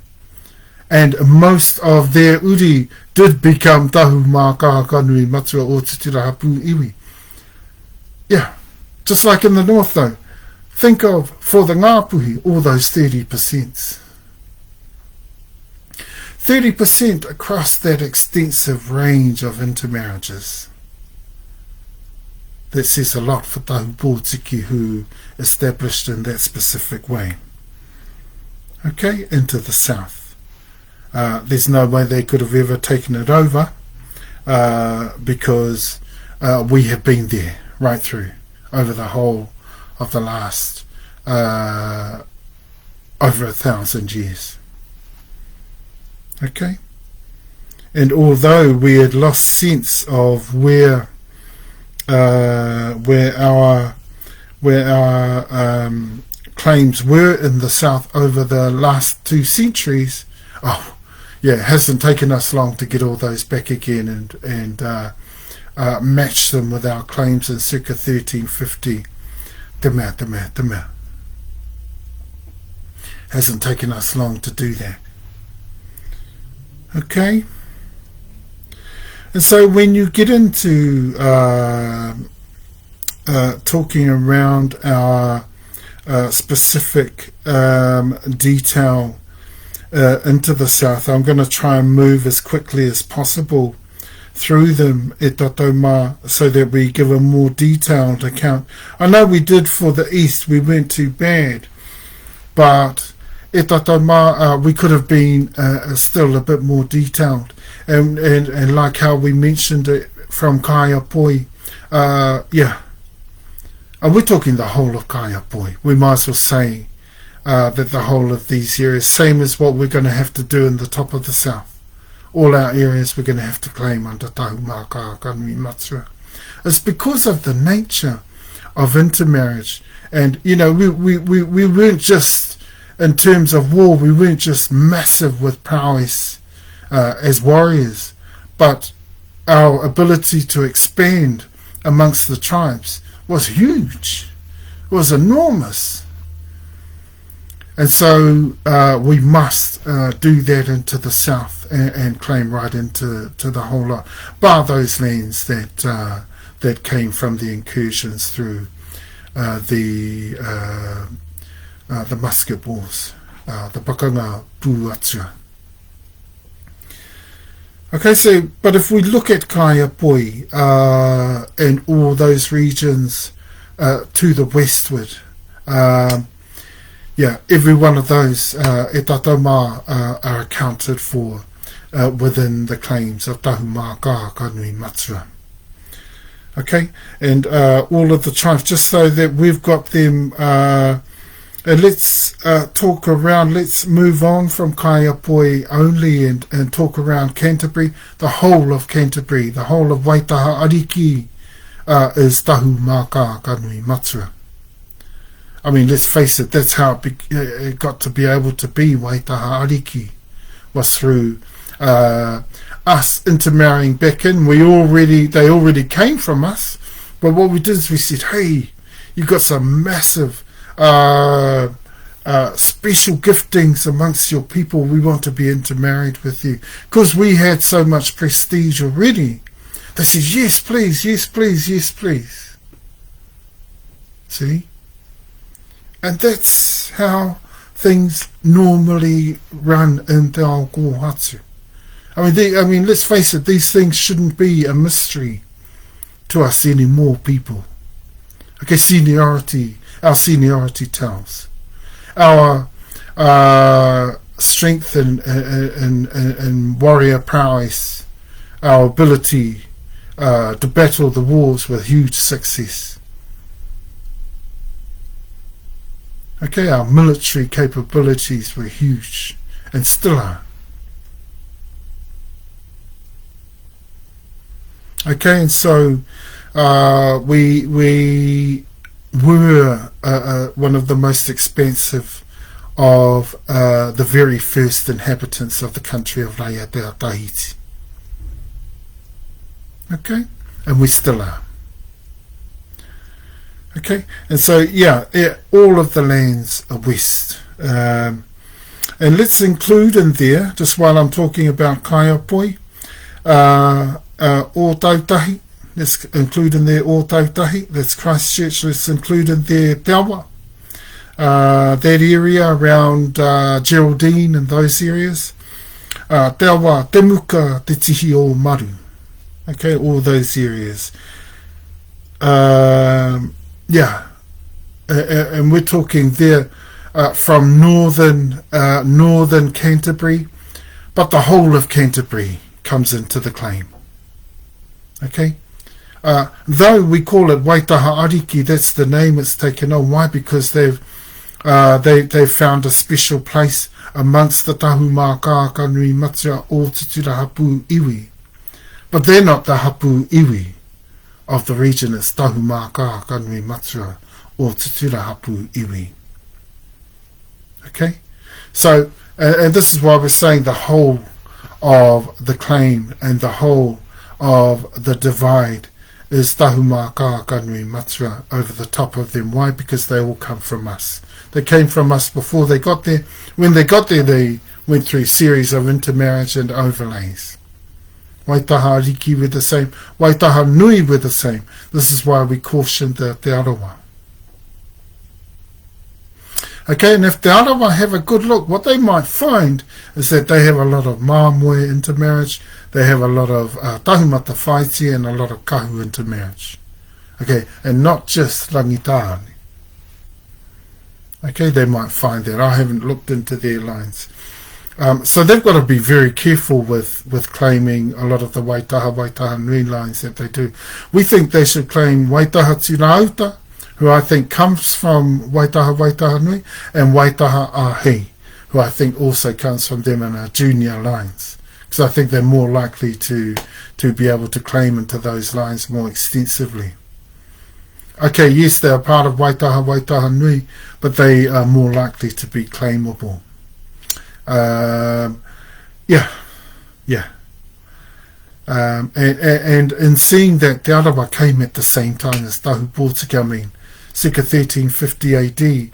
And most of their uri did become Tahumaakaakanuimatua or Tutura HapuIwi. Yeah, just like in the north though. Think of, for the Ngāpuhi, all those 30%. 30% across that extensive range of intermarriages. That says a lot for Tahupotiki, who established in that specific way. Okay, into the south. There's no way they could have ever taken it over, because we have been there right through, over the whole of the last over 1,000 years. Okay, and although we had lost sense of where our claims were in the south over the last 2 centuries, it hasn't taken us long to get all those back again and match them with our claims in circa 1350. Te hasn't taken us long to do that. Okay, and so when you get into talking around our specific detail into the south, I'm going to try and move as quickly as possible through them so that we give a more detailed account. I know we did for the east, we weren't too bad, but we could have been still a bit more detailed, and like how we mentioned it from Kaiapoi, and we're talking the whole of Kaiapoi. We might as well say that the whole of these areas, same as what we're going to have to do in the top of the south. All our areas we're going to have to claim under Tahumaakaakanuimatua. It's because of the nature of intermarriage, and we weren't just, in terms of war, we weren't just massive with prowess as warriors, but our ability to expand amongst the tribes was huge, was enormous. And so we must do that into the south and claim right into the whole lot, bar those lands that came from the incursions through the musket wars, the pakanga pūatua. Okay, so, but if we look at Kaiapoi and all those regions to the westward, every one of those e Tahumaakaakanuimatua are accounted for within the claims of Tahumaakaakanuimatua. Okay, and all of the tribes, just so that we've got them. And let's talk around, let's move on from Kaiapoi only and talk around Canterbury. The whole of Canterbury, the whole of Waitaha Ariki is Tahumaakaakanuimatua. I mean, let's face it, that's how it got to be able to be Waitaha Ariki, was through us intermarrying back in. They already came from us, but what we did is we said, hey, you've got some massive special giftings amongst your people. We want to be intermarried with you. Because we had so much prestige already. They said, yes, please, yes, please, yes, please. See? And that's how things normally run in Te Ao Kōhatu. I mean, let's face it, these things shouldn't be a mystery to us anymore, people. Okay, our seniority tells. Our strength and warrior prowess, our ability to battle the wars with huge success. Okay, our military capabilities were huge and still are. Okay, and so we were one of the most expensive of the very first inhabitants of the country of Raiatea Tahiti. Okay, and we still are. Okay, and so all of the lands are west. And let's include in there, just while I'm talking about Kaiapoi, o Tautahi. Let's include in there o Tautahi. That's Christchurch. Let's include in there Te Awa. That area around Geraldine and those areas. Te Awa, Te Muka, Te Tihi o Maru. Okay, all those areas. And we're talking there from northern Canterbury, but the whole of Canterbury comes into the claim. Okay, though we call it Waitaha Ariki, that's the name it's taken on. Why? Because they've found a special place amongst the Tahumaakaakanuimatua o Tutura HapuIwi, but they're not the HapuIwi of the region. It's Tahumaakaakanuimatua o Tutura HapuIwi. Okay, so and this is why we're saying the whole of the claim and the whole of the divide is Tahumaakaakanuimatua over the top of them. Why? Because they all come from us. They came from us before they got there. When they got there, they went through a series of intermarriage and overlays. Waitaha Ariki were the same. Waitaha Nui were the same. This is why we cautioned the Te Arawa. Okay, and if Te Arawa have a good look, what they might find is that they have a lot of Māmoe intermarriage, they have a lot of Tahumata Whaiti and a lot of Kahu intermarriage. Okay, and not just Rangitāne. Okay, they might find that. I haven't looked into their lines. So they've got to be very careful with claiming a lot of the Waitaha Nui lines that they do. We think they should claim Waitaha Tirauta, who I think comes from Waitaha Nui, and Waitaha Ahi, who I think also comes from them in our junior lines. Because I think they're more likely to be able to claim into those lines more extensively. Okay, yes, they are part of Waitaha Nui, but they are more likely to be claimable. And in seeing that Te Arawa came at the same time as Tahupotiki, I mean, circa 1350 AD,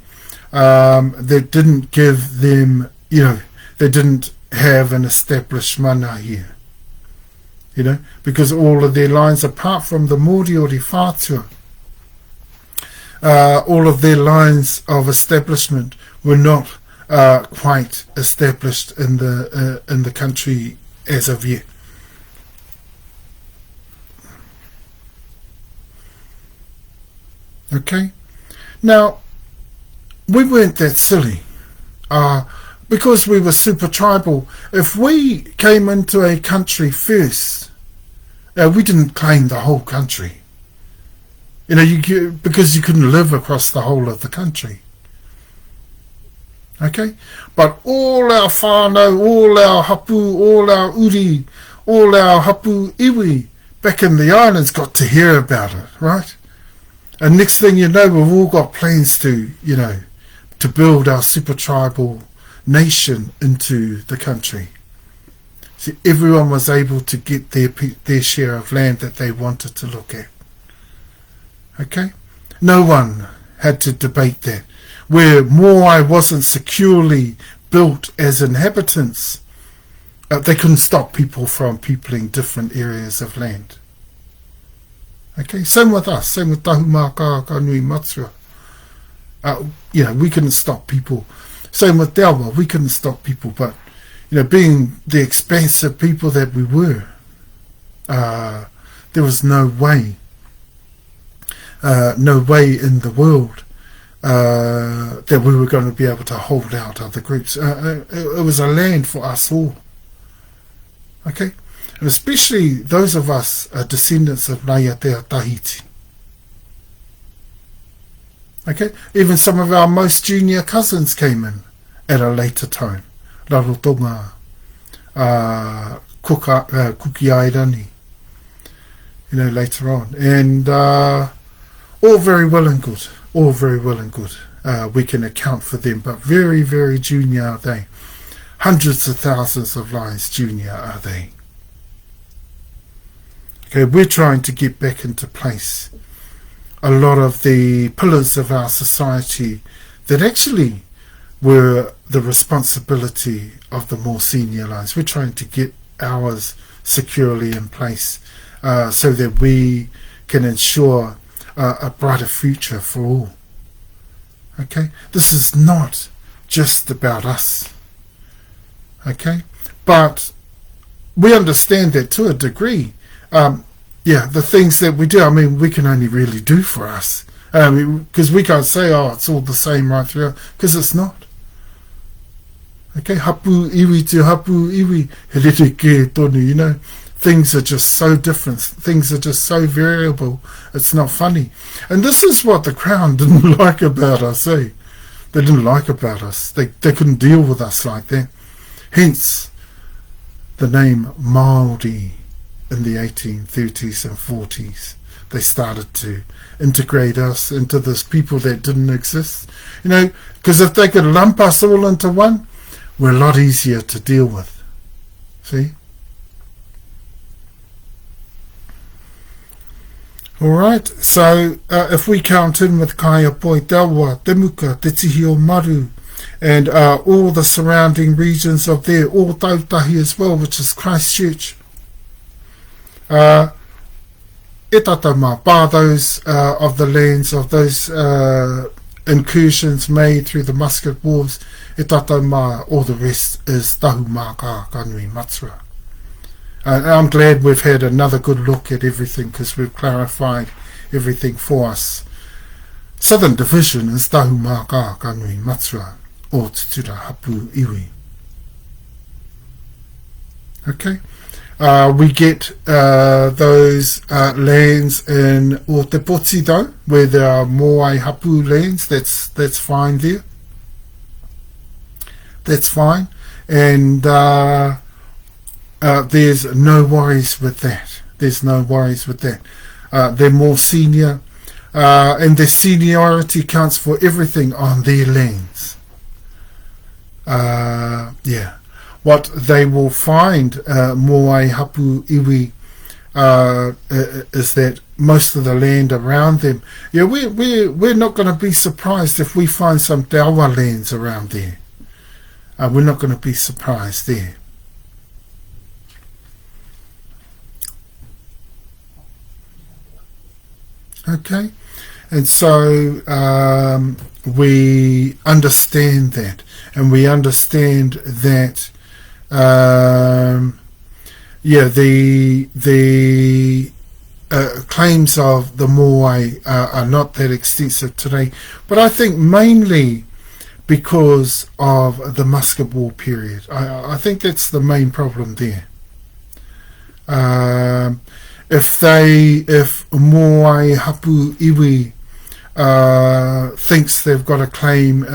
that didn't give them, they didn't have an established mana here. Because all of their lines, apart from the Moriori Whātua, all of their lines of establishment were not quite established in the country as of yet. Okay, now we weren't that silly, because we were super tribal. If we came into a country first, we didn't claim the whole country. Because you couldn't live across the whole of the country. Okay, but all our whanau, all our hapu, all our uri, all our HapuIwi back in the islands got to hear about it, right? And next thing you know, we've all got plans to build our super tribal nation into the country. See, everyone was able to get their share of land that they wanted to look at. Okay? No one had to debate that. Where Moai wasn't securely built as inhabitants, they couldn't stop people from peopling different areas of land. Okay, same with us, same with Tahumaakaakanuimatua. We couldn't stop people. Same with Dalwa, we couldn't stop people, but being the expansive people that we were, there was no way in the world that we were going to be able to hold out other groups. It was a land for us all. Okay? And especially those of us descendants of Raiatea Tahiti. Okay? Even some of our most junior cousins came in at a later time. Rarotonga, Kukiairani, later on. And all very well and good. All very well and good. We can account for them, but very, very junior are they. Hundreds of thousands of lives junior are they. Okay, we're trying to get back into place a lot of the pillars of our society that actually were the responsibility of the more senior lines. We're trying to get ours securely in place so that we can ensure a brighter future for all. Okay, this is not just about us. Okay, but we understand that to a degree. The things that we do, we can only really do for us. Because we can't say, it's all the same right throughout, because it's not. Okay, HapuIwi to HapuIwi, hereke tonu, things are just so different. Things are just so variable. It's not funny. And this is what the Crown didn't like about us, eh? They didn't like about us. They couldn't deal with us like that. Hence, the name Māori in the 1830s and 40s. They started to integrate us into this people that didn't exist. Because if they could lump us all into one, we're a lot easier to deal with. See? Alright, so if we count in with Kaya Poi, Dalwa, Temuka, Te Tihi o Maru, and all the surrounding regions of there, all Tautahi as well, which is Christchurch, Etatama, bar those of the lands of those incursions made through the musket wars, Etatama, all the rest is Tahumaakaakanuimatua. And I'm glad we've had another good look at everything because we've clarified everything for us. Southern Division is Tahumaakaakanuimatua or Tutura HapuIwi. Okay. We get those lands in Otepoti though, where there are Moai Hapu lands. That's fine there. That's fine. And there's no worries with that. There's no worries with that. They're more senior, and their seniority counts for everything on their lands. What they will find, Moai HapuIwi, is that most of the land around them, yeah, we're not going to be surprised if we find some te awa lands around there. We're not going to be surprised there. Okay, and so we understand that, and we understand that the claims of the Moai are not that extensive today, but I think mainly because of the Muscat War period. I think that's the main problem there. If Moai HapuIwi thinks they've got a claim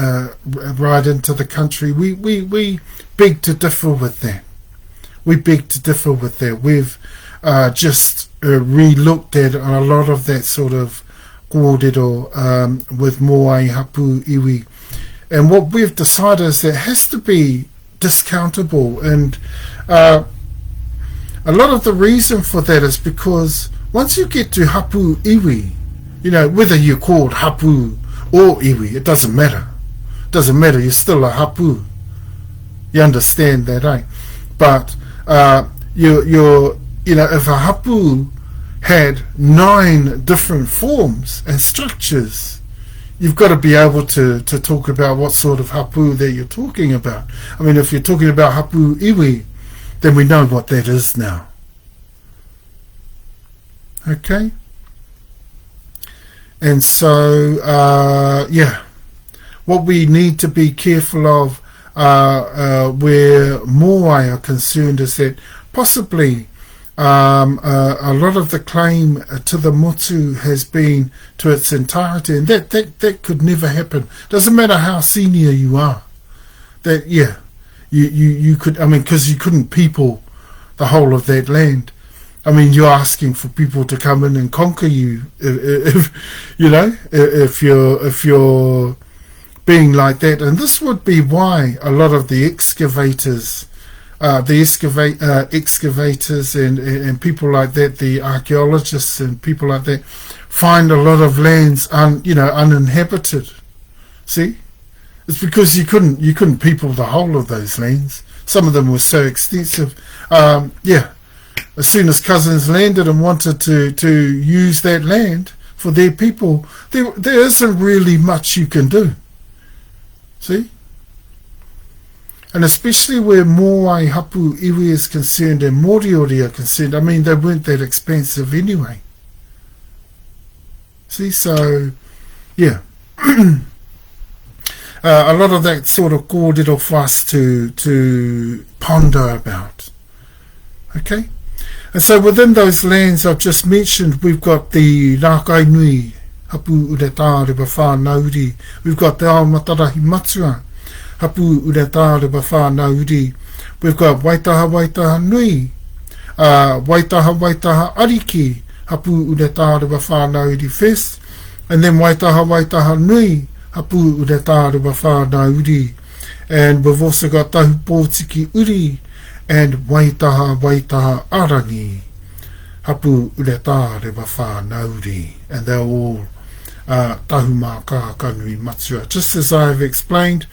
right into the country, we beg to differ with that. We beg to differ with that. We've just re-looked at a lot of that sort of kōrero with Moai HapuIwi. And what we've decided is that it has to be discountable. And a lot of the reason for that is because once you get to HapuIwi, you know, whether you're called Hapu or Iwi, it doesn't matter. It doesn't matter, you're still a Hapu. You understand that, eh? But you know, if a Hapu had 9 different forms and structures, you've got to be able to talk about what sort of Hapu that you're talking about. I mean, if you're talking about HapuIwi, then we know what that is now. Okay? And so, yeah, what we need to be careful of where Moai are concerned is that possibly a lot of the claim to the motu has been to its entirety, and that could never happen. Doesn't matter how senior you are. That, yeah, you could, I mean, because you couldn't people the whole of that land. I mean, you're asking for people to come in and conquer you, if you know, if you're being like that. And this would be why a lot of the excavators, and people like that, the archaeologists and people like that, find a lot of lands uninhabited. See, it's because you couldn't people the whole of those lands. Some of them were so extensive. Yeah, as soon as cousins landed and wanted to use that land for their people, there isn't really much you can do. See? And especially where Moai HapuIwi is concerned and Moriori are concerned, I mean, they weren't that expensive anyway. See, so, yeah. A lot of that sort of kōrero for us to ponder about. Okay? And so within those lands I've just mentioned, we've got the Rākainui, Uretarewa-Hapu, we've got the Tahumaakaakanuimatua, Uretarewa-Hapu. We've got Waitaha Nui, Waitaha Ariki, Uretarewa-Hapu first, and then Waitaha Nui, Uretarewa-Hapu. And we've also got Tahupotiki Uri and Waitaha Arangi, Uretarewa-Hapu, and they're all Tahumaakaakanuimatua. Just as I've explained,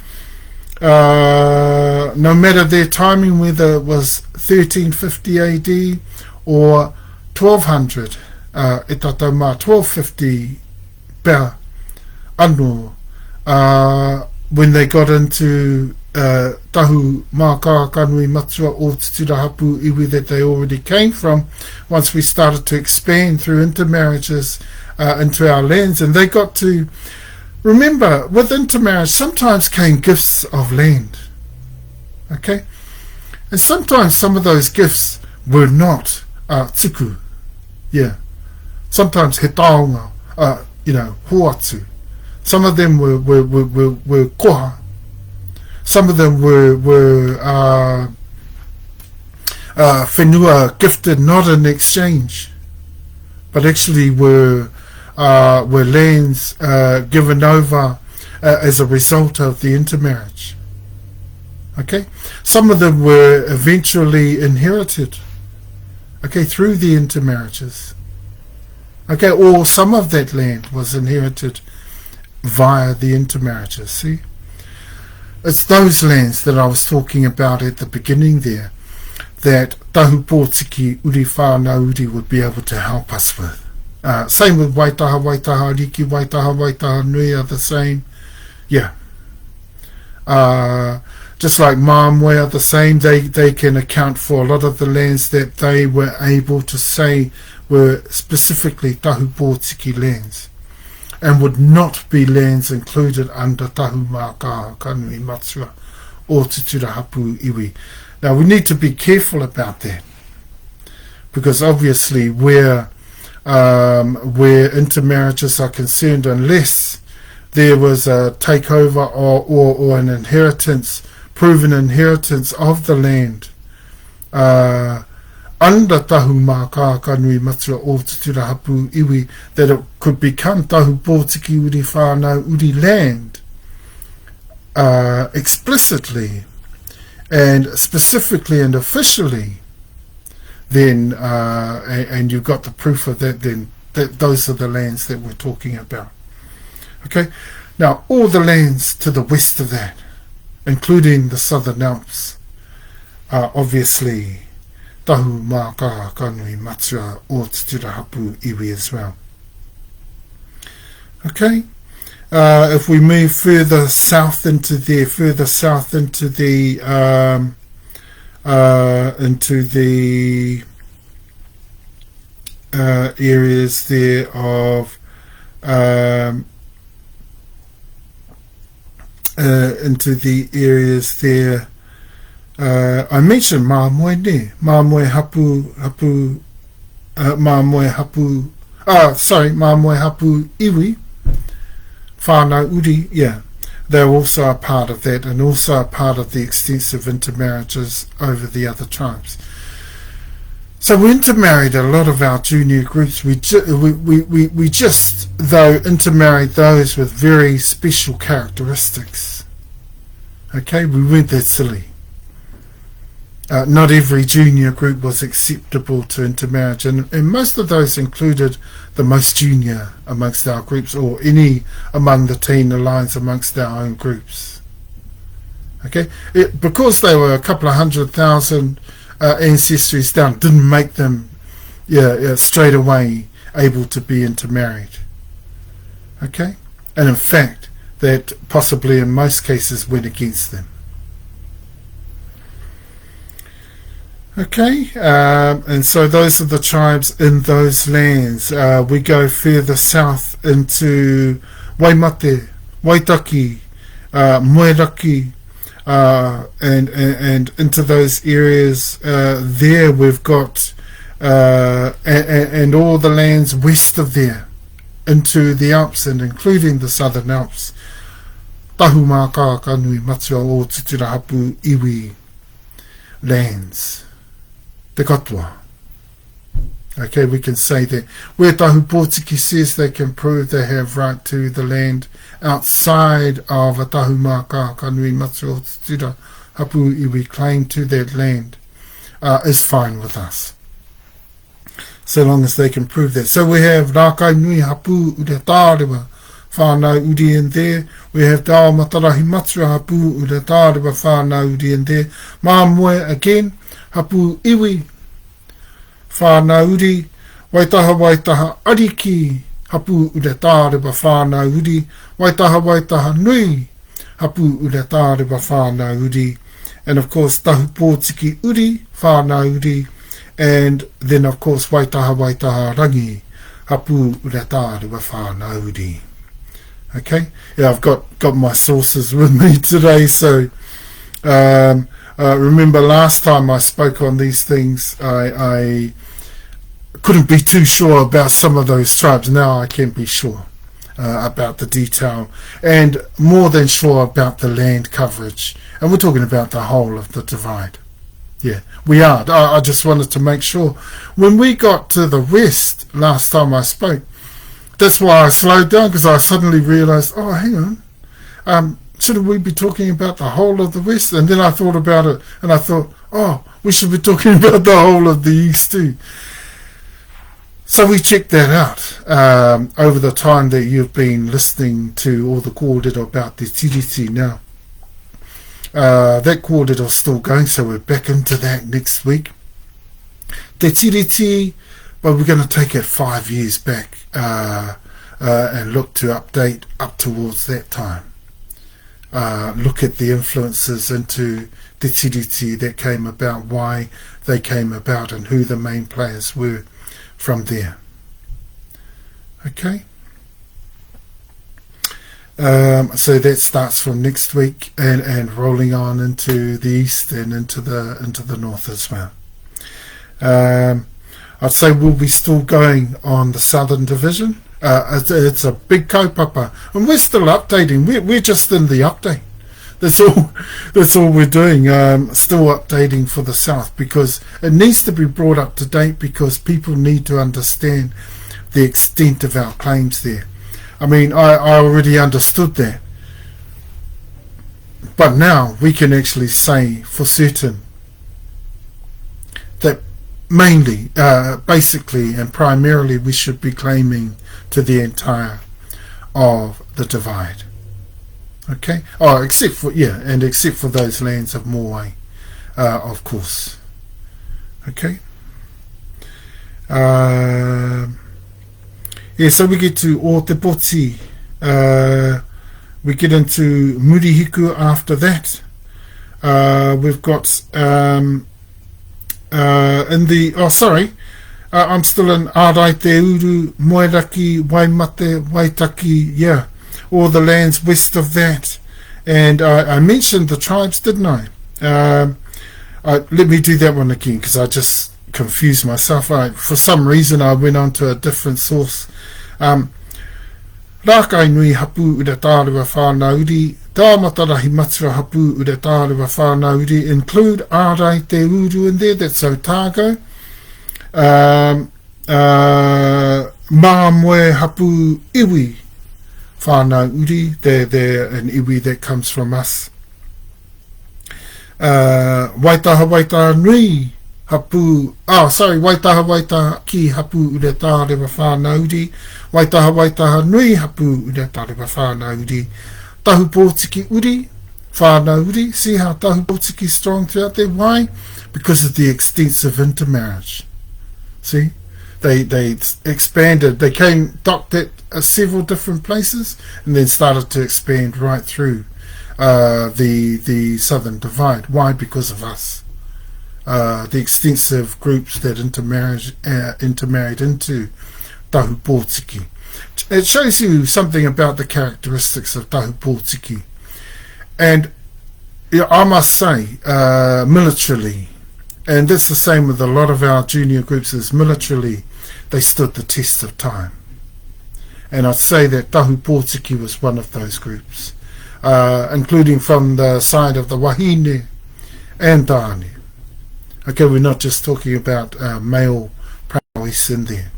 no matter their timing, whether it was 1350 AD or 1200, 1250 pea anō, when they got into Tahumaakaakanuimatua or Tutura HapuIwi that they already came from, once we started to expand through intermarriages into our lands, and they got to, remember, with intermarriage sometimes came gifts of land, okay, and sometimes some of those gifts were not tuku, yeah, sometimes he taonga, hoatu. Some of them were koha. Some of them were whenua gifted, not in exchange, but actually were lands given over as a result of the intermarriage. Okay, some of them were eventually inherited. okay, through the intermarriages. Okay, or some of that land was inherited via the intermarriages, see? It's those lands that I was talking about at the beginning there that Tahupotiki Uri whanau-uri would be able to help us with. Same with Waitaha, Waitaha Riki, Waitaha, Waitaha Nui are the same. Yeah. Just like Māmoe are the same, they can account for a lot of the lands that they were able to say were specifically Tahupotiki lands, and would not be lands included under Tahumaakaakanuimatua or Tutura HapuIwi. Now we need to be careful about that, because obviously where intermarriages are concerned, unless there was a takeover or an inheritance, proven inheritance of the land under Tahumaakaakanuimatua or Tutura HapuIwi, that it could become Tahupotiki Uri whanau-uri land explicitly and specifically and officially, then and you've got the proof of that, then those are the lands that we're talking about. Okay, now all the lands to the west of that, including the Southern Alps, are obviously Tahumaakaakanuimatua or Tutura HapuIwi as well. Okay, if we move further south into there, into the areas there of into the areas there. I mentioned Māmoe there. Māmoe HapuIwi, whanau-uri, yeah. They're also a part of that, and also a part of the extensive intermarriages over the other tribes. So we intermarried a lot of our junior groups. We just, though, intermarried those with very special characteristics. Okay, we weren't that silly. Not every junior group was acceptable to intermarriage, and most of those included the most junior amongst our groups, or any among the teen alliance amongst our own groups. Okay, because they were a couple of 100,000 ancestries down, didn't make them straight away able to be intermarried. Okay, and in fact that possibly in most cases went against them. Okay, and so those are the tribes in those lands. We go further south into Waimate, Waitaki, Moeraki, and into those areas. There we've got and all the lands west of there into the Alps, and including the Southern Alps. Tahumaakaakanuimatua or Tutura HapuIwi lands. Te katoa. Okay, we can say that where Tahupotiki says they can prove they have right to the land outside of a Tahumaakaakanuimatua or Tutura HapuIwi claim to that land is fine with us, so long as they can prove that. So we have Rākai Nui Hapu Uretarewa-Hapu in there. We have Tahumaakaakanuimatua Hapu Uretarewa-Hapu in there. Māmoe again, HapuIwi, whanau-uri, Waitaha Ariki, Hapu Uretarewa-Hapu, Waitaha Nui, Hapu Uretarewa-Hapu, and of course Tahupotiki Uri, whanau-uri, and then of course Waitaha Rangi, Hapu Uretarewa-Hapu. Okay, yeah, I've got my sources with me today, so remember last time I spoke on these things, I couldn't be too sure about some of those tribes. Now I can be sure about the detail, and more than sure about the land coverage. And we're talking about the whole of the divide. Yeah, we are. I just wanted to make sure. When we got to the west last time I spoke, that's why I slowed down, because I suddenly realized, oh, hang on, shouldn't we be talking about the whole of the West? And then I thought about it, and I thought, oh, we should be talking about the whole of the East too. So we checked that out over the time that you've been listening to all the kōrero about the tiriti now. That kōrero is still going, so we're back into that next week. The tiriti, but we're going to take it 5 years back and look to update up towards that time. Look at the influences into the tiriti that came about, why they came about, and who the main players were from there. Okay. So that starts from next week and rolling on into the east and into the north as well. I'd say we'll be still going on the Southern Division. It's a big kaupapa, and we're still updating. We're just in the update. That's all we're doing. Still updating for the South, because it needs to be brought up to date, because people need to understand the extent of our claims there. I mean, I already understood that, but now we can actually say for certain that mainly, basically and primarily, we should be claiming to the entire of the divide. Okay? Oh, except for those lands of Moai, of course. Okay? Yeah, so we get to O Te Poti. We get into Murihiku after that. We've got I'm still in Ārai Te Uru, Moeraki, Waimate, Waitaki, yeah, all the lands west of that. And I mentioned the tribes, didn't I? Let me do that one again, because I just confused myself. For some reason I went on to a different source. Rākai nui hapu Uretarewa-Whanau-uri, Tahumaakaakanuimatua Uretarewa-Whanau-uri, include Ārai Te Uru in there, that's Otago. Māmoe HapuIwi whanau-uri, they're an iwi that comes from us. Waitaha nui hapu, waitaha ki hapu Uretarewa-Whanau-uri, waitaha nui hapu Uretarewa-Whanau-uri, Tahupotiki uri, whanau-uri. See how Tahupotiki is strong throughout there? Why? Because of the extensive intermarriage. See? They expanded, they docked at several different places, and then started to expand right through the Southern Divide. Why? Because of us. The extensive groups that intermarried into Tahupotiki. It shows you something about the characteristics of Tahupotiki. And I must say, militarily, and that's the same with a lot of our junior groups, is militarily they stood the test of time. And I'd say that Tahupotiki was one of those groups, including from the side of the Wahine and Tāne. Okay, we're not just talking about male prowess in there.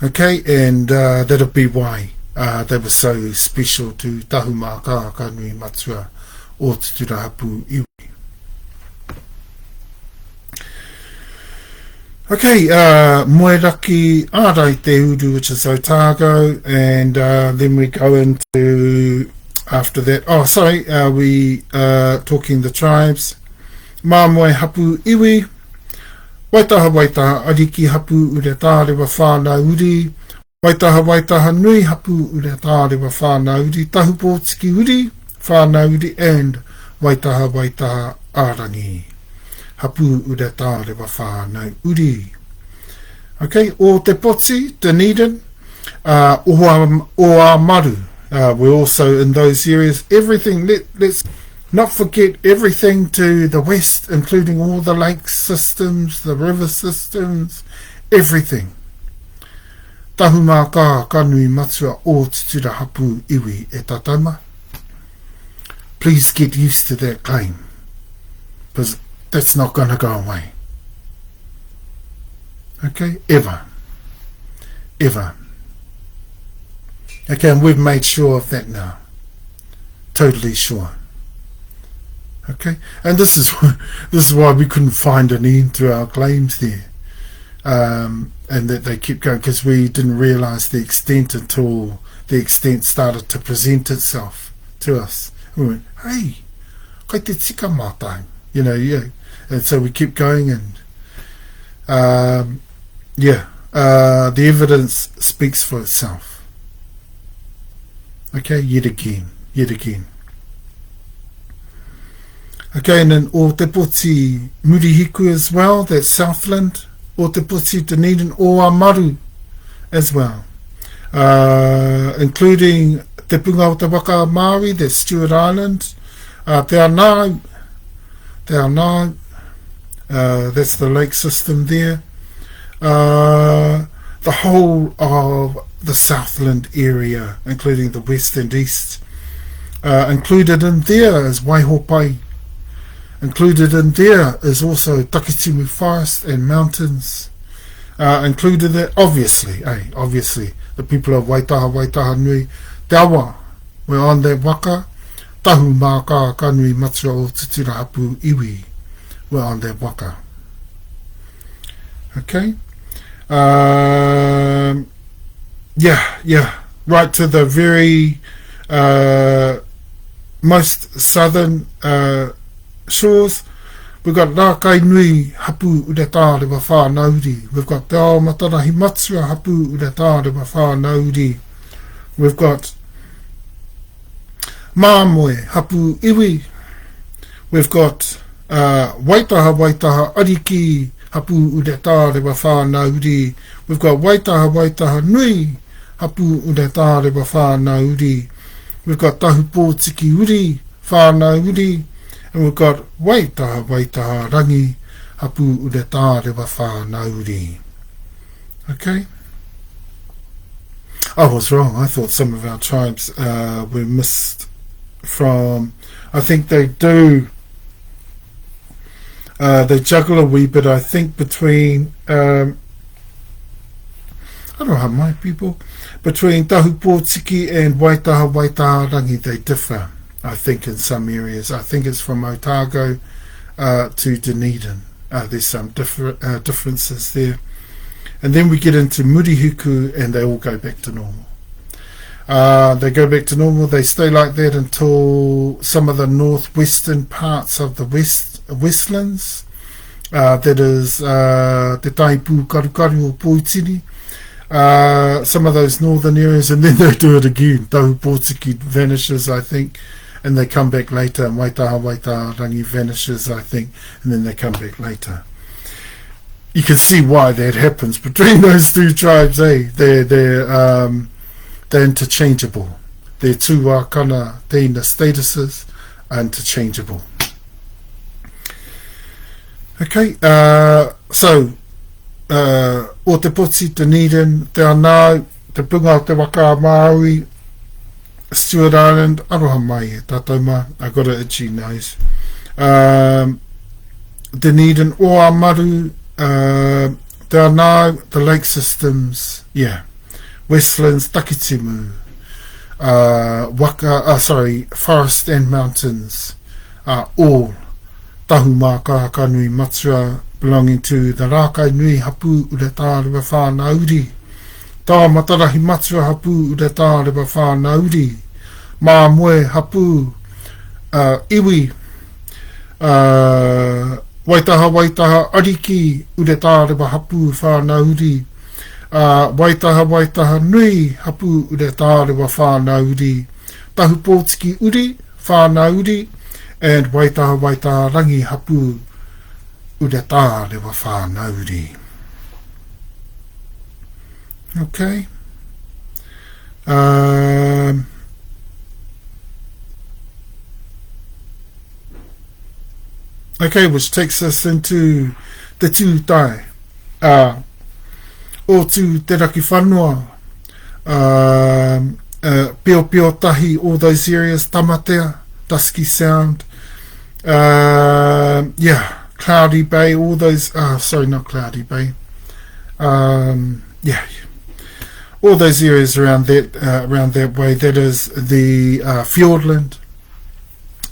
Okay, and that'll be why they were so special to Tahumaakaakanuimatua o Tutura HapuIwi. Okay, Moeraki, Ārai Te Uru, which is Otago, and then we go into, after that, we talking the tribes. Māmoe HapuIwi, waitaha ariki hapu Uretarewa-Whanau-uri, waitaha nui hapu Uretarewa-Whanau-uri, Tahupotiki uri, Whanau-uri, and waitaha arangi hapu Uretarewa-Whanau-uri. Okay, o te poti, Dunedin, o maru, we're also in those areas. Everything, let's not forget everything to the west, including all the lake systems, the river systems, everything. Tahumaakaakanuimatua o Tutura HapuIwi e tatauma. Please get used to that claim, because that's not going to go away. Okay, ever. Okay, and we've made sure of that now. Totally sure. Okay, and this is why we couldn't find an end to our claims there, and that they kept going, because we didn't realise the extent until the extent started to present itself to us. We went, hey, kai te tika mātai, and so we kept going, and the evidence speaks for itself. Okay, yet again. Okay, and then o te poti Murihiku as well, that's Southland, o te poti Dunedin, o Amaru as well, including te punga o te waka Maori, that's Stewart Island, te whanau, that's the lake system there, the whole of the Southland area, including the west and east, included in there is Waihopai. Included in there is also Takitimu Forest and mountains. Included there, obviously, the people of Waitaha Nui, Te awa, we're on that waka, Tahumaakaakanuimatua o Tutura HapuIwi, we're on that waka. Okay? Right to the very most southern shores. We've got Rākai Nui Hapu Uretarewa whanau-uri. We've got Te ao Matarahimatua Hapu Uretarewa whanau-uri. We've got Māmoe HapuIwi. We've got Waitaha Ariki Hapu Uretarewa whanau-uri. We've got Waitaha Nui Hapu Uretarewa whanau-uri. We've got Tahupotiki Uri whanau-uri. And we've got Waitaha Rangi Hapu Uretarewa whanau-uri. Okay? I was wrong. I thought some of our tribes were missed from... I think they do... they juggle a wee bit, I think, between... I don't know how my people... Between Tahupotiki and Waitaha Rangi, they differ. I think in some areas. I think it's from Otago to Dunedin. There's some differences there. And then we get into Murihiku and they all go back to normal. They go back to normal. They stay like that until some of the northwestern parts of the westlands. That is Te Taipu Karukaru o Poitini. Some of those northern areas, and then they do it again. Tahupotiki vanishes, I think, and they come back later, and Waitaha Rangi vanishes, I think, and then they come back later. You can see why that happens between those two tribes, They're interchangeable. Their two wakana teina statuses are interchangeable. Okay, so o te poti Dunedin, te whanau, te punga o te waka Maori, Stewart Island, aroha mai e tātou mā, I got an itchy nose. Dunedin, o Amaru, te whanau, the lake systems, Westlands, Takitimu, forest and mountains are all Tahumaakaakanuimatua, belonging to the Rākai Nui Hapu Uretarewa whanau-uri. Tā Matarahimatua Hapu Uretarewa whanau-uri. Māmoe Hapu Iwi. Waitaha Ariki Uretarewa Hapu whanau-uri. Waitaha Nui Hapu Uretarewa whanau-uri. Tahupotiki Uri whanau-uri. And Waitaha Rangi Hapu Uretarewa whanau-uri. Okay. Okay, which takes us into the tūtai. O tū te raki whanua. Pio tahi, all those areas, Tamatea, Dusky Sound. Cloudy Bay, all those, sorry, not Cloudy Bay. All those areas around that way. That is the Fiordland,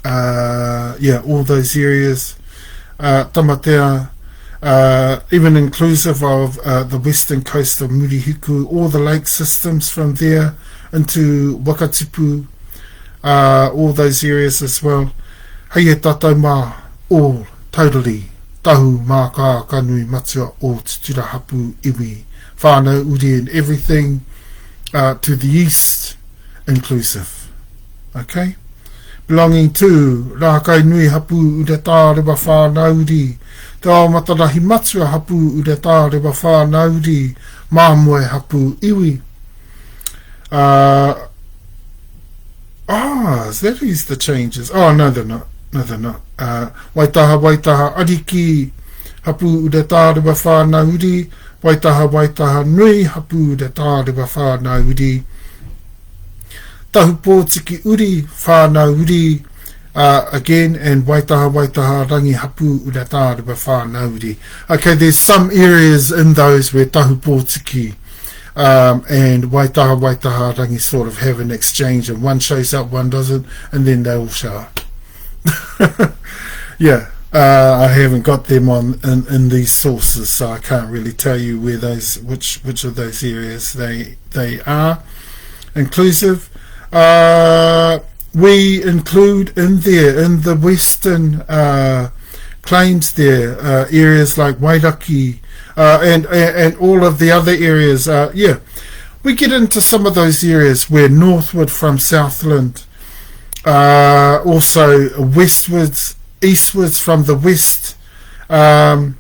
all those areas. Tamatea, even inclusive of the western coast of Murihiku, all the lake systems from there into Wakatipu, all those areas as well. Hei e tātou all totally Tahumaakaakanuimatua o Tutura HapuIwi, whanau-uri and everything to the east inclusive. Okay? Belonging to Rākai Nui Hapu Uretarewa whanau-uri, Te Aomatarahi Matua Hapu Uretarewa whanau-uri, Māmoe HapuIwi. That is the changes. Oh, no, they're not. No, they're not. Waitaha Ariki Hapu Uretarewa whanau-uri, Waitaha Nui Hapu Uretarewa whanau-uri, Tahupotiki Uri whanau-uri, again, and Waitaha Rangi Hapu Uretarewa whanau-uri. Okay, there's some areas in those where Tahupotiki and Waitaha Rangi sort of have an exchange, and one shows up, one doesn't, and then they all show up. I haven't got them on in these sources, so I can't really tell you where those which of those areas they are inclusive. We include in there, in the western claims there, areas like Wairaki and all of the other areas. We get into some of those areas where northward from Southland, also westwards, eastwards from the west, and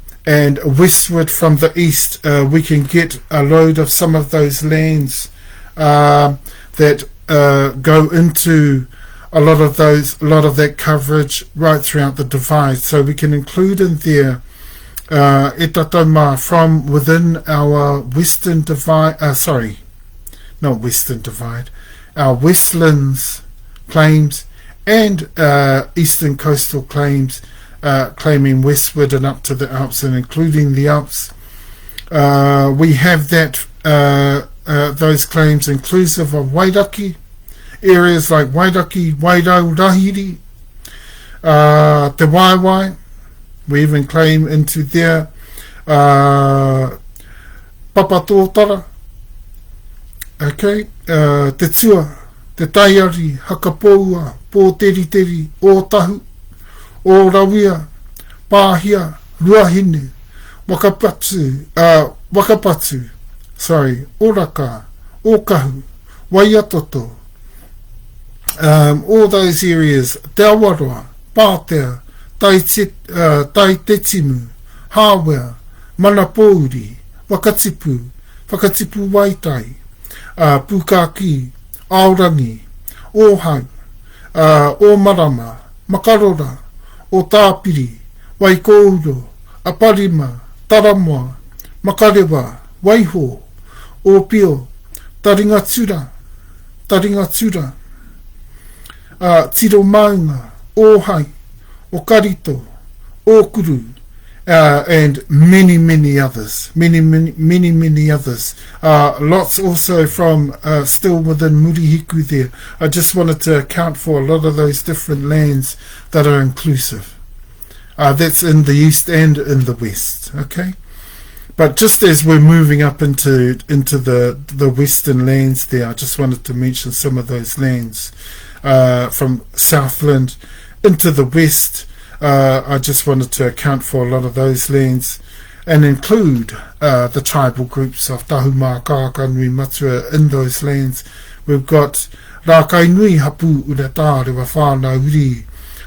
westward from the east, we can get a load of some of those lands that go into a lot of that coverage right throughout the divide. So we can include in there e tatauma from within our Western Divide, not Western Divide, our Westlands claims and Eastern Coastal claims, claiming westward and up to the Alps and including the Alps. We have that those claims inclusive of Wairaki, areas like Wairaki, Wairourahiri, Te Waiwai. We even claim into there Papatotara, okay, Te Tua, Te Taiari, Hakapoua, Pō Teriteri, O Tahu, O Rawia, Pāhia, Ruahine, Wakapatu, Oraka, Okahu, Waiatoto, all those areas, Te Awaroa, Pātea, Taitetimu, Hawea, Manapouri, Wakatipu, Whakatipu Waitai, Pukaki, Aorangi, Ohau, O Marama, Makarora, O Tāpiri, Waikouro, Aparima, Taramoa, Makarewa, Waiho, O Pio, Taringatura, Tiro Maunga, Ohai, O Karito, O Kuru, and many others, many others. Lots also from still within Murihiku there. I just wanted to account for a lot of those different lands that are inclusive. That's in the east and in the west, okay? But just as we're moving up into the western lands there, I just wanted to mention some of those lands from Southland into the west. I just wanted to account for a lot of those lands and include the tribal groups of Tahumaakaakanuimatua in those lands. We've got Rākai Nui Hapu Uretarewa whanau-uri,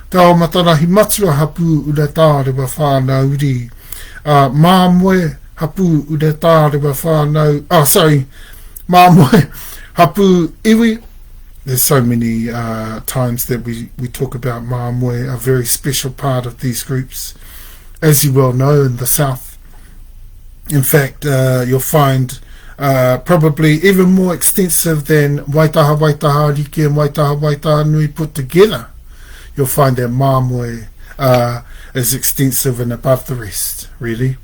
Te Aomatarahi Matua Hapu Uretarewa whanau-uri, Māmoe Hapu Uretarewa Māmoe HapuIwi. There's so many times that we talk about Māmoe, a very special part of these groups, as you well know, in the south. In fact, you'll find probably even more extensive than Waitaha Riki and Waitaha Nui put together. You'll find that Māmoe is extensive and above the rest, really.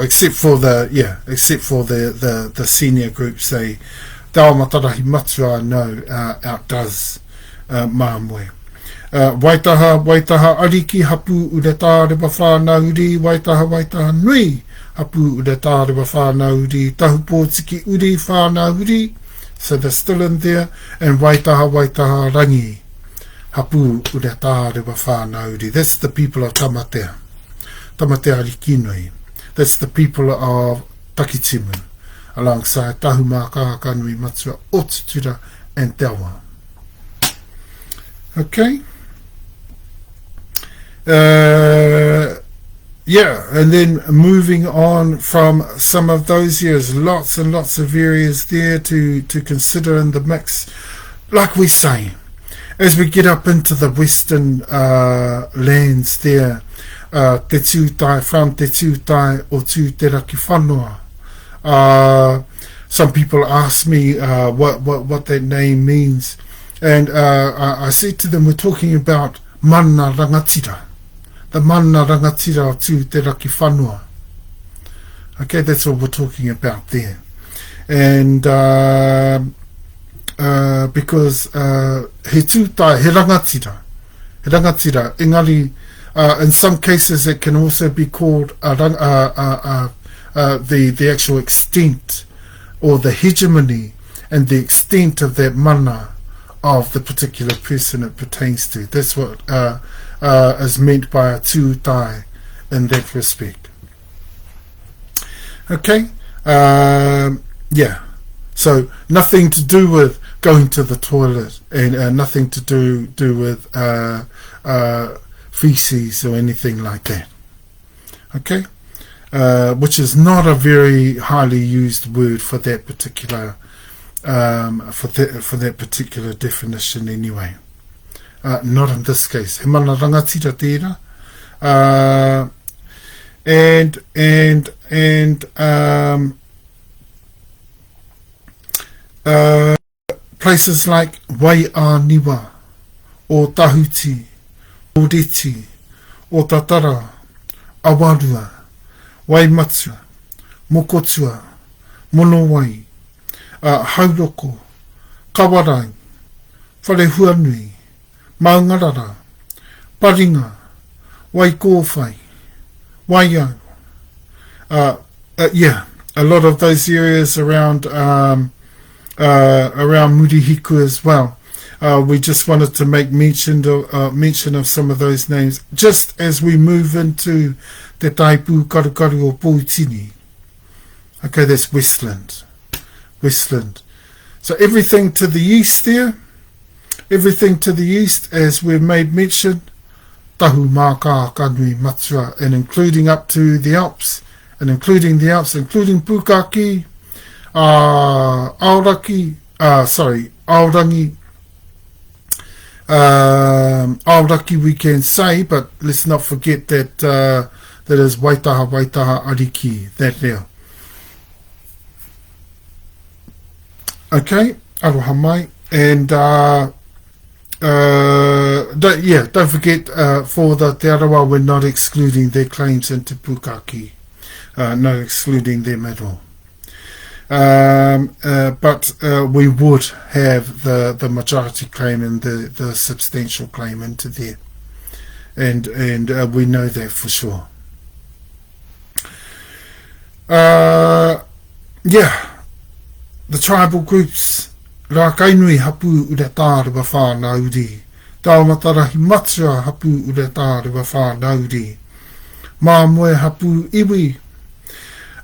Except for the senior groups, they Tahumaakaakanuimatua, I know, outdoes Māmoe. Waitaha ariki hapu uretarewa whanau-uri, waitaha nui hapu uretarewa whanau-uri, Tahupotiki uri whanau-uri, so they're still in there, and waitaha rangi hapu uretarewa whanau-uri. That's the people of Tamatea ariki nui. That's the people of Takitimu, alongside Tahumaakaakanuimatua, Tutura and Tutura. Okay. And then moving on from some of those years, lots and lots of areas there to consider in the mix. Like we say, as we get up into the western lands there, te tūtai, from te tūtai o tū te raki whanua. Some people ask me what that name means, and I said to them, we're talking about mana rangatira, the mana rangatira o tū te raki whanua. Okay, that's what we're talking about there. And because he tūtai, he rangatira, engari, in some cases it can also be called the actual extent or the hegemony and the extent of that mana of the particular person it pertains to. That's what is meant by a tūtai in that respect. Okay, so nothing to do with going to the toilet, and nothing to do with feces or anything like that. Okay, which is not a very highly used word for that particular for that particular definition anyway. Not in this case. He mana rangatira tērā. Places like Waianiwa, or Tahuti, o Reti, o Tatara, Awarua, Waimatua, Mokotua, Monowai, Hauroko, Kawarai, Wharehuanui, Maungarara, Paringa, Waikowhai, Waiau. A lot of those areas around Murihiku as well. We just wanted to make mention of some of those names, just as we move into Te Taipu Karukaru o Poutini. Okay, that's Westland. So everything to the east there, everything to the east, as we've made mention, Tahumaakaakanuimatua, and including up to the Alps, including Pukaki, Aorangi, Aoraki we can say, but let's not forget that that is Waitaha Ariki, that there. Okay, aroha mai, and don't forget for the Te Arawa, we're not excluding their claims into Pukaki, not excluding them at all. But we would have the majority claim and the substantial claim into there, and we know that for sure. The tribal groups, Rakainui Hapu Uretarewa Whanau-uri, Tahumaakaakanuimatua Hapu Uretarewa Whanau-uri, Māmoe HapuIwi,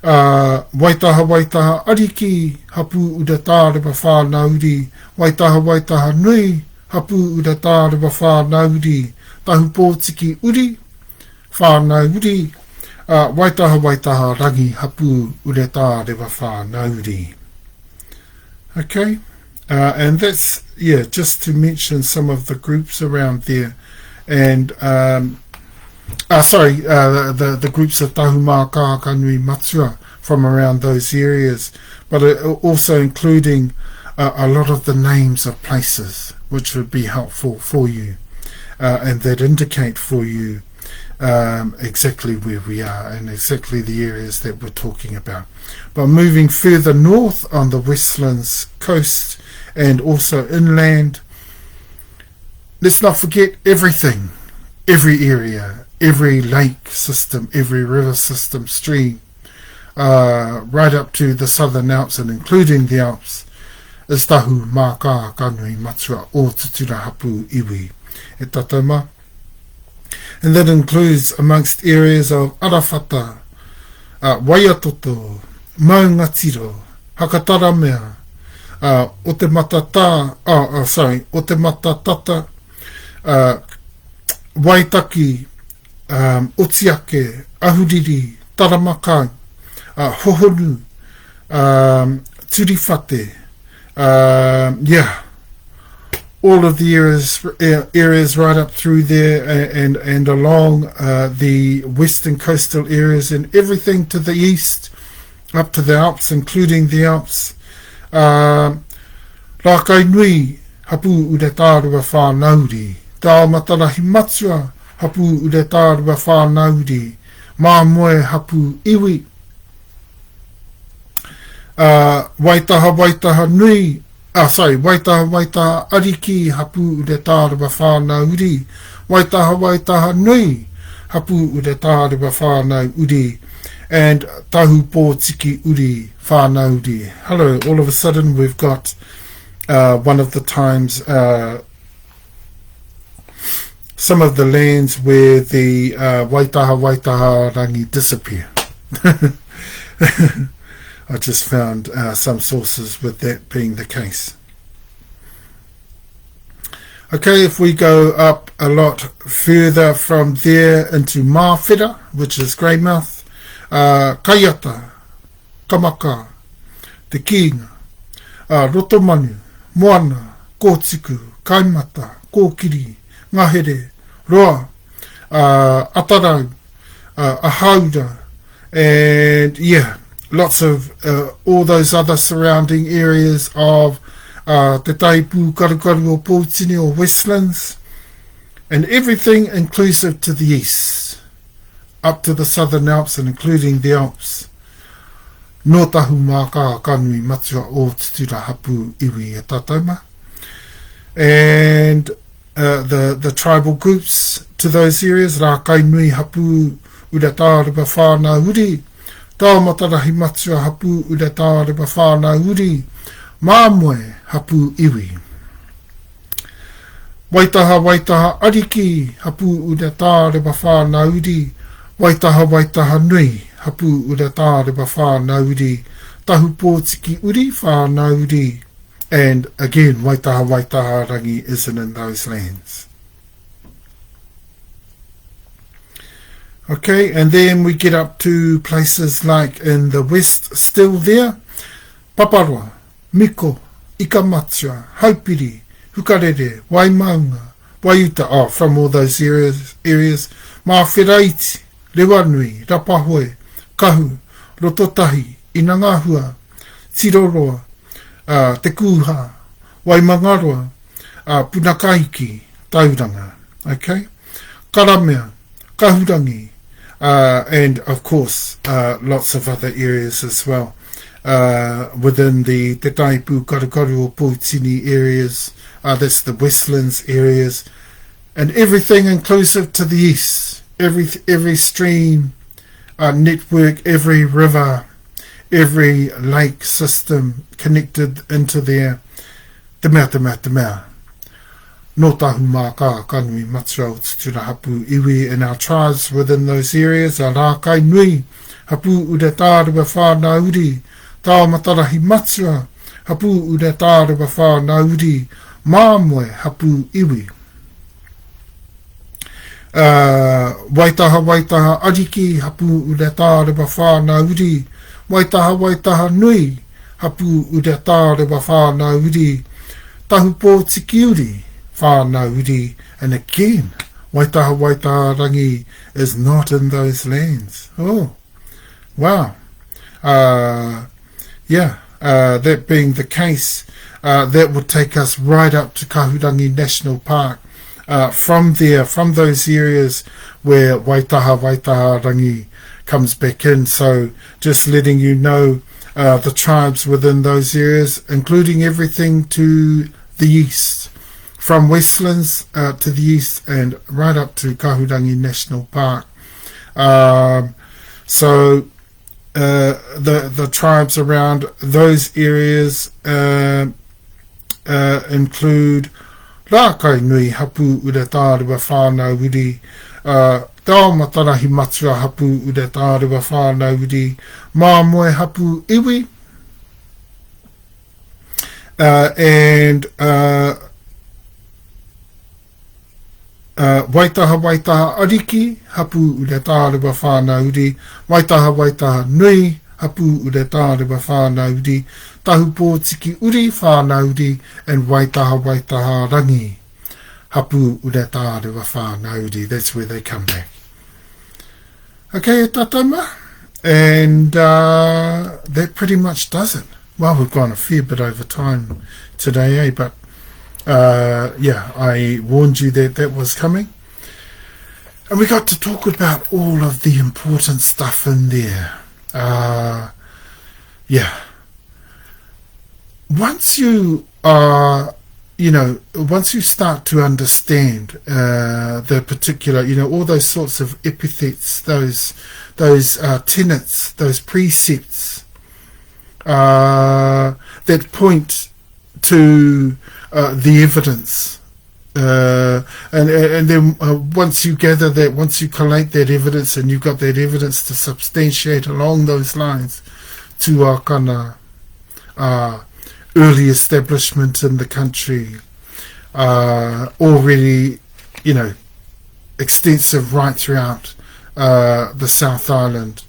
Waitaha ariki hapu uretarewa whanau-uri, Waitaha nui hapu uretarewa whanau-uri, Tahupotiki uri whanau-uri, Waitaha rangi hapu uretarewa whanau-uri. Okay, and that's just to mention some of the groups around there, and the groups of Tahumaakaakanuimatua from around those areas, but also including a lot of the names of places, which would be helpful for you, and that indicate for you exactly where we are and exactly the areas that we're talking about. But moving further north on the Westlands coast and also inland, let's not forget everything, every area, every lake system, every river system, stream, right up to the Southern Alps and including the Alps, is Tahumaakaakanuimatua o Tutura HapuIwi e Tatauma. And that includes amongst areas of Arafata, Waiatoto, Maungatiro, Hakataramea, o te matatata, Waitaki, Otiake, Ahuriri, Taramakai, Hohonu, Turifate, all of the areas right up through there and along the western coastal areas and everything to the east up to the Alps, including the Alps. Rakai nui hapu Uretarewa whanau-uri, Tahumaakaakanuimatua hapu Uretarewa whanau-uri, mā moe HapuIwi. Waitaha nui, waitaha ariki hapu Uretarewa whanau-uri, waitaha nui hapu Uretarewa whanau-uri, and Tahupotiki uri whanau-uri. Hello, all of a sudden we've got one of the times some of the lands where the waitaha rangi disappear. I just found some sources with that being the case. Okay, if we go up a lot further from there into Mawhera, which is Greymouth, Kaiata, Kamaka, Te Kinga, Rotomanu, Moana, Kōtiku, Kaimata, Kōkiri, Ngahere, Roa, Atarau, Ahauda, and lots of all those other surrounding areas of Te Taipu, Karukaru o Pōtini or Westlands, and everything inclusive to the east, up to the Southern Alps and including the Alps. No Tahumaakaakanuimatua o Tutura HapuIwi e Tatauma. And the tribal groups to those areas, Rakai nui hapu Uretarewa whanau-uri, Tahumaakaakanuimatua hapu Uretarewa whanau-uri, mā moe HapuIwi. Waitaha ariki hapu Uretarewa whanau-uri, waitaha nui hapu Uretarewa whanau-uri, Tahupotiki uri whanau-uri, and again waitaha rangi isn't in those lands. Okay, and then we get up to places like in the west still there, Paparoa, Miko, Ikamatua, Haupiri, Hukarere, Waimaunga, Waiuta, from all those areas, Mawheraiti, Rewanui, Rapahoe, Kahu, Rototahi, Inangahua, Tiroroa, Te Kuha, Waimangaroa, Punakaiki, Tauranga, okay? Karamea, Kahurangi, and of course lots of other areas as well within the Te Taipu, Karukaru o Pōtini areas, that's the Westlands areas, and everything inclusive to the east, every stream network, every river, every lake system connected into there. Te mea. No Tahumaakaakanuimatua o Tutura HapuIwi, and our tribes within those areas are Rakai nui hapu Uretarewa whanau-uri, Tahumaakaakanuimatua hapu Uretarewa whanau-uri, mā moe HapuIwi. Waitaha ariki hapu Uretarewa whanau-uri, waitaha nui hapu Uretarewa whanau-uri, Tahupotiki uri whanau-uri, and again waitaha rangi is not in those lands. Oh wow. That being the case, that would take us right up to Kahurangi National Park, from those areas where Waitaha Rangi comes back in. So just letting you know the tribes within those areas, including everything to the east, from Westlands to the east and right up to Kahurangi National Park. So the tribes around those areas include Rākai Nui Hapu Uretarewa whanau-uri, Tahumaakaakanuimatua Hapu Uretarewa whanau-uri, Māmoe HapuIwi, and Waitaha Ariki Hapu Uretarewa whanau-uri, Waitaha Nui Hapu Uretarewa whanau-uri, Tahupotiki Uri whanau-uri, and Waitaha Rangi Hapu Uretarewa whanau-uri. That's where they come back. Okay, tatama, and that pretty much does it. Well, we've gone a fair bit over time today, but yeah, I warned you that was coming. And we got to talk about all of the important stuff in there. Yeah. Once you once you start to understand the particular, all those sorts of epithets, those tenets, those precepts that point to the evidence, and then once you gather that, once you collate that evidence, and you've got that evidence to substantiate along those lines to our kind of early establishment in the country, already, extensive right throughout the South Island,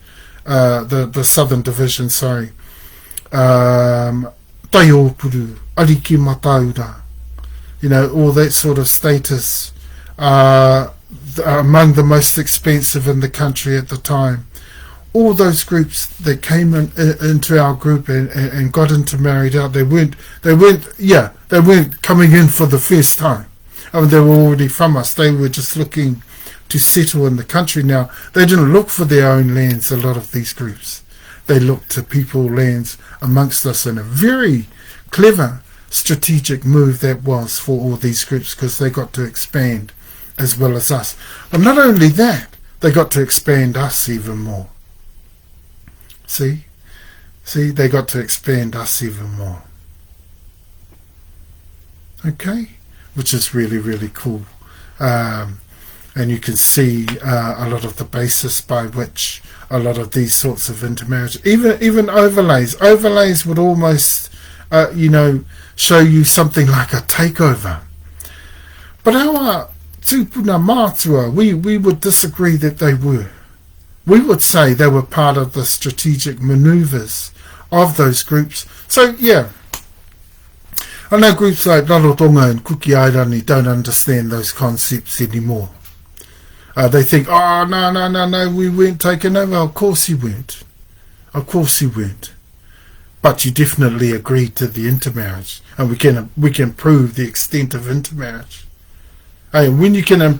the Southern Division, sorry, Taiopuru, Ariki Mataura, all that sort of status, among the most expensive in the country at the time. All those groups that came into our group and got intermarried out, they weren't coming in for the first time. I mean, they were already from us. They were just looking to settle in the country. Now, they didn't look for their own lands, a lot of these groups. They looked to people, lands amongst us, in a very clever strategic move that was for all these groups, because they got to expand as well as us. But not only that, they got to expand us even more. See, they got to expand us even more. Okay, which is really, really cool. And you can see a lot of the basis by which a lot of these sorts of intermarriage, even overlays would almost, show you something like a takeover. But our Tupuna mātua, we would disagree that they were. We would say they were part of the strategic manoeuvres of those groups. So, yeah, I know groups like Rarotonga and Kukiairani don't understand those concepts anymore. They think, oh, no, we weren't taken over. Of course you weren't. But you definitely agreed to the intermarriage, and we can prove the extent of intermarriage. And when you can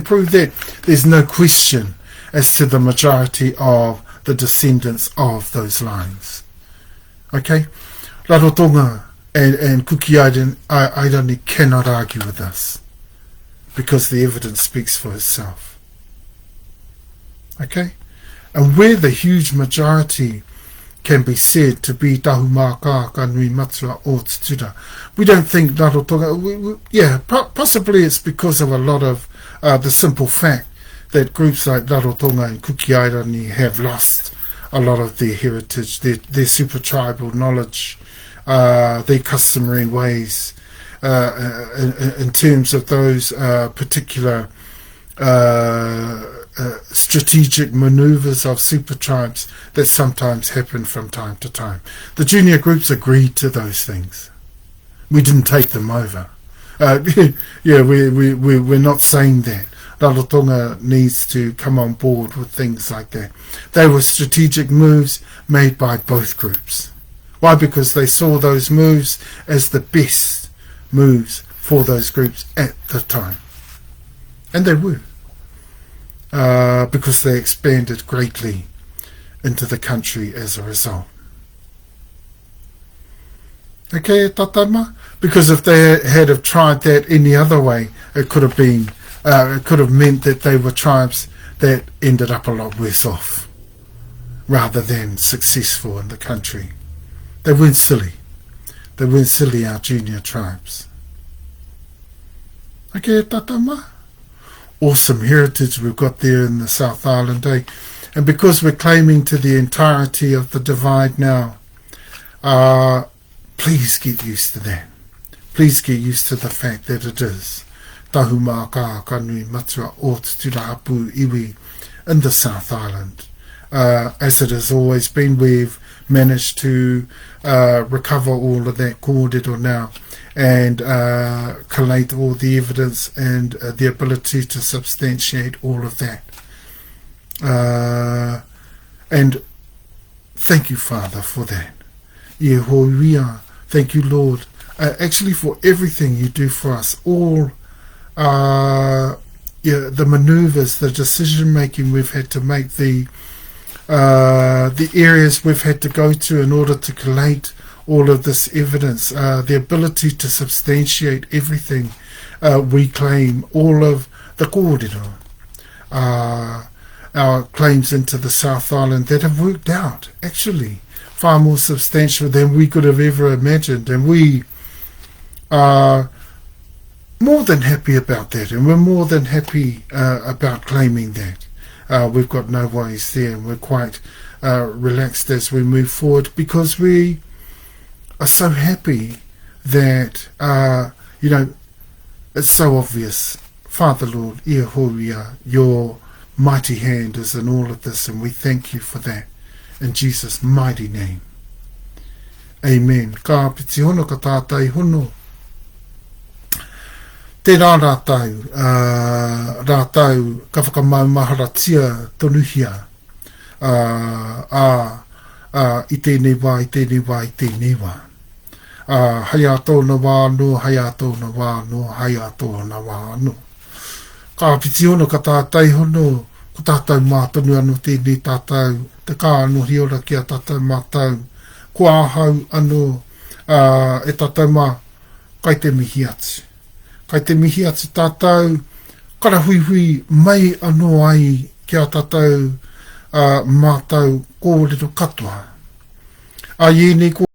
prove that, there's no question as to the majority of the descendants of those lines. Okay? Rarotonga and Kukiairani cannot argue with us, because the evidence speaks for itself. Okay? And where the huge majority can be said to be Tahumaakaakanuimatua or Tutura, we don't think Rarotonga. Possibly it's because of a lot of the simple fact that groups like Rarotonga and Kukiairani have lost a lot of their heritage, their super tribal knowledge, their customary ways, in terms of those particular strategic manoeuvres of super tribes that sometimes happen from time to time. The junior groups agreed to those things. We didn't take them over. We're not saying that. Rarotonga needs to come on board with things like that. They were strategic moves made by both groups. Why? Because they saw those moves as the best moves for those groups at the time. And they were, because they expanded greatly into the country as a result. Okay, tatama? Because if they had have tried that any other way, it could have been, it could have meant that they were tribes that ended up a lot worse off, rather than successful in the country. They weren't silly. They weren't silly, our junior tribes. Okay, tatama? Awesome heritage we've got there in the South Island, eh? And because we're claiming to the entirety of the divide now, please get used to that. Please get used to the fact that it is Tahumaakaakanuimatua o Tutura HapuIwi in the South Island. As it has always been, we've managed to recover all of that kōrero now and collate all the evidence and the ability to substantiate all of that. And thank you, Father, for that. Yehoia, thank you, Lord, actually for everything you do for us. All the maneuvers, the decision-making we've had to make, the areas we've had to go to in order to collate all of this evidence, the ability to substantiate everything we claim, all of the kōrero, our claims into the South Island that have worked out, actually, far more substantial than we could have ever imagined. And we are more than happy about that, and we're more than happy about claiming that. We've got no worries there, and we're quite relaxed as we move forward, because we are so happy that, it's so obvious. Father, Lord, Yehoia, your mighty hand is in all of this, and we thank you for that. In Jesus' mighty name. Amen. Ka piti hono ka tātai hono. Tērā rātau, ka whakamaumaharatia tonuhia. I tēnei wā, i tēnei wā, i tēnei wā. Hai a tōna wāno, hai a tōna wāno, hai a tōna wāno. Ka piti hono ka tātai hono, ko tātou mātonu anu tēnei tātou, te kā anu hiora ki a tātou mātau, ko āhau anu e tātou mā, kai te mihi atu. Kai te mihi atu tātou, karahuihui mai anu ai ki a tātou mātau kōrero katoa. A ienei